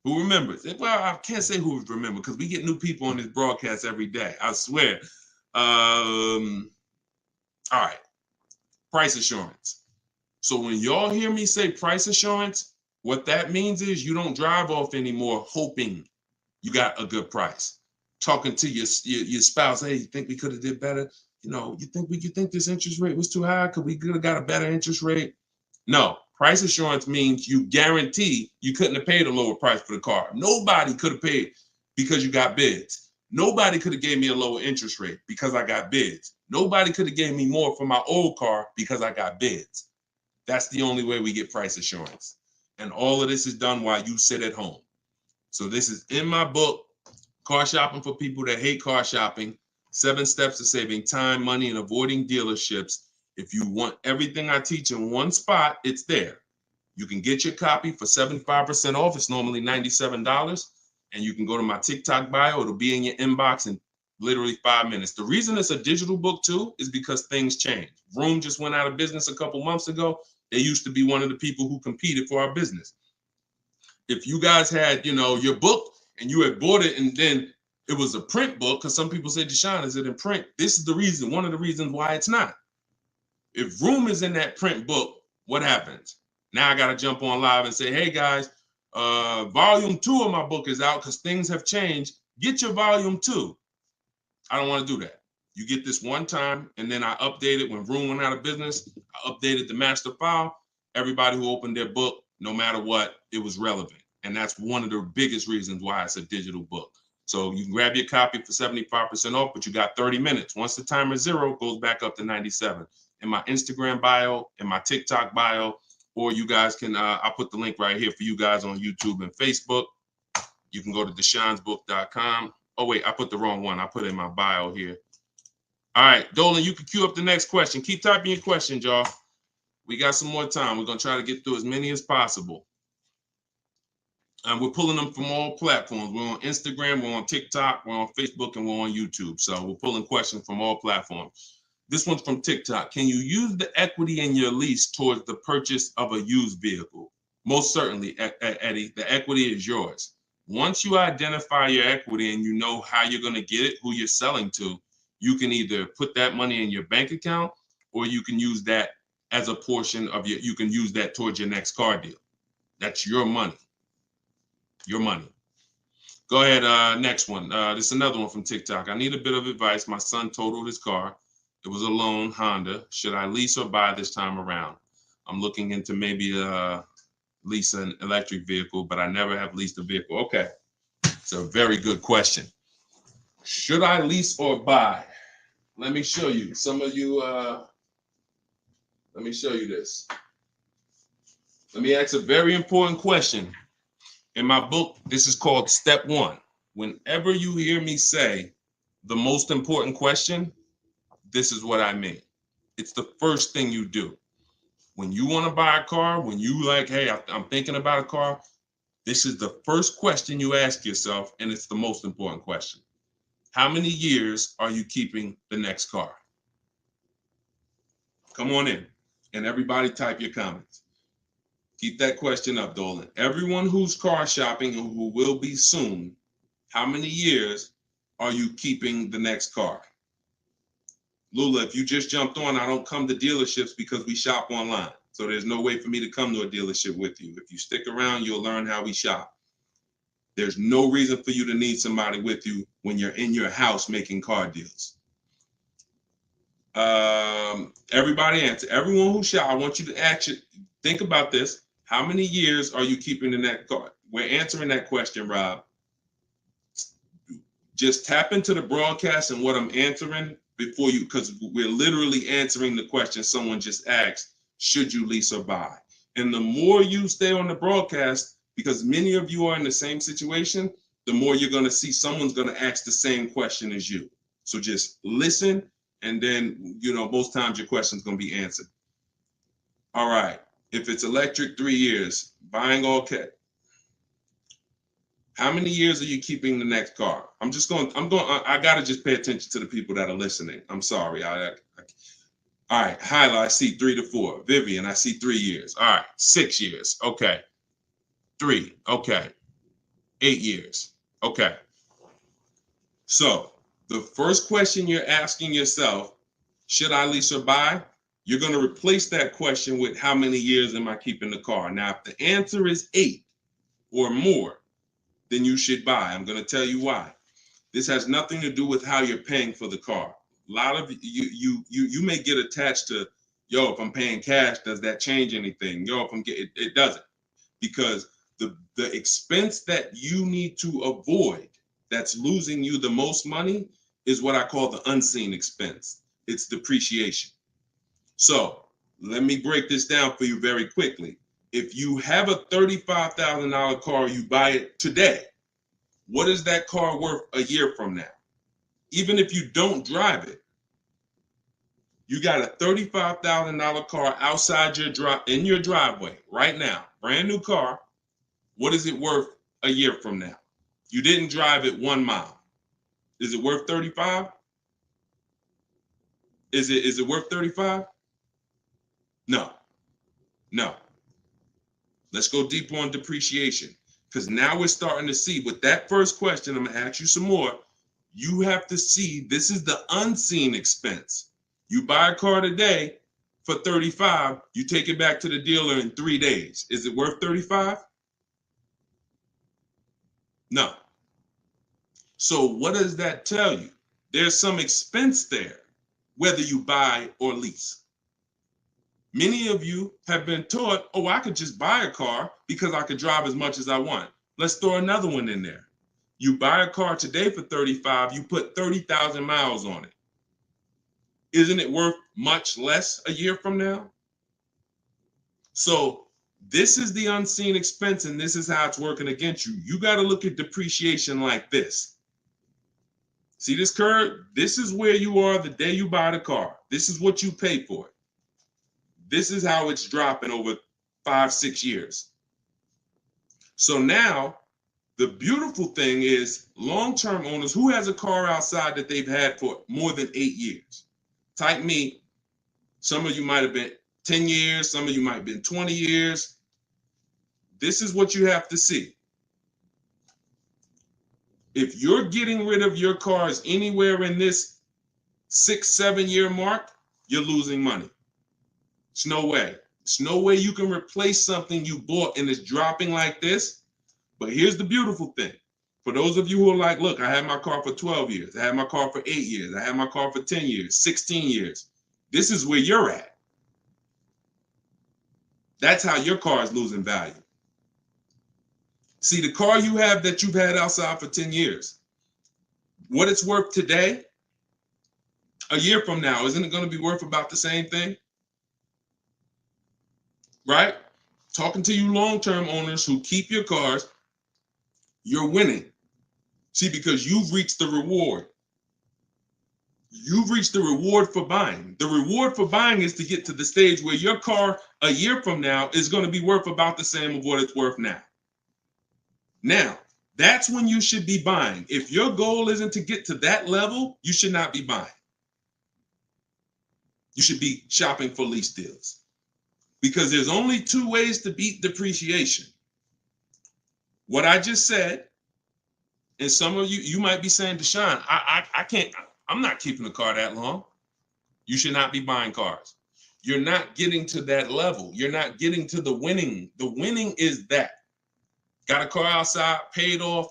Who remembers? Well, I can't say who remembers because we get new people on this broadcast every day. I swear. All right. Price assurance. So when y'all hear me say price assurance, what that means is you don't drive off anymore hoping you got a good price. Talking to your spouse, hey, you think we could have did better? You think this interest rate was too high? Could we have got a better interest rate? No. Price assurance means you guarantee you couldn't have paid a lower price for the car. Nobody could have paid because you got bids. Nobody could have gave me a lower interest rate because I got bids. Nobody could have gave me more for my old car because I got bids. That's the only way we get price assurance. And all of this is done while you sit at home. So this is in my book, Car Shopping for People That Hate Car Shopping, 7 Steps to Saving Time, Money, and Avoiding Dealerships. If you want everything I teach in one spot, it's there. You can get your copy for 75% off. It's normally $97. And you can go to my TikTok bio. It'll be in your inbox in literally 5 minutes. The reason it's a digital book too is because things change. Vroom just went out of business a couple months ago. They used to be one of the people who competed for our business. If you guys had, your book and you had bought it and then it was a print book, because some people say, Deshone, is it in print? This is the reason, one of the reasons why it's not. If Vroom is in that print book, what happens? Now I got to jump on live and say, hey guys, volume 2 of my book is out because things have changed. Get your volume 2. I don't want to do that. You get this one time, and then I update it when Vroom went out of business. I updated the master file. Everybody who opened their book, no matter what, it was relevant. And that's one of the biggest reasons why it's a digital book. So you can grab your copy for 75% off, but you got 30 minutes. Once the timer is 0, it goes back up to 97. In my Instagram bio, in my TikTok bio, or you guys can, I'll put the link right here for you guys on YouTube and Facebook. You can go to deshonsbook.com. Oh, wait, I put the wrong one. I put it in my bio here. All right, Dolan, you can queue up the next question. Keep typing your questions, y'all. We got some more time. We're going to try to get through as many as possible. We're pulling them from all platforms. We're on Instagram, we're on TikTok, we're on Facebook, and we're on YouTube. So we're pulling questions from all platforms. This one's from TikTok. Can you use the equity in your lease towards the purchase of a used vehicle? Most certainly, Eddie, the equity is yours. Once you identify your equity and you know how you're going to get it, who you're selling to, you can either put that money in your bank account or you can use that as a portion of you can use that towards your next car deal. That's your money. Your money. Go ahead, next one. This is another one from TikTok. I need a bit of advice. My son totaled his car. It was a loan Honda. Should I lease or buy this time around? I'm looking into maybe lease an electric vehicle, but I never have leased a vehicle. Okay, it's a very good question. Should I lease or buy? Let me show you. Some of you, let me show you this. Let me ask a very important question. In my book, this is called Step 1. Whenever you hear me say the most important question, this is what I mean. It's the first thing you do. When you want to buy a car, when you like, hey, I'm thinking about a car, this is the first question you ask yourself, and it's the most important question. How many years are you keeping the next car? Come on in, and everybody type your comments. Keep that question up, Dolan. Everyone who's car shopping and who will be soon, how many years are you keeping the next car? Lula, if you just jumped on, I don't come to dealerships because we shop online. So there's no way for me to come to a dealership with you. If you stick around, you'll learn how we shop. There's no reason for you to need somebody with you when you're in your house making car deals. Everybody answer. Everyone who shop, I want you to actually think about this. How many years are you keeping in that car? We're answering that question, Rob. Just tap into the broadcast and what I'm answering before you, because we're literally answering the question someone just asked, should you lease or buy? And the more you stay on the broadcast, because many of you are in the same situation, the more you're going to see someone's going to ask the same question as you. So just listen, and then, most times your question's going to be answered. All right. If it's electric, 3 years. Buying all cash. How many years are you keeping the next car? I got to just pay attention to the people that are listening. I'm sorry. All right. Hyla, I see 3 to 4. Vivian, I see 3 years. All right. 6 years. Okay. 3. Okay. 8 years. Okay. So the first question you're asking yourself, should I lease or buy? You're going to replace that question with how many years am I keeping the car? Now, if the answer is 8 or more, then you should buy. I'm going to tell you why. This has nothing to do with how you're paying for the car. A lot of you may get attached to, if I'm paying cash, does that change anything? If I'm getting it doesn't, because the expense that you need to avoid that's losing you the most money is what I call the unseen expense. It's depreciation. So let me break this down for you very quickly. If you have a $35,000 car, you buy it today, what is that car worth a year from now? Even if you don't drive it, you got a $35,000 car outside in your driveway right now, brand new car. What is it worth a year from now? You didn't drive it 1 mile. Is it worth 35? Is it worth 35? No. Let's go deeper on depreciation, because now we're starting to see with that first question. I'm gonna ask you some more. You have to see this is the unseen expense. You buy a car today for 35, you take it back to the dealer in 3 days. Is it worth 35? No. So what does that tell you? There's some expense there, whether you buy or lease. Many of you have been taught, I could just buy a car because I could drive as much as I want. Let's throw another one in there. You buy a car today for 35, you put 30,000 miles on it. Isn't it worth much less a year from now? So this is the unseen expense, and this is how it's working against you. You got to look at depreciation like this. See this curve? This is where you are the day you buy the car. This is what you pay for it. This is how it's dropping over 5-6 years. So now the beautiful thing is long-term owners, who has a car outside that they've had for more than 8 years? Type me. Some of you might have been 10 years. Some of you might have been 20 years. this is what you have to see. If you're getting rid of your cars anywhere in this 6-7 year mark, you're losing money. It's no way. It's no way you can replace something you bought and it's dropping like this. But here's the beautiful thing. For those of you who are like, look, I had my car for 12 years. I had my car for 8 years. I had my car for 10 years, 16 years. This is where you're at. That's how your car is losing value. See, the car you have that you've had outside for 10 years, what it's worth today, a year from now, isn't it going to be worth about the same thing? Right? Talking to you long-term owners who keep your cars, you're winning. See, because you've reached the reward. You've reached the reward for buying. The reward for buying is to get to the stage where your car a year from now is going to be worth about the same of what it's worth now. Now, that's when you should be buying. If your goal isn't to get to that level, you should not be buying. You should be shopping for lease deals. Because there's only two ways to beat depreciation. What I just said, and some of you might be saying, Deshone, I can't, I'm not keeping a car that long. You should not be buying cars. You're not getting to that level. You're not getting to the winning. The winning is that. Got a car outside, paid off,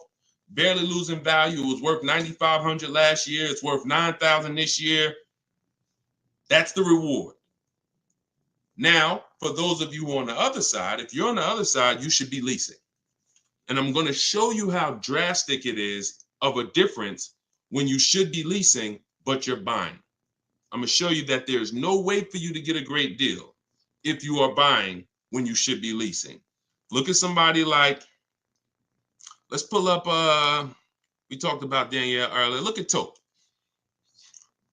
barely losing value. It was worth $9,500 last year. It's worth $9,000 this year. That's the reward. Now, for those of you who are on the other side, if you're on the other side, you should be leasing. And I'm going to show you how drastic it is of a difference when you should be leasing, but you're buying. I'm going to show you that there's no way for you to get a great deal if you are buying when you should be leasing. Look at somebody like, let's pull up, we talked about Danielle earlier. Look at Tope.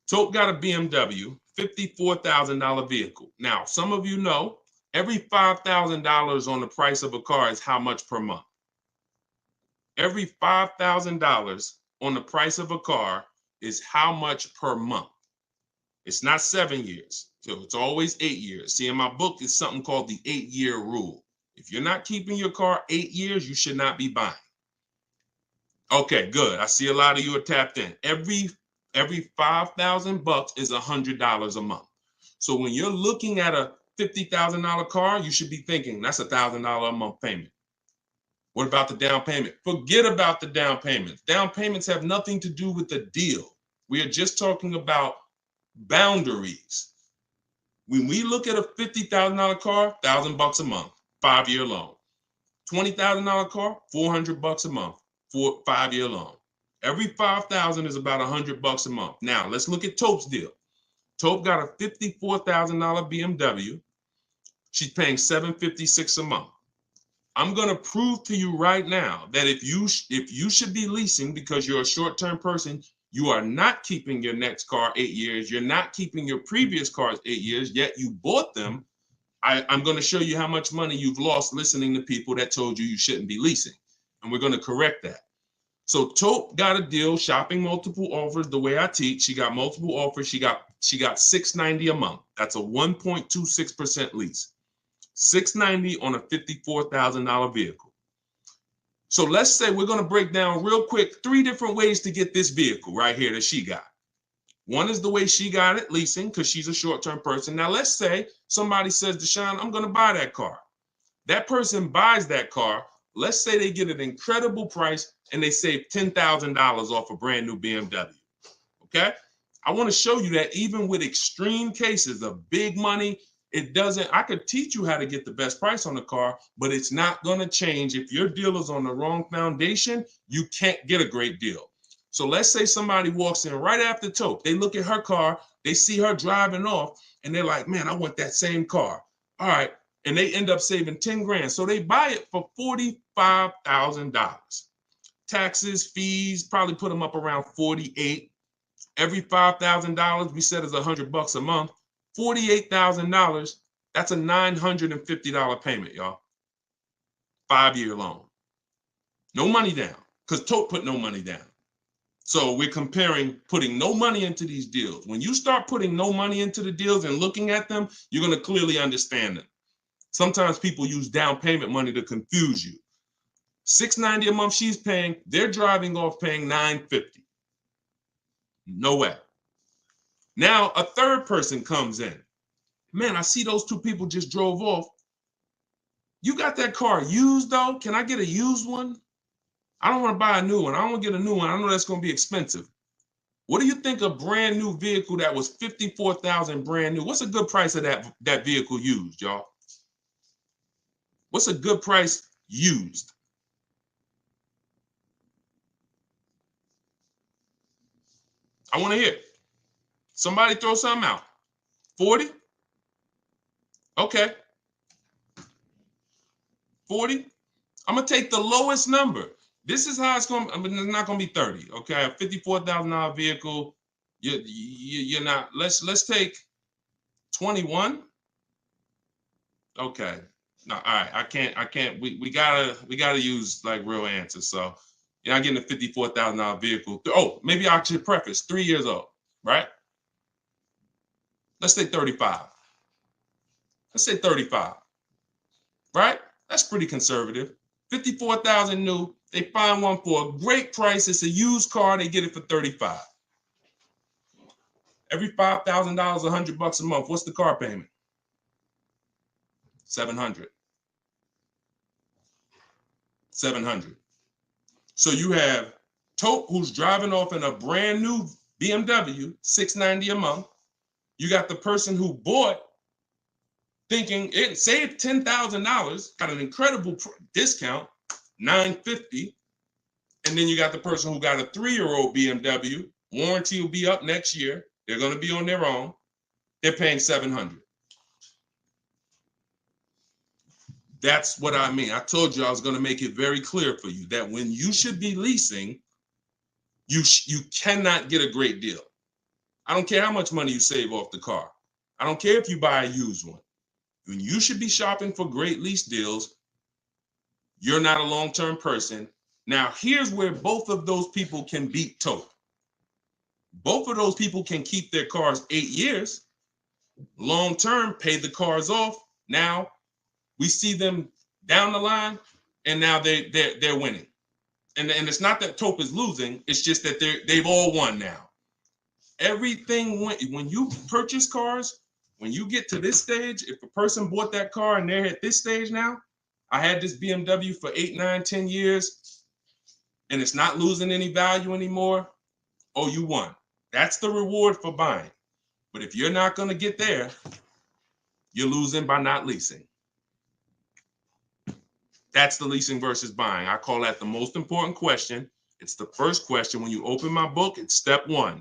Tope got a BMW, $54,000 vehicle. Now, some of you know, every $5,000 on the price of a car is how much per month? Every $5,000 on the price of a car is how much per month? It's not 7 years, so it's always 8 years. See, in my book, it's something called the 8-year rule. If you're not keeping your car 8 years, you should not be buying. Okay, good. I see a lot of you are tapped in. Every $5,000 is $100 a month. So when you're looking at a $50,000 car, you should be thinking that's $1,000 a month payment. What about the down payment? Forget about the down payments. Down payments have nothing to do with the deal. We are just talking about boundaries. When we look at a $50,000 car, $1,000 a month, 5-year loan. $20,000 car, $400 a month, 5-year loan. Every $5,000 is about $100 a month. Now let's look at Tope's deal. Tope got a $54,000 BMW. She's paying $756 a month. I'm going to prove to you right now that if you should be leasing because you're a short-term person, you are not keeping your next car 8 years. You're not keeping your previous cars 8 years, yet you bought them. I'm going to show you how much money you've lost listening to people that told you shouldn't be leasing. And we're going to correct that. So Tope got a deal, shopping multiple offers the way I teach. She got multiple offers. She got $690 a month. That's a 1.26% lease. $690 on a $54,000 vehicle. So let's say we're going to break down real quick 3 different ways to get this vehicle right here that she got. One is the way she got it, leasing, because she's a short-term person. Now let's say somebody says, Deshone, I'm going to buy that car. That person buys that car. Let's say they get an incredible price and they save $10,000 off a brand new BMW. Okay? I want to show you that even with extreme cases of big money, I could teach you how to get the best price on the car, but it's not going to change. If your deal is on the wrong foundation, you can't get a great deal. So let's say somebody walks in right after Tope. They look at her car, they see her driving off, and they're like, man, I want that same car. All right. And they end up saving 10 grand. So they buy it for $45,000. Taxes, fees, probably put them up around 48. Every $5,000 we said is $100 a month. $48,000, that's a $950 payment, y'all. 5-year loan. No money down, because Tope put no money down. So we're comparing putting no money into these deals. When you start putting no money into the deals and looking at them, you're going to clearly understand them. Sometimes people use down payment money to confuse you. $690 a month she's paying, they're driving off paying $950. No way. Now a third person comes in. Man, I see those two people just drove off. You got that car used though? Can I get a used one? I don't want to buy a new one. I don't want to get a new one. I know that's going to be expensive. What do you think a brand new vehicle that was $54,000 brand new? What's a good price of that vehicle used, y'all? What's a good price used? I want to hear. Somebody throw something out. 40? Okay. 40? I'm going to take the lowest number. This is how it's going. I mean, it's not going to be 30. Okay, a $54,000 vehicle. You're not. Let's take 21. Okay. No, all right. I can't. We gotta use like real answers. So you're not getting a $54,000 vehicle. Oh, maybe I should preface 3 years old, right? Let's say 35. Let's say 35. Right? That's pretty conservative. 54,000 new. They find one for a great price. It's a used car. They get it for 35. Every $5,000, $100 a month. What's the car payment? 700. 700. So you have Tope, who's driving off in a brand new BMW, $690 a month. You got the person who bought thinking it saved $10,000, got an incredible discount, $950. And then you got the person who got a 3-year-old BMW. Warranty will be up next year. They're going to be on their own. They're paying $700. That's what I mean. I told you I was going to make it very clear for you that when you should be leasing, you cannot get a great deal. I don't care how much money you save off the car. I don't care if you buy a used one. When you should be shopping for great lease deals, you're not a long-term person. Now, here's where both of those people can beat Tope. Both of those people can keep their cars 8 years. Long-term, pay the cars off. Now, we see them down the line, and now they're winning. And it's not that Tope is losing. It's just that they've all won now. Everything when you purchase cars, when you get to this stage, if a person bought that car and they're at this stage now, I had this BMW for 8, 9, 10 years, and it's not losing any value anymore. Oh, you won. That's the reward for buying. But if you're not going to get there, you're losing by not leasing. That's the leasing versus buying. I call that the most important question. It's the first question. When you open my book, it's step 1.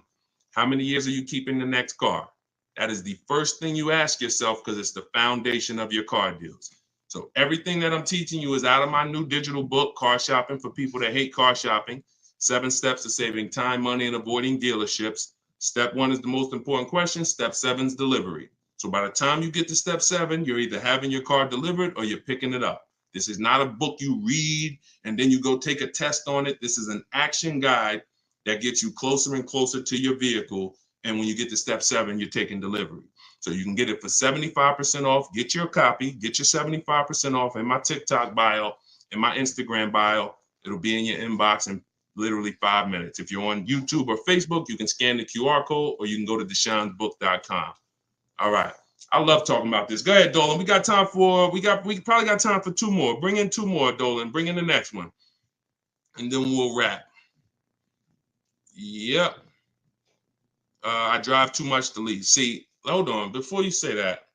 How many years are you keeping the next car? That is the first thing you ask yourself because it's the foundation of your car deals. So everything that I'm teaching you is out of my new digital book, Car Shopping for People That Hate Car Shopping. 7 steps to saving time, money, and avoiding dealerships. Step 1 is the most important question. Step 7 is delivery. So by the time you get to step 7, you're either having your car delivered or you're picking it up. This is not a book you read and then you go take a test on it. This is an action guide that gets you closer and closer to your vehicle. And when you get to step 7, you're taking delivery. So you can get it for 75% off. Get your copy. Get your 75% off in my TikTok bio, in my Instagram bio. It'll be in your inbox in literally 5 minutes. If you're on YouTube or Facebook, you can scan the QR code or you can go to Deshone'sBook.com. All right. I love talking about this. Go ahead, Dolan. We probably got time for 2 more. Bring in 2 more, Dolan. Bring in the next one. And then we'll wrap. Yep. I drive too much to lease. See, hold on. Before you say that,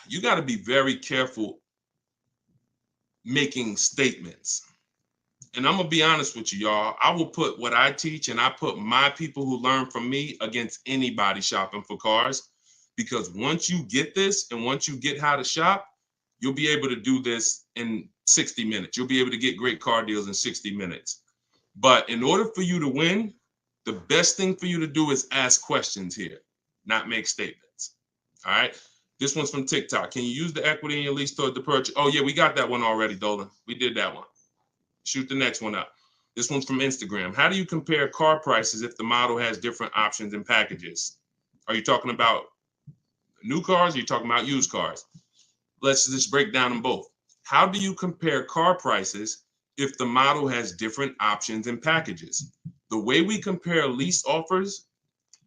you got to be very careful making statements. And I'm going to be honest with you, y'all. I will put what I teach and I put my people who learn from me against anybody shopping for cars. Because once you get this and once you get how to shop, you'll be able to do this in 60 minutes. You'll be able to get great car deals in 60 minutes. But in order for you to win, the best thing for you to do is ask questions here, not make statements. All right. This one's from TikTok. Can you use the equity in your lease toward the purchase? Oh, yeah, we got that one already, Dolan. We did that one. Shoot the next one up. This one's from Instagram. How do you compare car prices if the model has different options and packages? Are you talking about new cars? Or are you talking about used cars? let's just break down them both. How do you compare car prices if the model has different options and packages? The way we compare lease offers,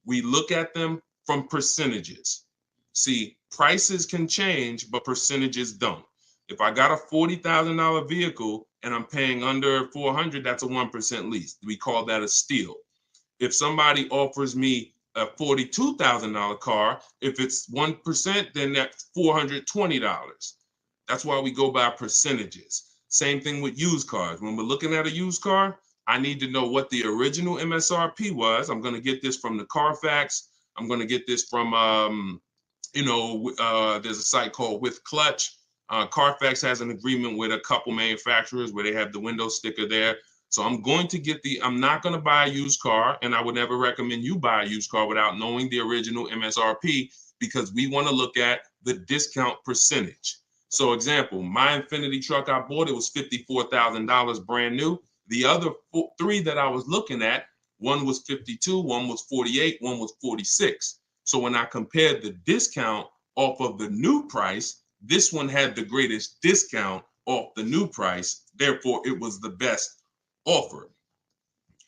we look at them from percentages. See, prices can change, but percentages don't. If I got a $40,000 vehicle and I'm paying under 400, that's a 1% lease. We call that a steal. If somebody offers me a $42,000 car, if it's 1%, then that's $420. That's why we go by percentages. Same thing with used cars. When we're looking at a used car, I need to know what the original MSRP was. I'm going to get this from the Carfax. I'm going to get this from, there's a site called With Clutch. Carfax has an agreement with a couple manufacturers where they have the window sticker there. So I'm going to get I'm not going to buy a used car, and I would never recommend you buy a used car without knowing the original MSRP, because we want to look at the discount percentage. So example, my Infiniti truck I bought, it was $54,000 brand new. The other three that I was looking at, one was 52, one was 48, one was 46. So when I compared the discount off of the new price, this one had the greatest discount off the new price. Therefore, it was the best offer.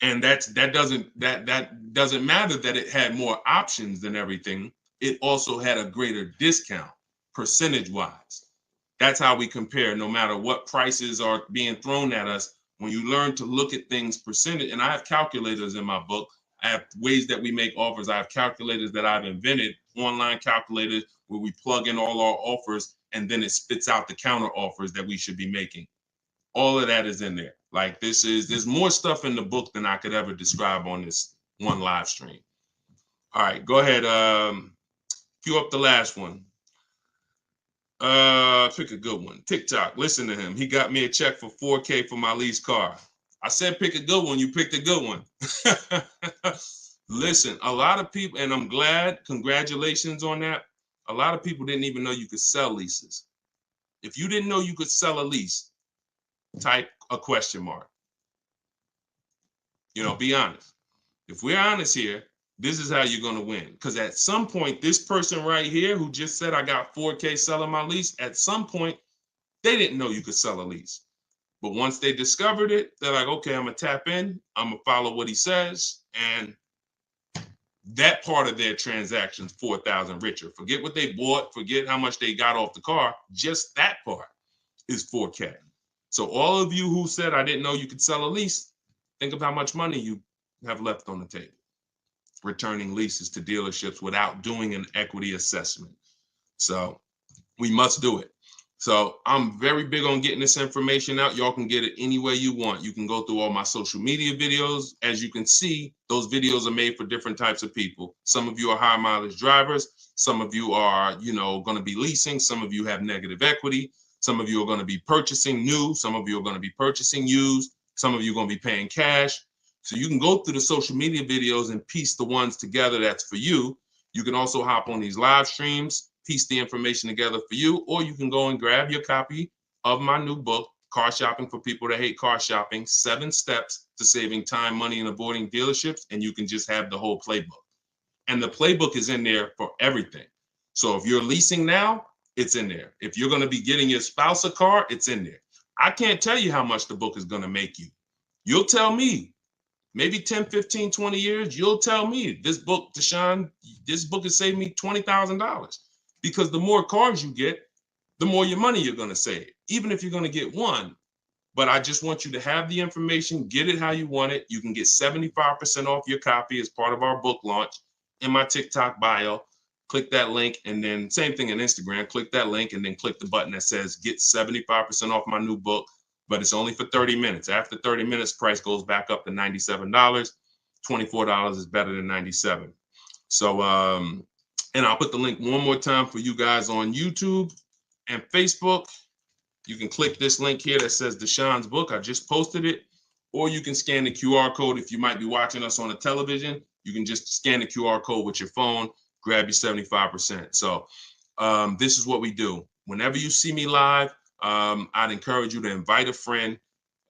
And that doesn't matter that it had more options than everything. It also had a greater discount percentage wise. That's how we compare, no matter what prices are being thrown at us. When you learn to look at things percentage, and I have calculators in my book, I have ways that we make offers. I have calculators that I've invented, online calculators where we plug in all our offers and then it spits out the counter offers that we should be making. All of that is in there. Like there's more stuff in the book than I could ever describe on this one live stream. All right, go ahead. Cue up the last one. Pick a good one. TikTok. Listen to him. He got me a check for $4K for my lease car. I said pick a good one. You picked a good one. Listen, a lot of people, and I'm glad, congratulations on that. A lot of people didn't even know you could sell leases. If you didn't know you could sell a lease, type a question mark. Be honest. If we're honest here, this is how you're going to win. Because at some point, this person right here who just said I got $4K selling my lease, at some point, they didn't know you could sell a lease. But once they discovered it, they're like, okay, I'm going to tap in. I'm going to follow what he says. And that part of their transaction's 4,000 richer. Forget what they bought. Forget how much they got off the car. Just that part is 4K. So all of you who said I didn't know you could sell a lease, think of how much money you have left on the table returning leases to dealerships without doing an equity assessment. So we must do it. So I'm very big on getting this information out. Y'all can get it any way you want. You can go through all my social media videos. As you can see, those videos are made for different types of people. Some of you are high mileage drivers. Some of you are, going to be leasing. Some of you have negative equity. Some of you are going to be purchasing new. Some of you are going to be purchasing used. Some of you are going to be paying cash. So you can go through the social media videos and piece the ones together that's for you. You can also hop on these live streams, piece the information together for you, or you can go and grab your copy of my new book, Car Shopping for People That Hate Car Shopping, 7 Steps to Saving Time, Money, and Avoiding Dealerships, and you can just have the whole playbook. And the playbook is in there for everything. So if you're leasing now, it's in there. If you're going to be getting your spouse a car, it's in there. I can't tell you how much the book is going to make you. You'll tell me. Maybe 10, 15, 20 years, you'll tell me, this book, Deshone, this book has saved me $20,000. Because the more cars you get, the more your money you're going to save, even if you're going to get one. But I just want you to have the information, get it how you want it. You can get 75% off your copy as part of our book launch in my TikTok bio. Click that link, and then same thing on Instagram. Click that link and then click the button that says get 75% off my new book. But it's only for 30 minutes. After 30 minutes, price goes back up to $97. $24 is better than $97. So, and I'll put the link one more time for you guys on YouTube and Facebook. You can click this link here that says Deshone's book. I just posted it. Or you can scan the QR code. If you might be watching us on a television, you can just scan the QR code with your phone, grab your 75%. So this is what we do. Whenever you see me live, I'd encourage you to invite a friend,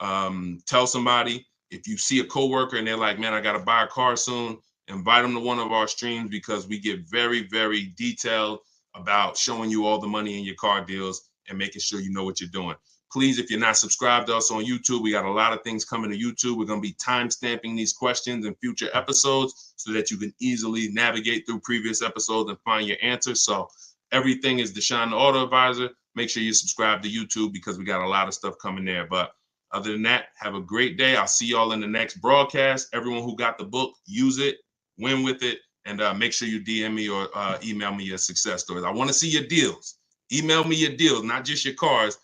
tell somebody. If you see a coworker and they're like, man, I got to buy a car soon, invite them to one of our streams, because we get very, very detailed about showing you all the money in your car deals and making sure you know what you're doing. Please, if you're not subscribed to us on YouTube, we got a lot of things coming to YouTube. We're going to be time stamping these questions in future episodes so that you can easily navigate through previous episodes and find your answers. So everything is Deshone the Auto Advisor. Make sure you subscribe to YouTube because we got a lot of stuff coming there. But other than that, have a great day. I'll see y'all in the next broadcast. Everyone who got the book, use it, win with it, and make sure you DM me or email me your success stories. I want to see your deals. Email me your deals, not just your cars.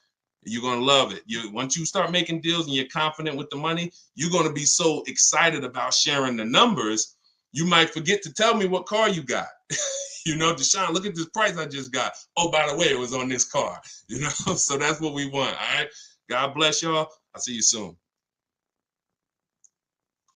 You're going to love it. Once you start making deals and you're confident with the money, you're going to be so excited about sharing the numbers, you might forget to tell me what car you got. You know, Deshone, look at this price I just got. Oh, by the way, it was on this car. You know, so that's what we want. All right. God bless y'all. I'll see you soon.